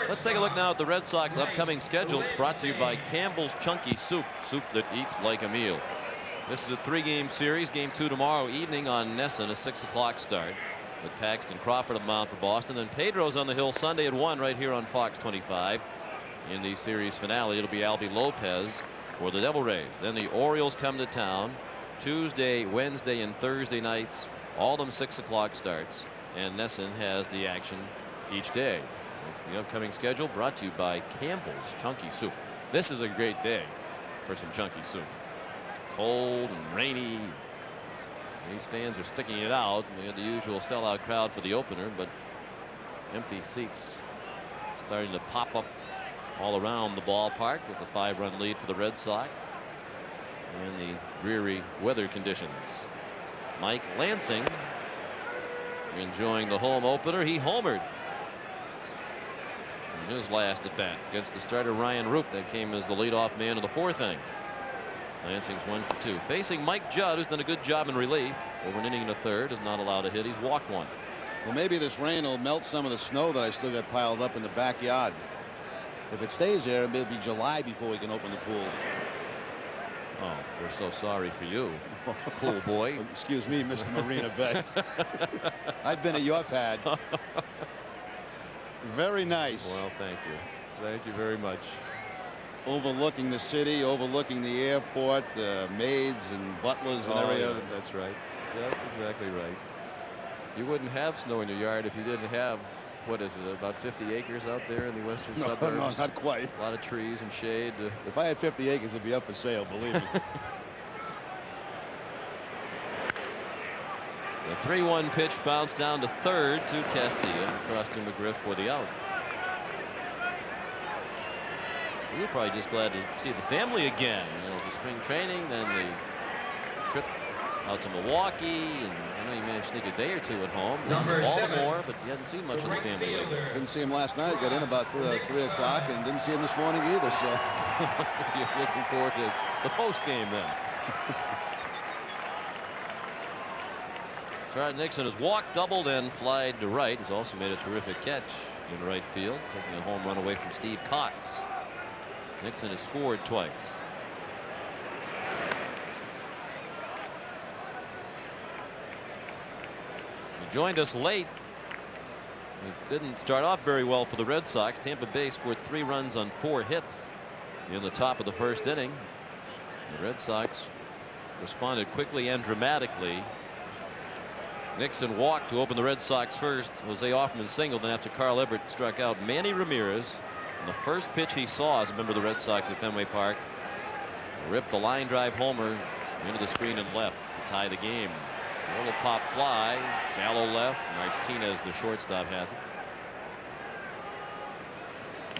Speaker 7: Let's take a look now at the Red Sox upcoming schedule. It's brought to you by Campbell's Chunky Soup, soup that eats like a meal. This is a 3-game series. Game 2 tomorrow evening on Nesson, a 6 o'clock start, with Paxton Crawford on the mound for Boston. And Pedro's on the hill Sunday at 1 right here on Fox 25. In the series finale, it'll be Albie Lopez for the Devil Rays. Then the Orioles come to town Tuesday, Wednesday, and Thursday nights. All of them 6 o'clock starts. And Nesson has the action each day. The upcoming schedule brought to you by Campbell's Chunky Soup. This is a great day for some chunky soup. Cold and rainy. These fans are sticking it out. We had the usual sellout crowd for the opener, but empty seats starting to pop up all around the ballpark with the 5-run lead for the Red Sox and the dreary weather conditions. Mike Lansing enjoying the home opener. He homered in his last at bat against the starter Ryan Rupe. That came as the leadoff man of the 4th inning. Lansing's 1 for 2. Facing Mike Judd, who's done a good job in relief. Over an inning and a third, is not allowed a hit. He's walked 1.
Speaker 5: Well, maybe this rain will melt some of the snow that I still got piled up in the backyard. If it stays there, it may be July before we can open the pool.
Speaker 7: Oh, we're so sorry for you, pool boy.
Speaker 5: Excuse me, Mr. Marina Bay. I've been at your pad. Very nice.
Speaker 7: Well, thank you. Thank you very much.
Speaker 5: Overlooking the city, overlooking the airport, maids and butlers and everything.
Speaker 7: Yeah, that's right. That's exactly right. You wouldn't have snow in your yard if you didn't have, what is it, about 50 acres out there in the western suburbs?
Speaker 5: No, not quite.
Speaker 7: A lot of trees and shade.
Speaker 5: If I had 50 acres, it'd be up for sale, believe me.
Speaker 7: The 3-1 pitch bounced down to third to Castillo, across to Mcgriff for the out. You're probably just glad to see the family again. The spring training, then the trip out to Milwaukee, and I know you managed to sneak a day or two at home. Baltimore, but you hadn't seen much of the family lately.
Speaker 5: Didn't see him last night. Got in about 3 o'clock, and didn't see him this morning either. So
Speaker 7: you're looking forward to the post game then. Trot Nixon has walked, doubled, and flied to right. He's also made a terrific catch in right field, taking a home run away from Steve Cox. Nixon has scored twice. He joined us late. It didn't start off very well for the Red Sox. Tampa Bay scored 3 runs on 4 hits in the top of the first inning. The Red Sox responded quickly and dramatically. Nixon walked to open the Red Sox first. Jose Offerman singled, and after Carl Everett struck out Manny Ramirez, and the first pitch he saw as a member of the Red Sox at Fenway Park, ripped a line drive homer into the screen and left to tie the game. A little pop fly, shallow left. Martinez, the shortstop, has it.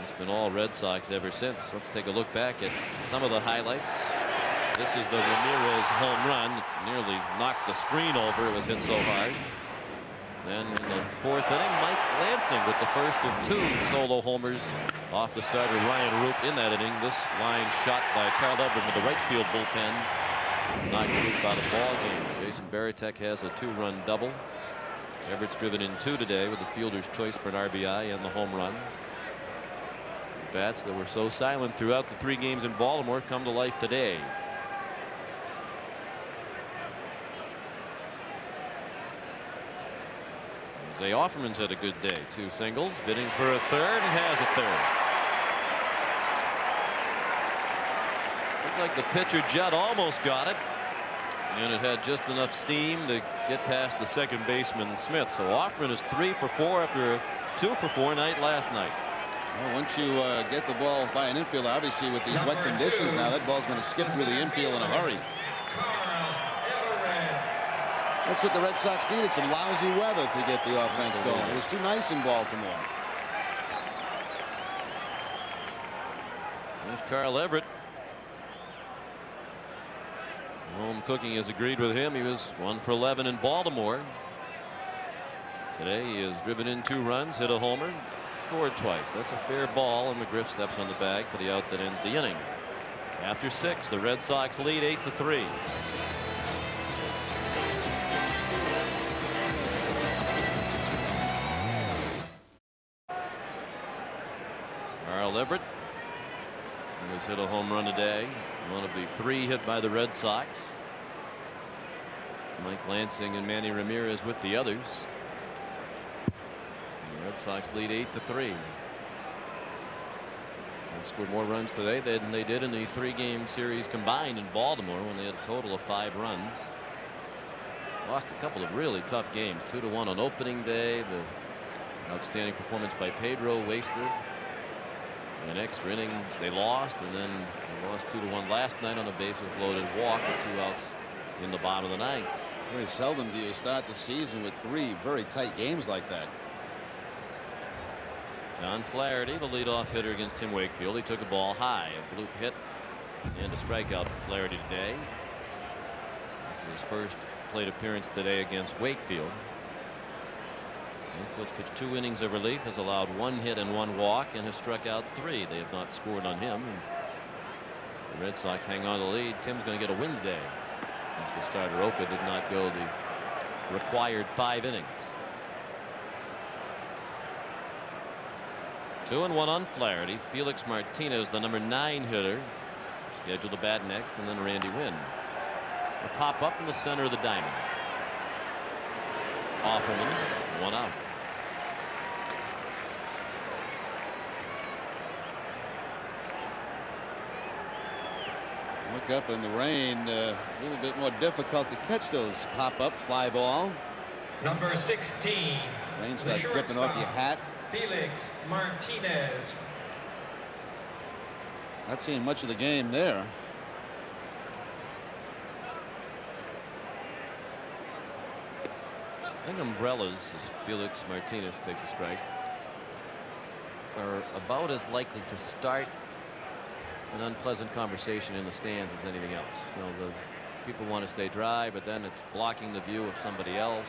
Speaker 7: It's been all Red Sox ever since. Let's take a look back at some of the highlights. This is the Ramirez home run. It nearly knocked the screen over. It was hit so hard. Then in the fourth inning, Mike Lansing with the first of 2 solo homers off the starter Ryan Rupe in that inning. This line shot by Carl Everett with the right field bullpen knocked Rupe out of the ball game. Jason Varitek has a 2-run double. Everett's driven in 2 today with the fielder's choice for an RBI and the home run. The bats that were so silent throughout the 3 games in Baltimore come to life today. Jose Offerman's had a good day. 2 singles, bidding for a third, and has a third. Looked like the pitcher Judd almost got it, and it had just enough steam to get past the second baseman Smith. So Offerman is 3 for 4 after a 2 for 4 night last night.
Speaker 5: Well, once you get the ball by an infielder, obviously with these wet conditions now, that ball's going to skip through the infield in a hurry. That's what the Red Sox needed, some lousy weather to get the offense going. It was too nice in Baltimore.
Speaker 7: There's Carl Everett. Home cooking has agreed with him. He was 1 for 11 in Baltimore. Today he has driven in 2 runs, hit a homer, scored twice. That's a fair ball, and Mcgriff steps on the bag for the out that ends the inning. After 6, the Red Sox lead 8-3. Carl Everett has hit a home run today. One of the 3 hit by the Red Sox. Mike Lansing and Manny Ramirez with the others. The Red Sox lead 8-3. They scored more runs today than they did in the 3-game series combined in Baltimore when they had a total of 5 runs. Lost a couple of really tough games. 2-1 on opening day. The outstanding performance by Pedro wasted. In extra innings they lost, and then they lost 2-1 last night on a bases loaded walk with 2 outs in the bottom of the 9th.
Speaker 5: Very seldom do you start the season with 3 very tight games like that.
Speaker 7: John Flaherty, the leadoff hitter against Tim Wakefield. He took a ball high, a bloop hit, and a strikeout for Flaherty today. This is his first plate appearance today against Wakefield. Wakefield's pitched 2 innings of relief, has allowed 1 hit and 1 walk, and has struck out 3. They have not scored on him. The Red Sox hang on to the lead. Tim's going to get a win today, since the starter Ohka did not go the required 5 innings. 2-1 on Flaherty. Felix Martinez, the number 9 hitter, scheduled to bat next, and then Randy Nguyen. A pop up in the center of the diamond. Offerman, 1 out.
Speaker 5: Look up in the rain, a little bit more difficult to catch those pop-up fly ball.
Speaker 1: Number 16.
Speaker 5: Rain starts dripping off your hat.
Speaker 1: Felix Martinez.
Speaker 5: Not seeing much of the game there.
Speaker 7: I think umbrellas, as Felix Martinez takes a strike, are about as likely to start an unpleasant conversation in the stands as anything else. You know, the people want to stay dry, but then it's blocking the view of somebody else.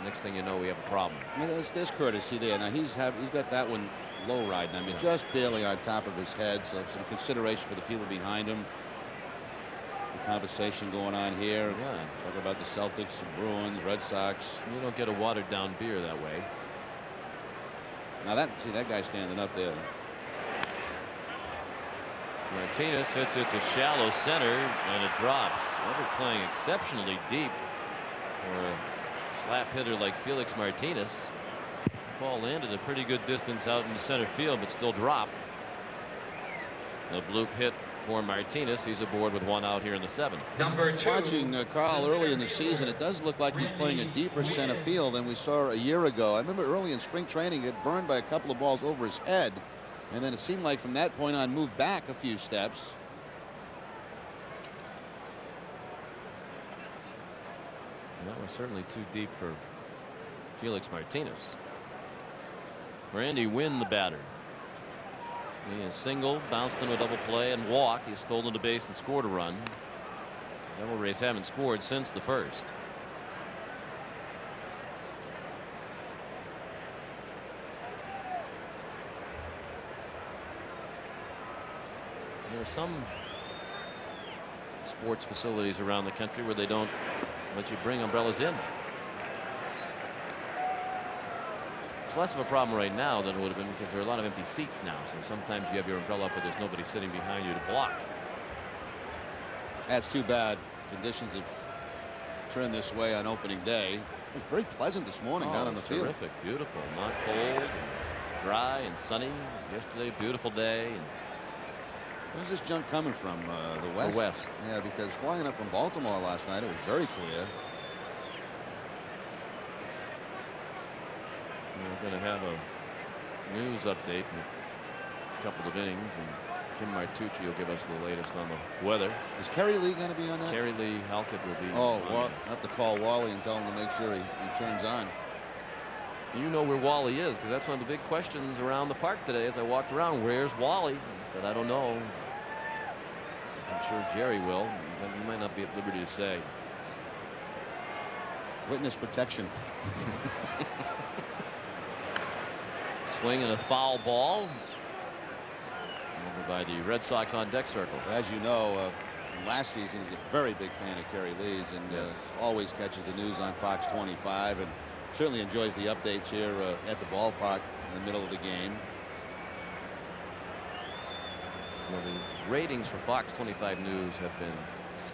Speaker 7: Next thing you know, we have a problem.
Speaker 5: Well, there's courtesy there. Now he's got that one low riding. I mean, just barely on top of his head. So some consideration for the people behind him. The conversation going on here.
Speaker 7: Yeah.
Speaker 5: Talk about the Celtics, the Bruins, Red Sox.
Speaker 7: You don't get a watered down beer that way.
Speaker 5: Now that guy standing up there.
Speaker 7: Martinez hits it to shallow center, and it drops. Never playing exceptionally deep for a slap hitter like Felix Martinez. The ball landed a pretty good distance out in the center field, but still dropped. The bloop hit for Martinez. He's aboard with 1 out here in the 7th.
Speaker 1: Number 2.
Speaker 5: Watching Carl early in the season, it does look like he's playing a deeper center field than we saw a year ago. I remember early in spring training, it burned by a couple of balls over his head, and then it seemed like from that point on moved back a few steps.
Speaker 7: And that was certainly too deep for Felix Martinez. Randy Nguyen, the batter. He is single, bounced into a double play and walked. He's stolen to base and scored a run. Devil Rays haven't scored since the first. There are some sports facilities around the country where they don't let you bring umbrellas in. It's less of a problem right now than it would have been because there are a lot of empty seats now. So sometimes you have your umbrella up, but there's nobody sitting behind you to block.
Speaker 5: That's too bad. Conditions have turned this way on opening day. It was very pleasant this morning down on the field.
Speaker 7: Terrific, beautiful, not cold, and dry and sunny. Yesterday, beautiful day. And
Speaker 5: where's this junk coming from? The west?
Speaker 7: The west.
Speaker 5: Yeah, because flying up from Baltimore last night, it was very clear.
Speaker 7: We're going to have a news update in a couple of innings, and Kim Martucci will give us the latest on the weather.
Speaker 5: Is Kerry Lee going to be on that?
Speaker 7: Kerry Lee Halkett will be.
Speaker 5: Oh, well, I have to call Wally and tell him to make sure he turns on.
Speaker 7: You know where Wally is, because that's one of the big questions around the park today as I walked around. Where's Wally? I said, I don't know. I'm sure Jerry will, but he might not be at liberty to say.
Speaker 5: Witness protection.
Speaker 7: Swing and a foul ball over by the Red Sox on deck circle.
Speaker 5: As you know, last season he's a very big fan of Kerry Lee's and always catches the news on Fox 25 and certainly enjoys the updates here at the ballpark in the middle of the game.
Speaker 7: Well, the ratings for Fox 25 News have been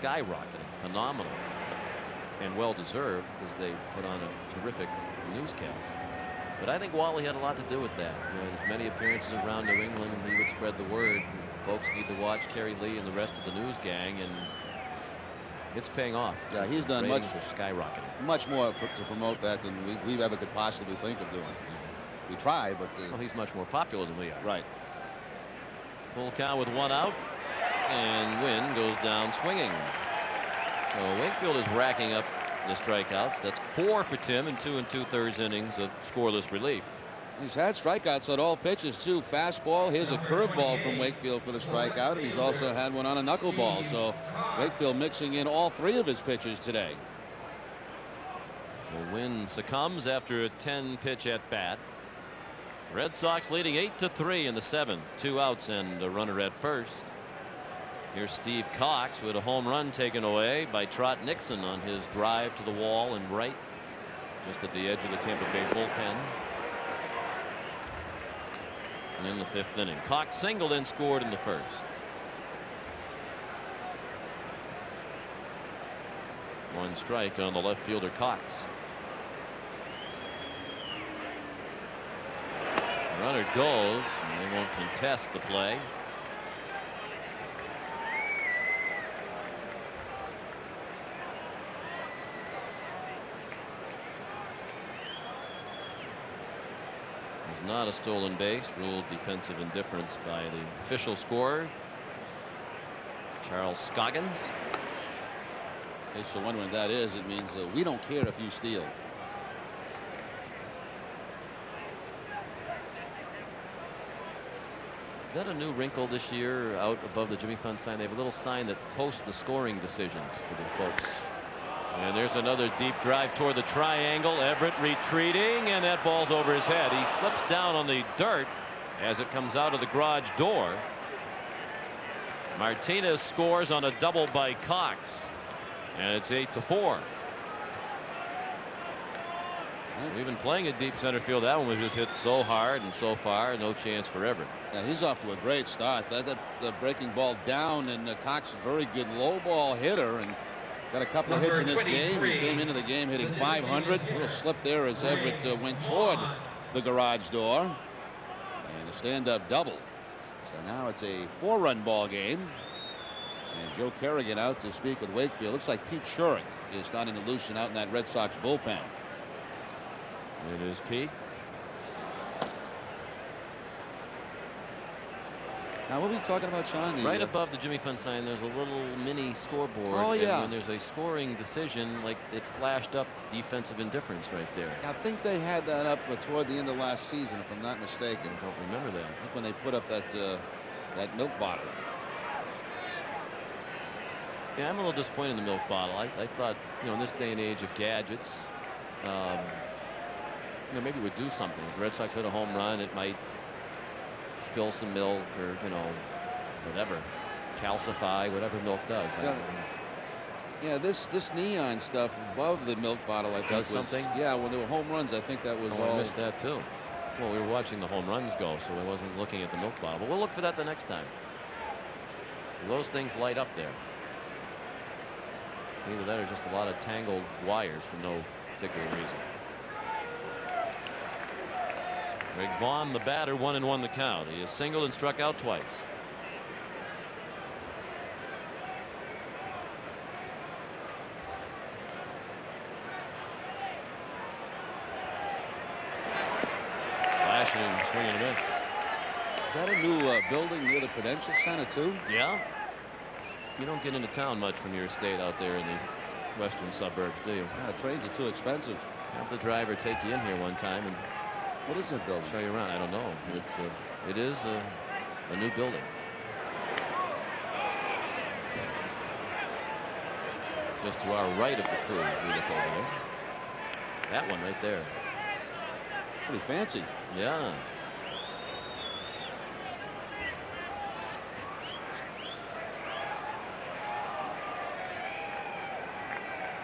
Speaker 7: skyrocketing, phenomenal, and well deserved because they put on a terrific newscast. But I think Wally had a lot to do with that. You know, there's many appearances around New England, and he would spread the word. Folks need to watch Kerry Lee and the rest of the news gang, and it's paying off.
Speaker 5: Yeah, he's done
Speaker 7: ratings are skyrocketing.
Speaker 5: Much more to promote that than we ever could possibly think of doing. We try, but
Speaker 7: well, he's much more popular than we are.
Speaker 5: Right.
Speaker 7: Full count with 1 out, and Nguyen goes down swinging. So Wakefield is racking up the strikeouts. That's 4 for Tim in 2 2/3 innings of scoreless relief.
Speaker 5: He's had strikeouts on all pitches too. Fastball. Here's a curveball from Wakefield for the strikeout, and he's also had one on a knuckleball. So Wakefield mixing in all 3 of his pitches today.
Speaker 7: So Nguyen succumbs after a 10-pitch at bat. Red Sox leading 8-3 in the 7th. 2 outs and a runner at first. Here's Steve Cox with a home run taken away by Trot Nixon on his drive to the wall and right, just at the edge of the Tampa Bay bullpen. And in the 5th inning, Cox singled and scored in the 1st. 1 strike on the left fielder Cox. The runner goes, and they won't contest the play. Not a stolen base, ruled defensive indifference by the official scorer, Charles Scoggins.
Speaker 5: Okay, so wondering what that is, it means we don't care if you steal.
Speaker 7: Is that a new wrinkle this year out above the Jimmy Fund sign? They have a little sign that posts the scoring decisions for the folks. And there's another deep drive toward the triangle. Everett retreating, and that ball's over his head. He slips down on the dirt as it comes out of the garage door. Martinez scores on a double by Cox, and it's 8-4. So we've been playing at deep center field. That one was just hit so hard and so far, no chance for Everett.
Speaker 5: Yeah, he's off to a great start. That breaking ball down, and Cox is a very good low ball hitter, and got a couple of hits in this game. He came into the game hitting 500. A little slip there as Everett went toward the garage door. And a stand-up double. So now it's a 4-run ball game. And Joe Kerrigan out to speak with Wakefield. Looks like Pete Shurick is starting to loosen out in that Red Sox bullpen.
Speaker 7: It is Pete.
Speaker 5: Now, what were you talking about, Sean?
Speaker 7: Right above the Jimmy Fund sign, there's a little mini scoreboard.
Speaker 5: Oh, yeah.
Speaker 7: And when there's a scoring decision, like it flashed up defensive indifference right there.
Speaker 5: I think they had that up toward the end of last season, if I'm not mistaken.
Speaker 7: I don't remember that.
Speaker 5: I think when they put up that milk bottle.
Speaker 7: Yeah, I'm a little disappointed in the milk bottle. I thought, in this day and age of gadgets, maybe it would do something. If the Red Sox hit a home run, it might spill some milk or, whatever. Calcify, whatever milk does.
Speaker 5: Yeah, this neon stuff above the milk bottle, I think,
Speaker 7: does something?
Speaker 5: Yeah, when there were home runs, I think that was all.
Speaker 7: I missed that, too. Well, we were watching the home runs go, so I wasn't looking at the milk bottle. But we'll look for that the next time. So those things light up there. Either that or just a lot of tangled wires for no particular reason. Greg Vaughn, the batter, 1-1 the count. He has singled and struck out twice. Slashing, swinging and a miss.
Speaker 5: Is that a new building near the Prudential Center, too?
Speaker 7: Yeah. You don't get into town much from your estate out there in the western suburbs, do you?
Speaker 5: Yeah, trains are too expensive.
Speaker 7: Have the driver take you in here one time and
Speaker 5: what is it building?
Speaker 7: Show you around. I don't know. It is a new building. Just to our right of the crew, we look over there. That one right there.
Speaker 5: Pretty fancy.
Speaker 7: Yeah.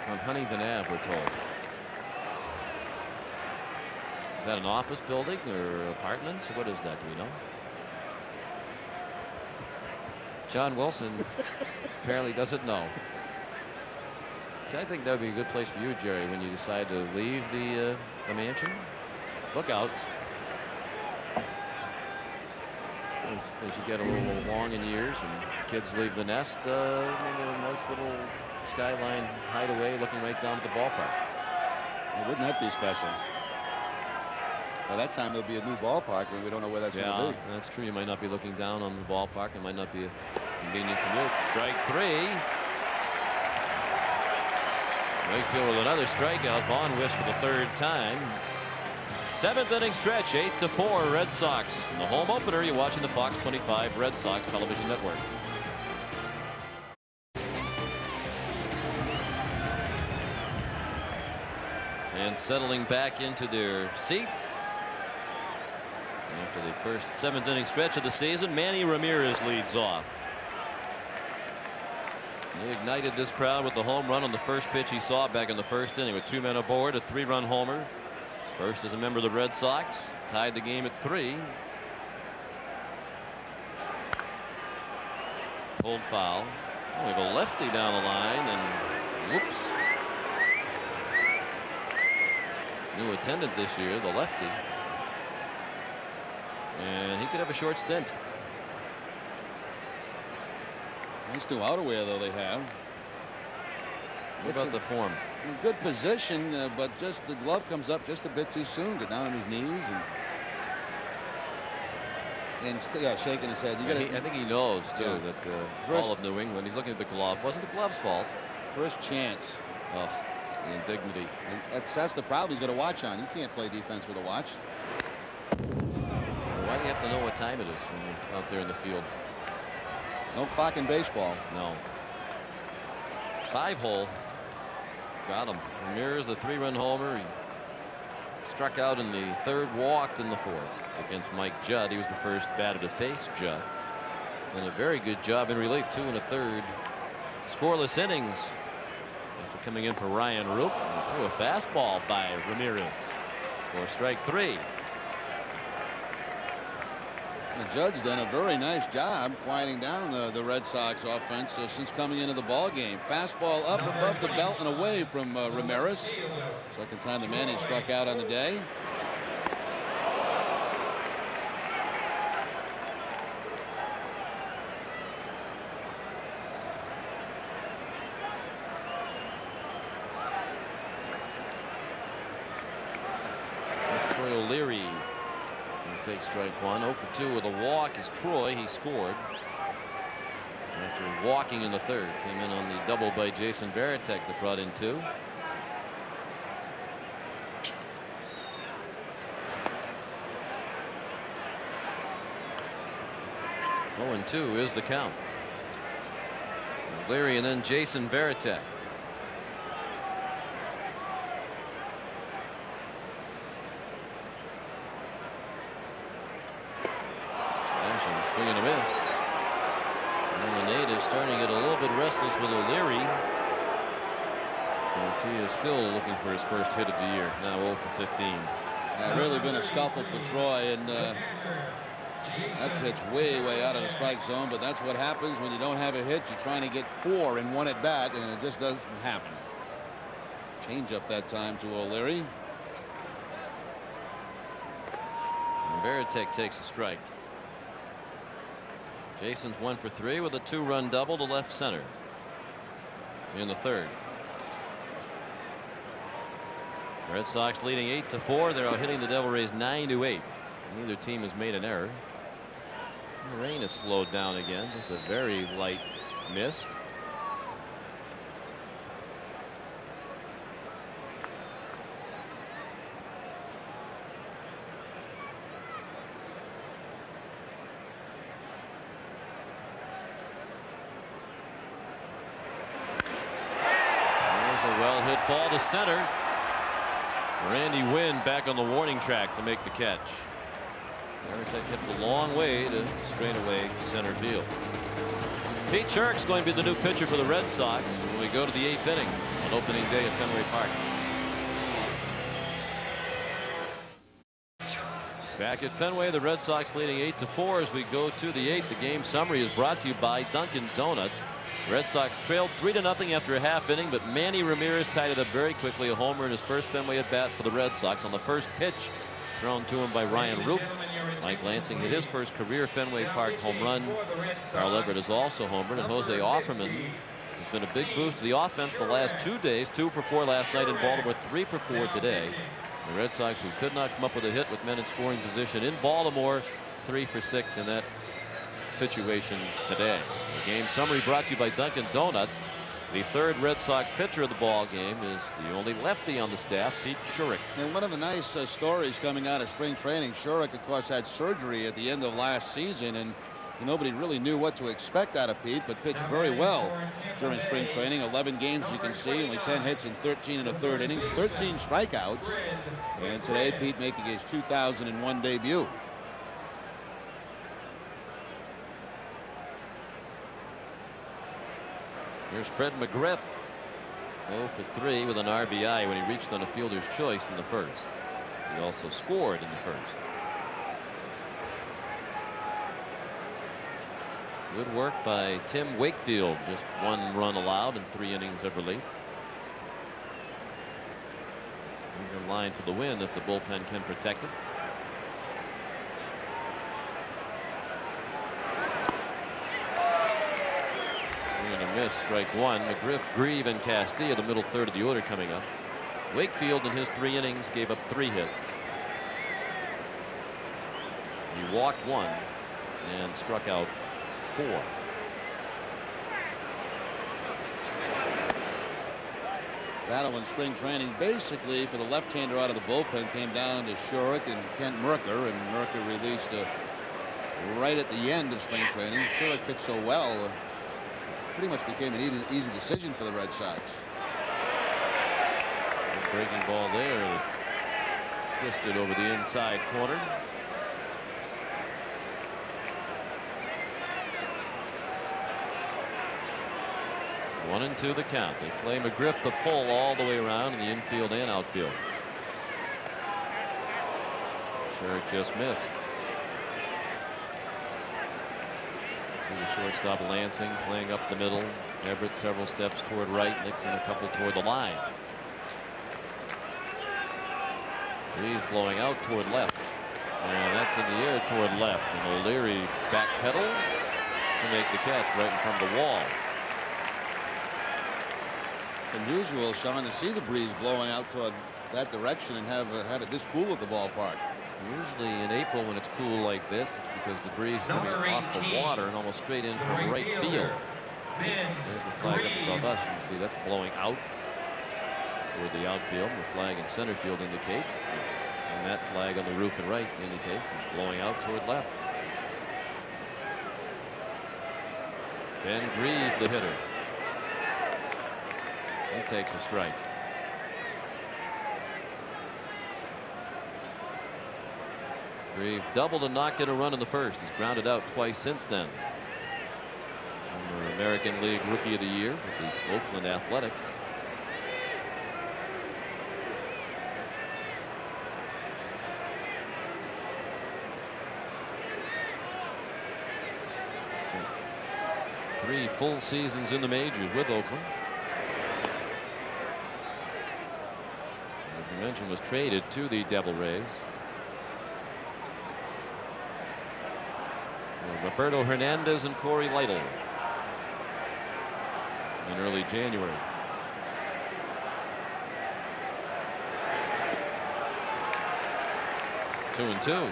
Speaker 7: On Huntington Ave, we're told. Is that an office building or apartments? Or what is that? Do we know? John Wilson apparently doesn't know. See, I think that would be a good place for you, Jerry, when you decide to leave the mansion. Look out. As you get a little long in years and kids leave the nest, maybe a nice little skyline hideaway looking right down at the ballpark.
Speaker 5: Well, wouldn't that be special? By that time, there'll be a new ballpark, and we don't know where that's going to be.
Speaker 7: That's true. You might not be looking down on the ballpark. It might not be a convenient commute. Strike 3. Wakefield with another strikeout. Vaughn whiffed for the third time. 7th inning stretch, 8-4 Red Sox. In the home opener, you're watching the Fox 25 Red Sox television network. And settling back into their seats after the first 7th inning stretch of the season, Manny Ramirez leads off. He ignited this crowd with the home run on the first pitch he saw back in the first inning with 2 men aboard, a 3-run homer. His first as a member of the Red Sox. Tied the game at 3. Pulled foul. Oh, we have a lefty down the line, and whoops. New attendant this year, the lefty. And he could have a short stint.
Speaker 5: Nice new outerwear, though, they have.
Speaker 7: What about the form?
Speaker 5: In good position, but just the glove comes up just a bit too soon. Get down on his knees and shaking his head.
Speaker 7: I think he knows, too, that all of New England, he's looking at the glove. Wasn't the glove's fault.
Speaker 5: First chance.
Speaker 7: Oh, the indignity.
Speaker 5: And that's the problem he's got to watch on. You can't play defense with a watch.
Speaker 7: Why do you have to know what time it is when you're out there in the field?
Speaker 5: No clock in baseball.
Speaker 7: No. 5-hole. Got him. Ramirez, the 3-run homer. He struck out in the 3rd, walked in the 4th against Mike Judd. He was the first batter to face Judd. And a very good job in relief, 2 1/3 scoreless innings after coming in for Ryan Rupe. And threw a fastball by Ramirez for strike 3.
Speaker 5: The Judd's done a very nice job quieting down the Red Sox offense since coming into the ball game. Fastball up above the belt and away from Ramirez. Second time the man has struck out on the day.
Speaker 7: takes strike one. 0 for 2 with a walk is Troy. He scored after walking in the third. Came in on the double by Jason Varitek that brought in 2. Oh, and 2 is the count. Leary and then Jason Varitek. Swing and a miss. And the native starting to get a little bit restless with O'Leary, as he is still looking for his first hit of the year. Now 0 for 15.
Speaker 5: Yeah, really been a scuffle for Troy, and that pitch way out of the strike zone, but that's what happens when you don't have a hit. You're trying to get 4 in one at bat, and it just doesn't happen. Change up that time to O'Leary.
Speaker 7: And Varitek takes a strike. Jason's 1 for 3 with a 2-run double to left center in the third. Red Sox leading 8 to 4. They're out hitting the Devil Rays 9 to 8. Neither team has made an error. The rain has slowed down again. Just a very light mist. Ball to center. Randy Nguyen back on the warning track to make the catch. Varitek hit the long way to straightaway center field. Pete Shurick's going to be the new pitcher for the Red Sox when we go to the 8th inning on opening day at Fenway Park. Back at Fenway, the Red Sox leading 8 to 4 as we go to the 8th. The game summary is brought to you by Dunkin' Donuts. Red Sox trailed 3-0 after a half inning, but Manny Ramirez tied it up very quickly. A homer in his first Fenway at bat for the Red Sox on the first pitch thrown to him by Ryan Rupe. Mike Lansing hit his first career Fenway Park home run. Carl Everett has also homered, and Jose Offerman has been a big boost to the offense the last 2 days. 2 for 4 last night in Baltimore, 3 for 4 today. The Red Sox, who could not come up with a hit with men in scoring position in Baltimore, 3 for 6 in that situation today. The game summary brought to you by Dunkin' Donuts. The third Red Sox pitcher of the ball game is the only lefty on the staff, Pete Shurick.
Speaker 5: And one of the nice stories coming out of spring training, Shurick, of course, had surgery at the end of last season, and nobody really knew what to expect out of Pete, but pitched very well during spring training. 11 games, you can see, only 10 hits in 13 and a third innings, 13 strikeouts, and today Pete making his 2001 debut.
Speaker 7: Here's Fred Mcgriff, 0 for 3 with an RBI when he reached on a fielder's choice in the first. He also scored in the first. Good work by Tim Wakefield. Just 1 run allowed in 3 innings of relief. He's in line for the win if the bullpen can protect it. And a miss, strike 1. Mcgriff, Grieve, and Castilla, the middle third of the order coming up. Wakefield in his 3 innings gave up 3 hits. He walked 1 and struck out 4.
Speaker 5: Battle in spring training basically for the left-hander out of the bullpen came down to Shurick and Kent Merker, and Merker released right at the end of spring training. Shurick pitched so well, pretty much became an easy decision for the Red Sox.
Speaker 7: Breaking ball there, twisted over the inside corner. One and 2 the count. They play Mcgriff to pull all the way around in the infield and outfield. Shurick just missed. See the shortstop Lansing playing up the middle. Everett several steps toward right. Nixon a couple toward the line. Reed blowing out toward left. And that's in the air toward left. And O'Leary backpedals to make the catch right in front of the wall.
Speaker 5: Unusual, Sean, to see the breeze blowing out toward that direction and have it this cool at the ballpark.
Speaker 7: Usually in April when it's cool like this, it's because debris is coming off the water and almost straight in from right field. There's the flag up above us. You can see that's blowing out toward the outfield. The flag in center field indicates, and that flag on the roof and right indicates it's blowing out toward left. Mcgriff, the hitter. He takes a strike. Mcgriff doubled and knocked in a run in the first. He's grounded out twice since then. Former American League Rookie of the Year with the Oakland Athletics. Three full seasons in the majors with Oakland. As I mentioned, was traded to the Devil Rays. Roberto Hernandez and Corey Lytle in early January. Two and two.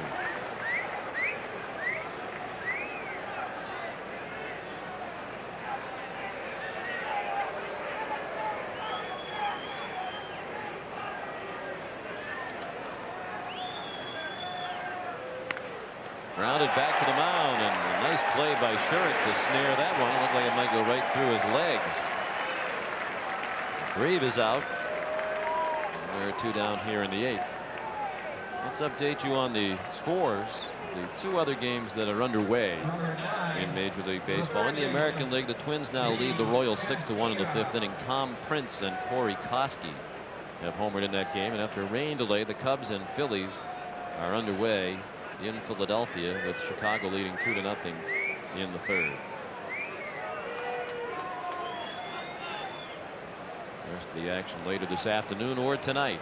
Speaker 7: Grounded back to the mound, and a nice play by Shurick to snare that one. It looked like it might go right through his legs. Mcgriff is out. And there are two down here in the eighth. Let's update you on the scores. The two other games that are underway in Major League Baseball. In the American League, the Twins now lead the Royals 6-1 in the fifth inning. Tom Prince and Corey Koski have homered in that game. And after a rain delay, the Cubs and Phillies are underway in Philadelphia, with Chicago leading 2-0 in the third. The rest of the action later this afternoon or tonight.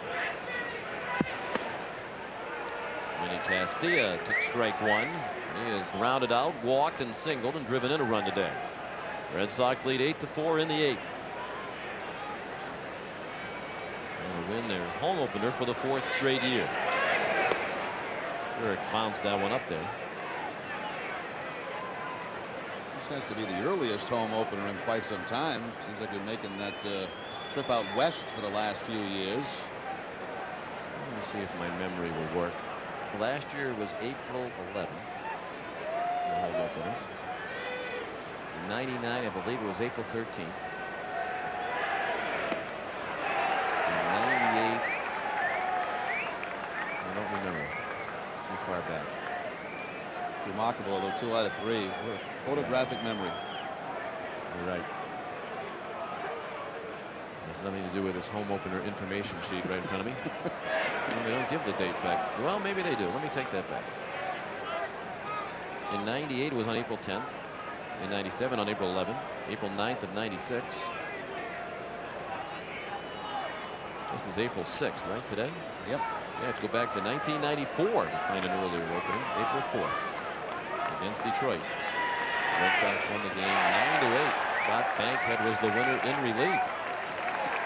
Speaker 7: Manny Castilla took strike one. He is grounded out, walked, and singled, and driven in a run today. Red Sox lead 8-4 in the eighth. And win their home opener for the fourth straight year. Shurick bounced that one up there.
Speaker 5: This has to be the earliest home opener in quite some time. Seems like you're making that trip out west for the last few years.
Speaker 7: Let me see if my memory will work. Last year was April 11th. The home opener. In '99, I believe it was April 13th. In '98, I don't remember. Too far back.
Speaker 5: Remarkable, though, 2 out of 3. Photographic memory.
Speaker 7: You're right. Has nothing to do with this home opener information sheet right in front of me. Well, they don't give the date back. Well, maybe they do. Let me take that back. In '98 it was on April 10th. In '97 on April 11th. April 9th of '96. This is April 6th, right, today?
Speaker 5: Yep.
Speaker 7: You have to go back to 1994 to find an earlier opening. April 4th against Detroit. Red Sox won the game 9-8. Scott Bankhead was the winner in relief.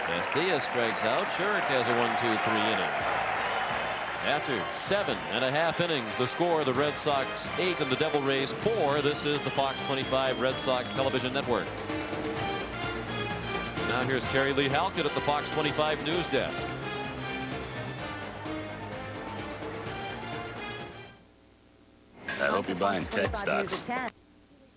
Speaker 7: Castilla strikes out. Shurick has a 1-2-3 inning. After 7.5 innings, the score: the Red Sox 8 and the Devil Rays 4. This is the Fox 25 Red Sox television network. Now here's Kerry Lee Halkett at the Fox 25 news desk.
Speaker 12: I hope you're buying tech stocks.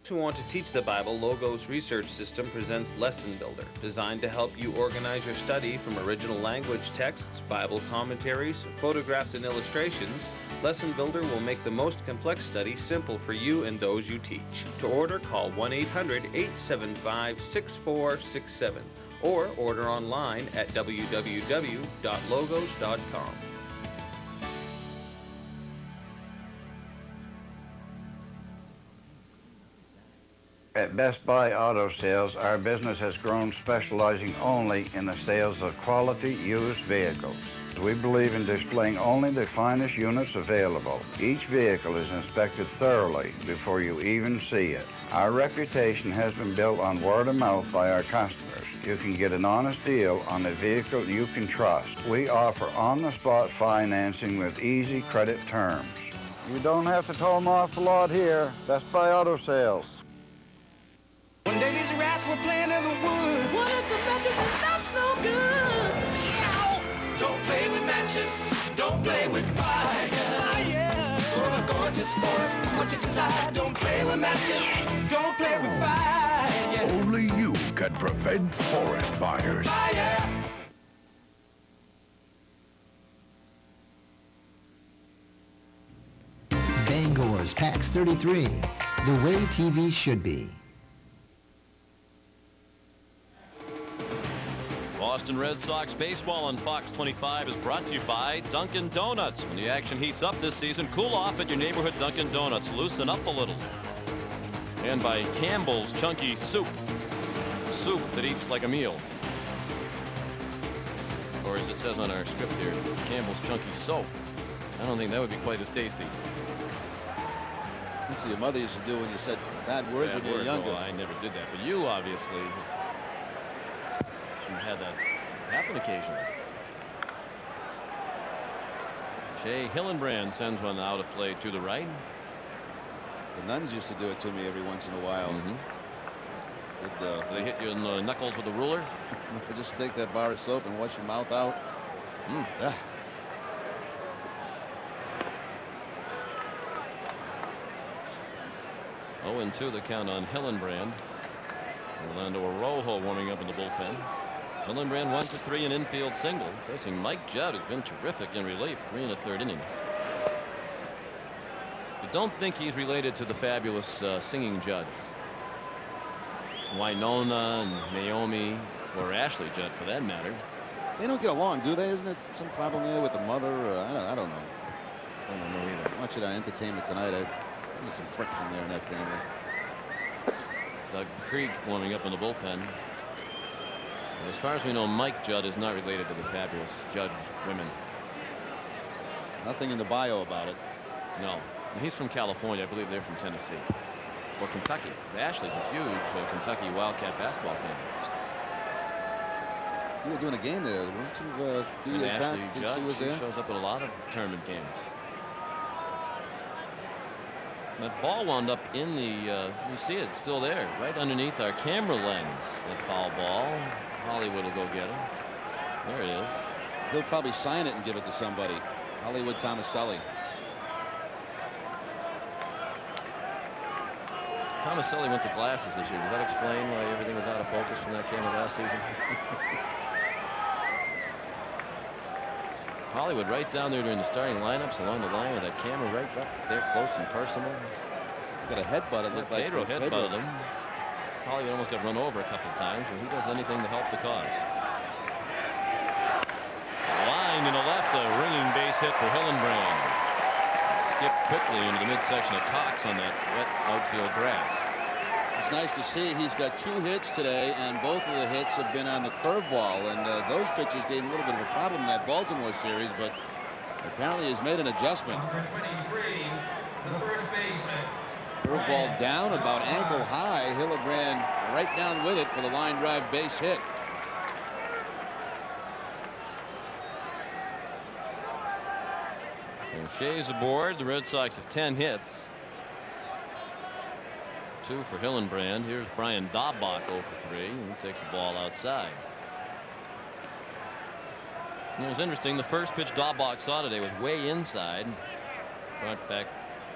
Speaker 20: Who want to teach the Bible, Logos Research System presents Lesson Builder, designed to help you organize your study from original language texts, Bible commentaries, photographs, and illustrations. Lesson Builder will make the most complex study simple for you and those you teach. To order, call 1-800-875-6467 or order online at www.logos.com.
Speaker 21: At Best Buy Auto Sales, our business has grown specializing only in the sales of quality used vehicles. We believe in displaying only the finest units available. Each vehicle is inspected thoroughly before you even see it. Our reputation has been built on word of mouth by our customers. you can get an honest deal on a vehicle you can trust. We offer on-the-spot financing with easy credit terms. You don't have to tow them off the lot here. Best Buy Auto Sales.
Speaker 3: One day these rats were playing in the woods. What is the matches and that's no good. Yow! Don't play with matches. Don't play with fire. Fire! For a gorgeous forest, what you desire. Don't play with matches. Don't play with fire.
Speaker 22: Only you can prevent forest fires.
Speaker 3: Fire!
Speaker 23: Bangor's Pax 33, the way TV should be.
Speaker 2: Boston Red Sox baseball on Fox 25 is brought to you by Dunkin' Donuts. When the action heats up this season, cool off at your neighborhood Dunkin' Donuts. Loosen up a little. And by Campbell's Chunky Soup. Soup that eats like a meal. Or as it says on our script here, Campbell's Chunky Soap. I don't think that would be quite as tasty.
Speaker 5: That's what your mother used to do when you said bad words when you were younger.
Speaker 2: Well, I never did that, but you obviously had that happen occasionally. Shea Hillenbrand sends one out of play to the right.
Speaker 5: The nuns used to do it to me every once in a while.
Speaker 2: Do they hit you in the knuckles with a ruler?
Speaker 5: Just take that bar of soap and wash your mouth out. Yeah.
Speaker 2: 0-2 the count on Hillenbrand. Orlando Arrojo warming up in the bullpen. Hillenbrand 1 for 3 in infield single, facing Mike Judd, who's been terrific in relief, 3 1/3 innings. I don't think he's related to the fabulous singing Judds. Winona and Naomi, or Ashley Judd for that matter.
Speaker 5: They don't get along, do they? Isn't it some problem there with the mother? Or I don't know.
Speaker 2: I don't know either.
Speaker 5: Watch it on Entertainment Tonight. There's some friction there in that family.
Speaker 2: Doug Krieg warming up in the bullpen. And as far as we know, Mike Judd is not related to the fabulous Judd women.
Speaker 5: Nothing in the bio about it.
Speaker 2: No. And he's from California. I believe they're from Tennessee. Or Kentucky. Ashley's a huge Kentucky Wildcat basketball fan.
Speaker 5: You were doing a game there, weren't you?
Speaker 2: And Ashley
Speaker 5: back,
Speaker 2: Judd,
Speaker 5: she
Speaker 2: shows up at a lot of tournament games. That ball wound up in the, you see it, still there, right underneath our camera lens. That foul ball. Hollywood will go get it. There it is.
Speaker 5: He'll probably sign it and give it to somebody. Hollywood Tomaselli.
Speaker 2: Tomaselli went to glasses this year. Does that explain why everything was out of focus from that camera last season? Hollywood right down there during the starting lineups along the line with that camera right up there close and personal.
Speaker 5: Got a headbutt. It looked like
Speaker 2: Pedro headbutted him. Hollywood almost got run over a couple of times, and he does anything to help the cause. Line to the left, a ringing base hit for Hillenbrand. Skipped quickly into the midsection of Cox on that wet outfield grass.
Speaker 5: It's nice to see he's got 2 hits today, and both of the hits have been on the curveball, and those pitches gave him a little bit of a problem in that Baltimore series, but apparently he's made an adjustment.
Speaker 1: Number 23, the first baseman.
Speaker 5: Curveball down about ankle high. Hillenbrand right down with it for the line drive base hit.
Speaker 2: So Shea's aboard. The Red Sox have 10 hits. 2 for Hillenbrand. Here's Brian Daubach 0 for 3, and he takes the ball outside. And it was interesting. The first pitch Daubach saw today was way inside. Brought back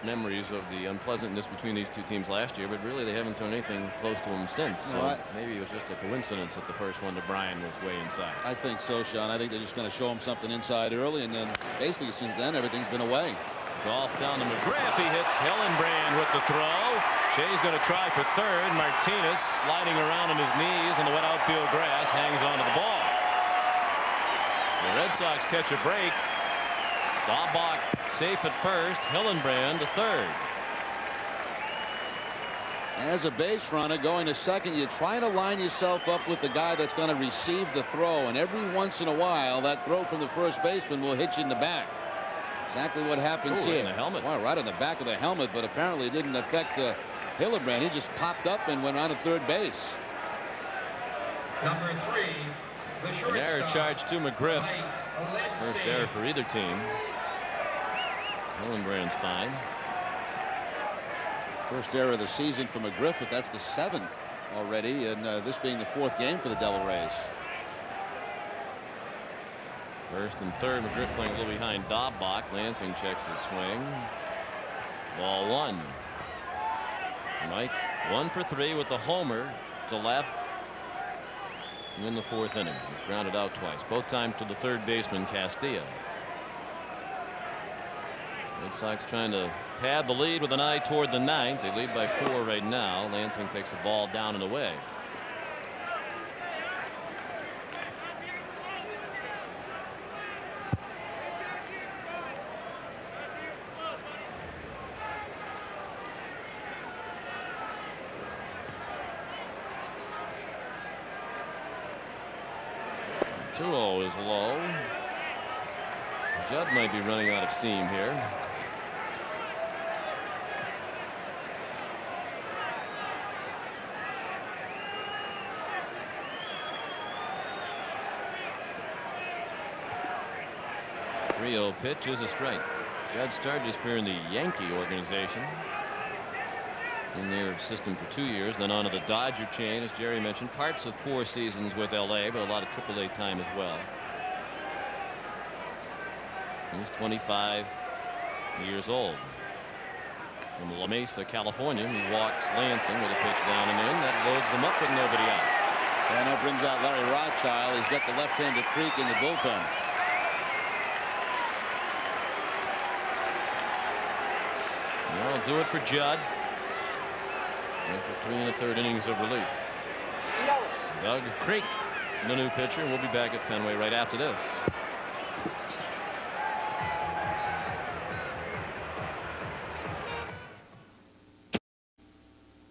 Speaker 2: memories of the unpleasantness between these two teams last year, but really they haven't thrown anything close to him since. So maybe it was just a coincidence that the first one to Brian was way inside.
Speaker 5: I think so, Sean. I think they're just going to show him something inside early, and then basically since then everything's been away.
Speaker 2: Golf down to Mcgriff. He hits Hillenbrand with the throw. Shea's going to try for third. Martinez sliding around on his knees on the wet outfield grass, hangs onto the ball. The Red Sox catch a break. Daubach safe at first. Hillenbrand to third.
Speaker 5: As a base runner going to second, you're trying to line yourself up with the guy that's going to receive the throw, and every once in a while that throw from the first baseman will hit you in the back. Exactly what happens here.
Speaker 2: Right in the helmet.
Speaker 5: Well, right on the back of the helmet, but apparently it didn't affect Hillenbrand. He just popped up and went on to third base.
Speaker 1: Number 3, the
Speaker 7: An error
Speaker 1: shortstop.
Speaker 7: charge to Mcgriff.
Speaker 1: Let's
Speaker 7: First
Speaker 1: see.
Speaker 7: error for either team. Hillenbrand's fine.
Speaker 5: First error of the season for Mcgriff, but that's the 7th already, and this being the 4th game for the Devil Rays.
Speaker 7: First and third, Mcgriff playing a little behind Dahlbach. Lansing checks his swing. Ball 1. Mike 1 for 3 with the homer to left in the 4th inning. He's grounded out twice, both times to the third baseman Castilla. Red Sox trying to pad the lead with an eye toward the 9th. They lead by 4 right now. Lansing takes a ball down and away. Tomo is low. Judd might be running out of steam here. Three-0 pitch is a strike. Judd started his career in the Yankee organization. In their system for 2 years, then on to the Dodger chain, as Jerry mentioned. Parts of 4 seasons with LA, but a lot of AAA time as well. He's 25 years old. From La Mesa, California, he walks Lansing with a pitch down and in. That loads them up with nobody out.
Speaker 5: And that brings out Larry Rothschild. He's got the left-handed Creek in the bullpen.
Speaker 7: That'll do it for Judd. After 3 1/3 innings of relief. Doug Creek, the new pitcher, and we'll be back at Fenway right after this.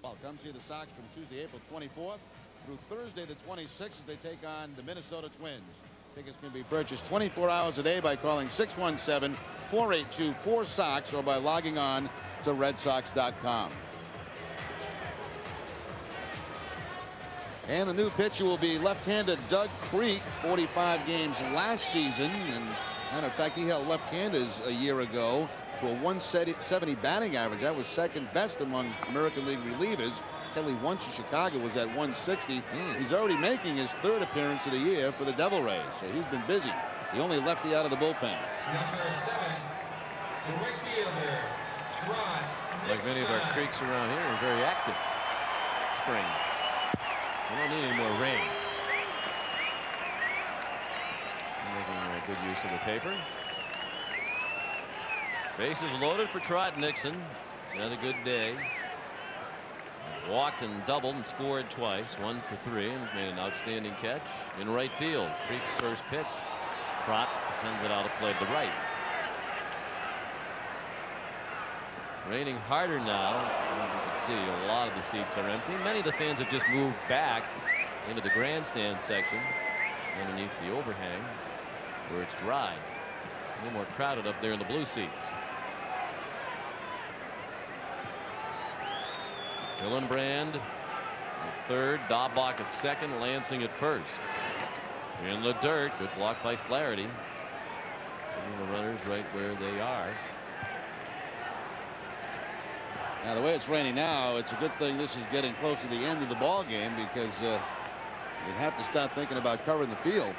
Speaker 5: Well, come see the Sox from Tuesday, April 24th through Thursday the 26th as they take on the Minnesota Twins. Tickets can be purchased 24 hours a day by calling 617-482-4SOX or by logging on to RedSox.com. And the new pitcher will be left-handed Doug Creek, 45 games last season. And matter of fact, he held left-handers a year ago to a 170 batting average. That was second best among American League relievers. Kelly once in Chicago was at 160. He's already making his 3rd appearance of the year for the Devil Rays, so he's been busy. The only lefty out of the bullpen.
Speaker 1: Number 7, the Wakefielder.
Speaker 7: Like many of our creeks around here, are very active spring. We don't need any more rain. Making a good use of the paper. Bases loaded for Trot Nixon. Another good day. Walked and doubled and scored twice. 1 for 3 and made an outstanding catch in right field. Creek's first pitch. Trot sends it out of play to the right. Raining harder now. As you can see, a lot of the seats are empty. Many of the fans have just moved back into the grandstand section underneath the overhang where it's dry. A little more crowded up there in the blue seats. Hillenbrand at 3rd, Dahlbach at 2nd, Lansing at 1st. In the dirt, good block by Flaherty. Putting the runners right where they are.
Speaker 5: Now, the way it's raining now, it's a good thing this is getting close to the end of the ball game because you'd have to start thinking about covering the field.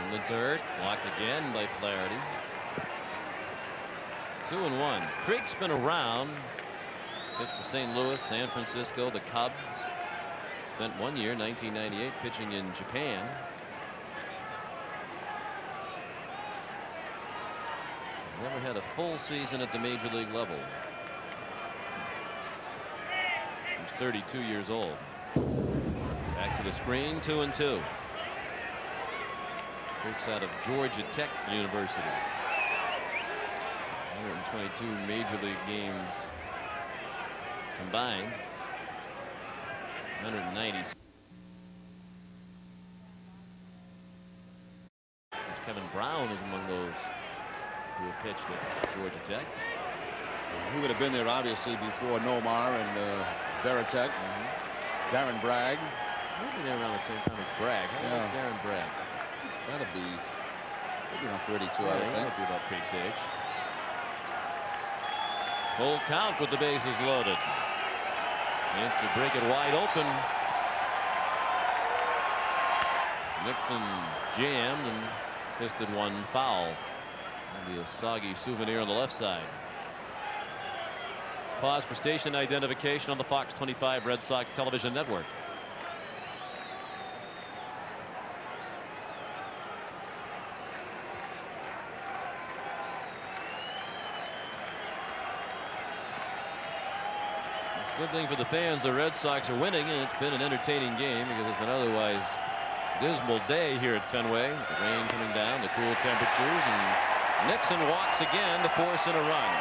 Speaker 7: In the dirt, blocked again by Flaherty. 2-1. Creek's been around. Pitched for St. Louis, San Francisco, the Cubs. Spent 1 year, 1998, pitching in Japan. Never had a full season at the major league level. He's 32 years old. Back to the screen, 2-2. Creek's out of Georgia Tech University. 122 major league games combined. 190. Kevin Brown is among those who have pitched at Georgia Tech.
Speaker 5: He would have been there obviously before Nomar and Veritek. Darren Bragg.
Speaker 7: He'd been there around the same time as Bragg. How old is Darren Bragg?
Speaker 5: It's got to be maybe around 32, I would think.
Speaker 7: He'll be about Pig's age. Full count with the bases loaded. Chance to break it wide open. Nixon jammed and fisted one foul. That'll be a soggy souvenir on the left side. Pause for station identification on the Fox 25 Red Sox television network. It's a good thing for the fans. The Red Sox are winning, and it's been an entertaining game because it's an otherwise dismal day here at Fenway. The rain coming down, the cool temperatures, and Nixon walks again to force in a run.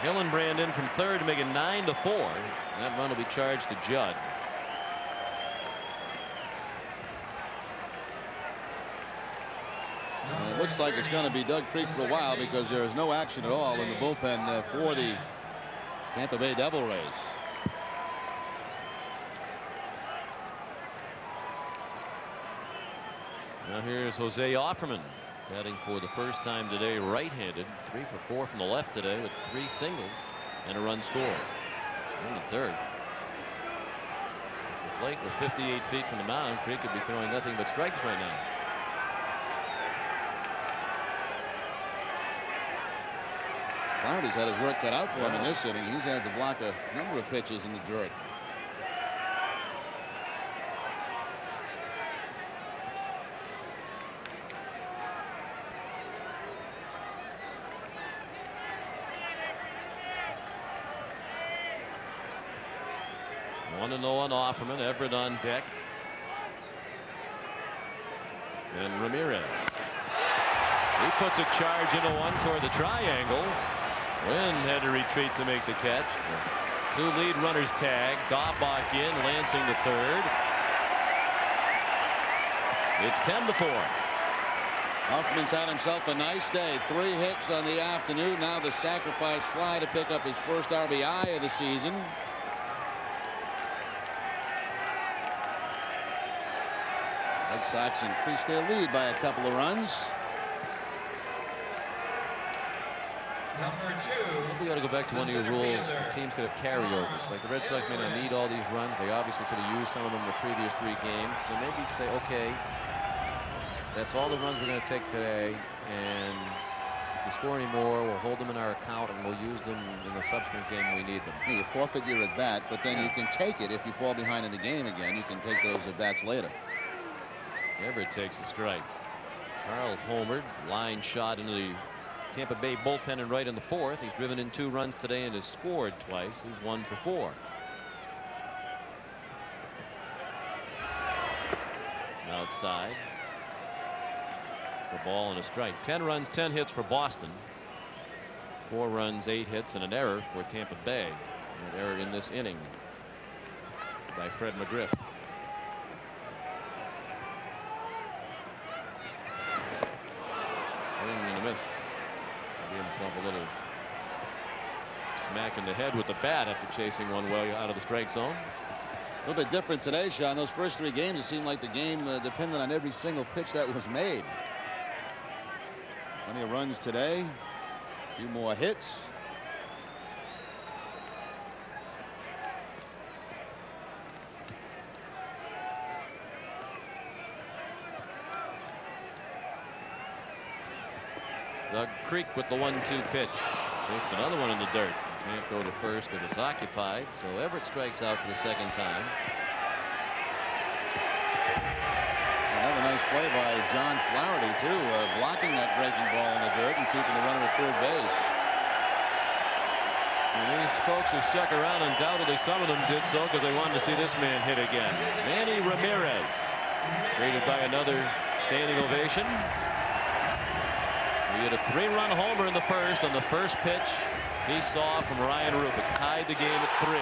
Speaker 7: Hillenbrand in from third to make it 9-4. That run will be charged to Judd.
Speaker 5: It looks like it's going to be Doug Creek for a while because there is no action at all in the bullpen for the Tampa Bay Devil Rays.
Speaker 7: Now here's Jose Offerman, batting for the first time today right-handed. 3 for 4 from the left today with 3 singles and a run scored. In the third. At the plate, we're 58 feet from the mound. Creek could be throwing nothing but strikes right now.
Speaker 5: Flaherty's had his work cut out for him in this inning. He's had to block a number of pitches in the dirt.
Speaker 7: One and 0 on Offerman. Everett on deck. And Ramirez. He puts a charge into one toward the triangle. Nguyen had to retreat to make the catch. 2 lead runners tag. Daubach in, Lansing to third. It's 10-4.
Speaker 5: Offerman's had himself a nice day. 3 hits on the afternoon. Now the sacrifice fly to pick up his first RBI of the season. Red Sox increased their lead by a couple of runs.
Speaker 1: Number 2.
Speaker 7: We ought to go back to one of your rules. The teams could have carryovers. Like the Red Sox may not need all these runs. They obviously could have used some of them in the previous 3 games. So maybe you could say, okay, that's all the runs we're going to take today. And if you score any more, we'll hold them in our account and we'll use them in the subsequent game when we need them.
Speaker 5: You forfeit your at bat, but then you can take it if you fall behind in the game again. You can take those at bats later.
Speaker 7: Everett takes a strike. Carl homered, line shot into the Tampa Bay bullpen and right in the 4th. He's driven in 2 runs today and has scored twice. He's 1 for 4. Outside. The ball and a strike. 10 runs, 10 hits for Boston. 4 runs, 8 hits, and an error for Tampa Bay. An error in this inning by Fred Mcgriff. Swing and a miss. Gave himself a little smack in the head with the bat after chasing one well out of the strike zone.
Speaker 5: A little bit different today, Sean. Those first 3 games, it seemed like the game depended on every single pitch that was made. Plenty of runs today. A few more hits.
Speaker 7: Doug Creek with the 1-2 pitch. Chased another one in the dirt. Can't go to first because it's occupied. So Everett strikes out for the 2nd time.
Speaker 5: Another nice play by John Flaherty, too, blocking that breaking ball in the dirt and keeping the runner at third base.
Speaker 7: And these folks who stuck around, undoubtedly some of them did so because they wanted to see this man hit again. Manny Ramirez, greeted by another standing ovation. He had a 3-run homer in the 1st on the first pitch he saw from Ryan Rupe. It tied the game at 3.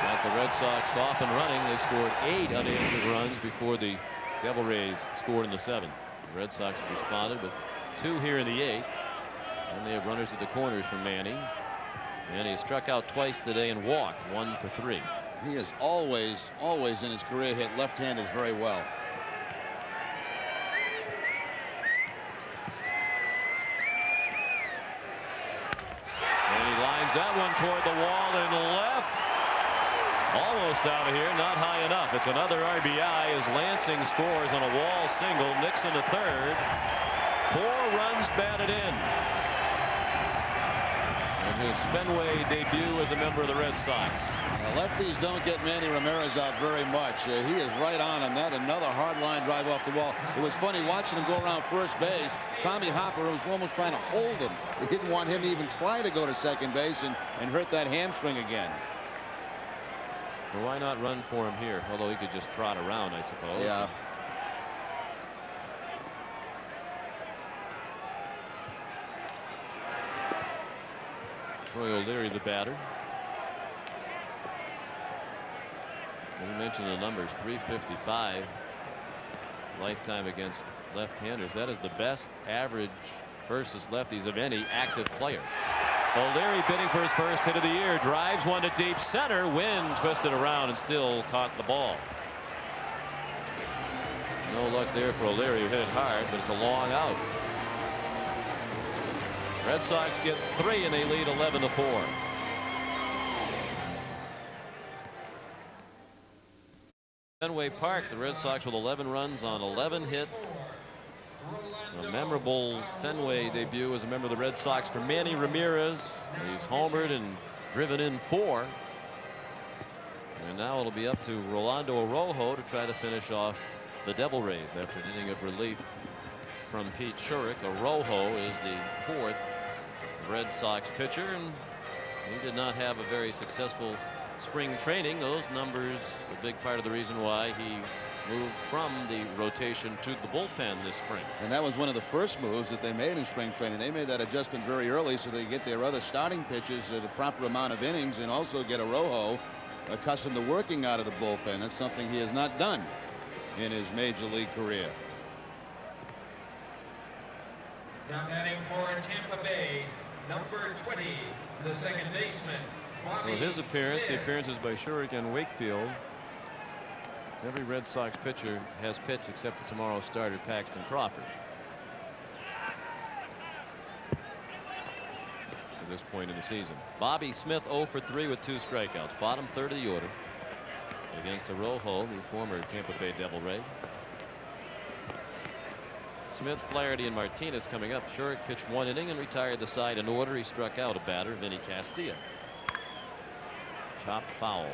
Speaker 7: Now Got the Red Sox off and running. They scored 8 unanswered runs before the Devil Rays scored in the 7th. The Red Sox have responded with 2 here in the 8th. And they have runners at the corners for Manny. Manny has struck out twice today and walked 1 for 3.
Speaker 5: He has always in his career hit left-handers very well.
Speaker 7: And he lines that one toward the wall and left. Almost out of here, not high enough. It's another RBI as Lansing scores on a wall single. Nixon to third. 4 runs batted in. His Fenway debut as a member of the Red Sox.
Speaker 5: Lefties don't get Manny Ramirez out very much. He is right on that. Another hard line drive off the wall. It was funny watching him go around first base. Tommy Hopper was almost trying to hold him. He didn't want him to even try to go to second base and hurt that hamstring again.
Speaker 7: Well, why not run for him here? Although he could just trot around, I suppose.
Speaker 5: Yeah.
Speaker 7: Troy O'Leary, the batter. We mentioned the numbers, 355 lifetime against left-handers. That is the best average versus lefties of any active player. O'Leary bidding for his first hit of the year. Drives one to deep center. Nguyen twisted around and still caught the ball. No luck there for O'Leary, who hit it hard, but it's a long out. Red Sox get 3 and they lead 11-4. Fenway Park, the Red Sox with 11 runs on 11 hits. A memorable Fenway debut as a member of the Red Sox for Manny Ramirez. He's homered and driven in 4. And now it'll be up to Rolando Araujo to try to finish off the Devil Rays after an inning of relief from Pete Shurick. Araujo is the 4th Red Sox pitcher, and he did not have a very successful spring training. Those numbers a big part of the reason why he moved from the rotation to the bullpen this spring.
Speaker 5: And that was one of the first moves that they made in spring training. They made that adjustment very early so they get their other starting pitchers the proper amount of innings and also get Araujo accustomed to working out of the bullpen. That's something he has not done in his major league career.
Speaker 1: Now batting for Tampa Bay, number 20, the second baseman.
Speaker 7: So his appearance, the appearances by Shurick and Wakefield, every Red Sox pitcher has pitched except for tomorrow's starter, Paxton Crawford. At this point in the season. Bobby Smith 0 for 3 with 2 strikeouts. Bottom third of the order against Araujo, the former Tampa Bay Devil Ray. Smith, Flaherty, and Martinez coming up. Shurick pitched 1 inning and retired the side in order. He struck out a batter, Vinny Castilla. Chopped foul.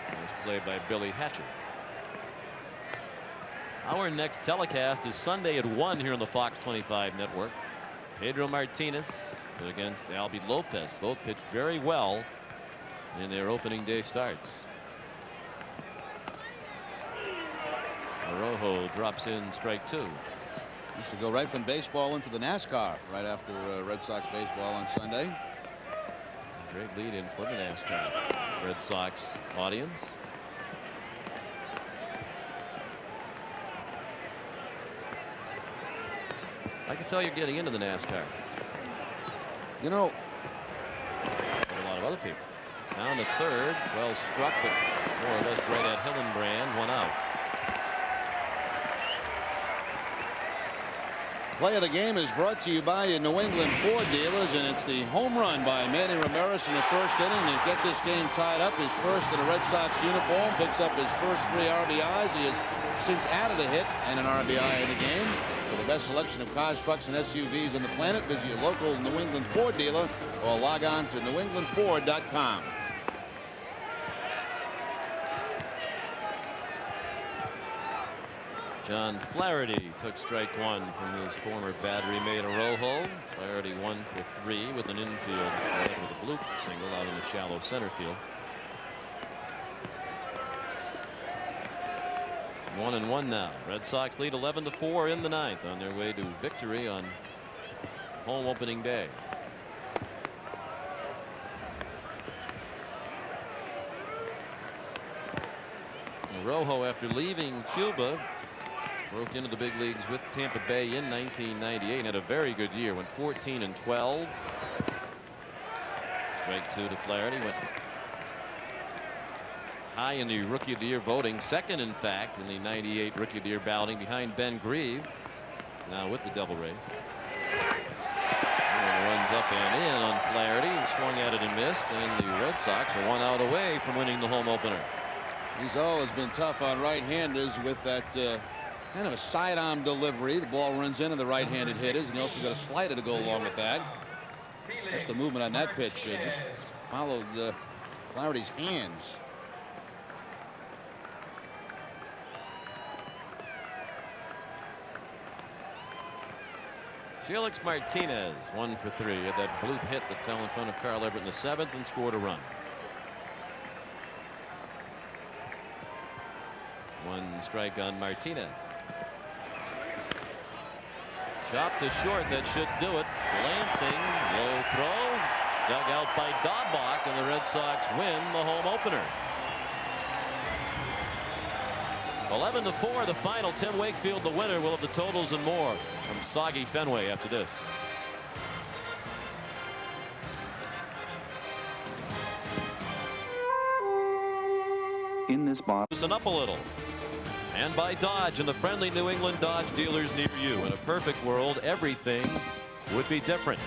Speaker 7: It was played by Billy Hatcher. Our next telecast is Sunday at 1 here on the Fox 25 network. Pedro Martinez against Albie Lopez. Both pitched very well in their opening day starts. Araujo drops in strike 2.
Speaker 5: Used to go right from baseball into the NASCAR right after Red Sox baseball on Sunday.
Speaker 7: Great lead in for the NASCAR Red Sox audience. I can tell you're getting into the NASCAR.
Speaker 5: You know,
Speaker 7: a lot of other people. Down to third, well struck, but more or less right at Hillenbrand. 1 out.
Speaker 5: Play of the game is brought to you by your New England Ford dealers, and it's the home run by Manny Ramirez in the first inning to get this game tied up. His first in a Red Sox uniform, picks up his first 3 RBIs. He has since added a hit and an RBI in the game. For the best selection of cars, trucks, and SUVs on the planet, visit your local New England Ford dealer or log on to newenglandford.com.
Speaker 7: John Flaherty took strike 1 from his former battery mate Araujo. Flaherty 1 for 3 with an infield with a bloop single out in the shallow center field. 1-1 now. Red Sox lead 11-4 in the 9th on their way to victory on home opening day. Rojo, after leaving Cuba, broke into the big leagues with Tampa Bay in 1998 and had a very good year. Went 14-12. Strike 2 to Flaherty. Went high in the Rookie of the Year voting. Second, in fact, in the 98 Rookie of the Year balloting behind Mcgriff. Now with the double raise. And runs up and in on Flaherty. Swung at it and missed. And the Red Sox are 1 out away from winning the home opener.
Speaker 5: He's always been tough on right-handers with that kind of a sidearm delivery. The ball runs into the right-handed hitters, and he also got a slider to go along with that. Just the movement on that pitch just followed Flaherty's hands.
Speaker 7: Felix Martinez, 1 for 3. Had that bloop hit that fell in front of Carl Everett in the 7th and scored a run. 1 strike on Martinez. Chop to short, that should do it. Lansing, low throw, dug out by Daubach, and the Red Sox win the home opener. 11-4, the final. Tim Wakefield, the winner. We'll have the totals and more from soggy Fenway after this.
Speaker 4: In this box.
Speaker 7: Loosen up a little. And by Dodge and the friendly New England Dodge dealers near you. In a perfect world, everything would be different.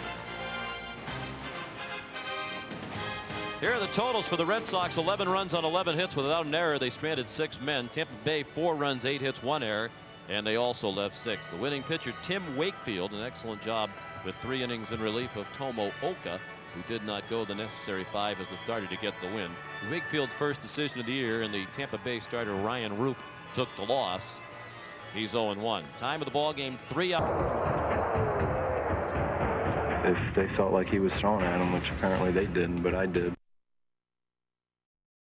Speaker 7: Here are the totals for the Red Sox. 11 runs on 11 hits without an error. They stranded 6 men. Tampa Bay 4 runs, 8 hits, 1 error, and they also left 6. The winning pitcher, Tim Wakefield, an excellent job with 3 innings in relief of Tomo Ohka, who did not go the necessary 5 as the starter to get the win. Wakefield's first decision of the year, and the Tampa Bay starter Ryan Rupe took the loss. He's 0-1. Time of the ball game, 3 up.
Speaker 9: If they felt like he was throwing at them, which apparently they didn't, but I did.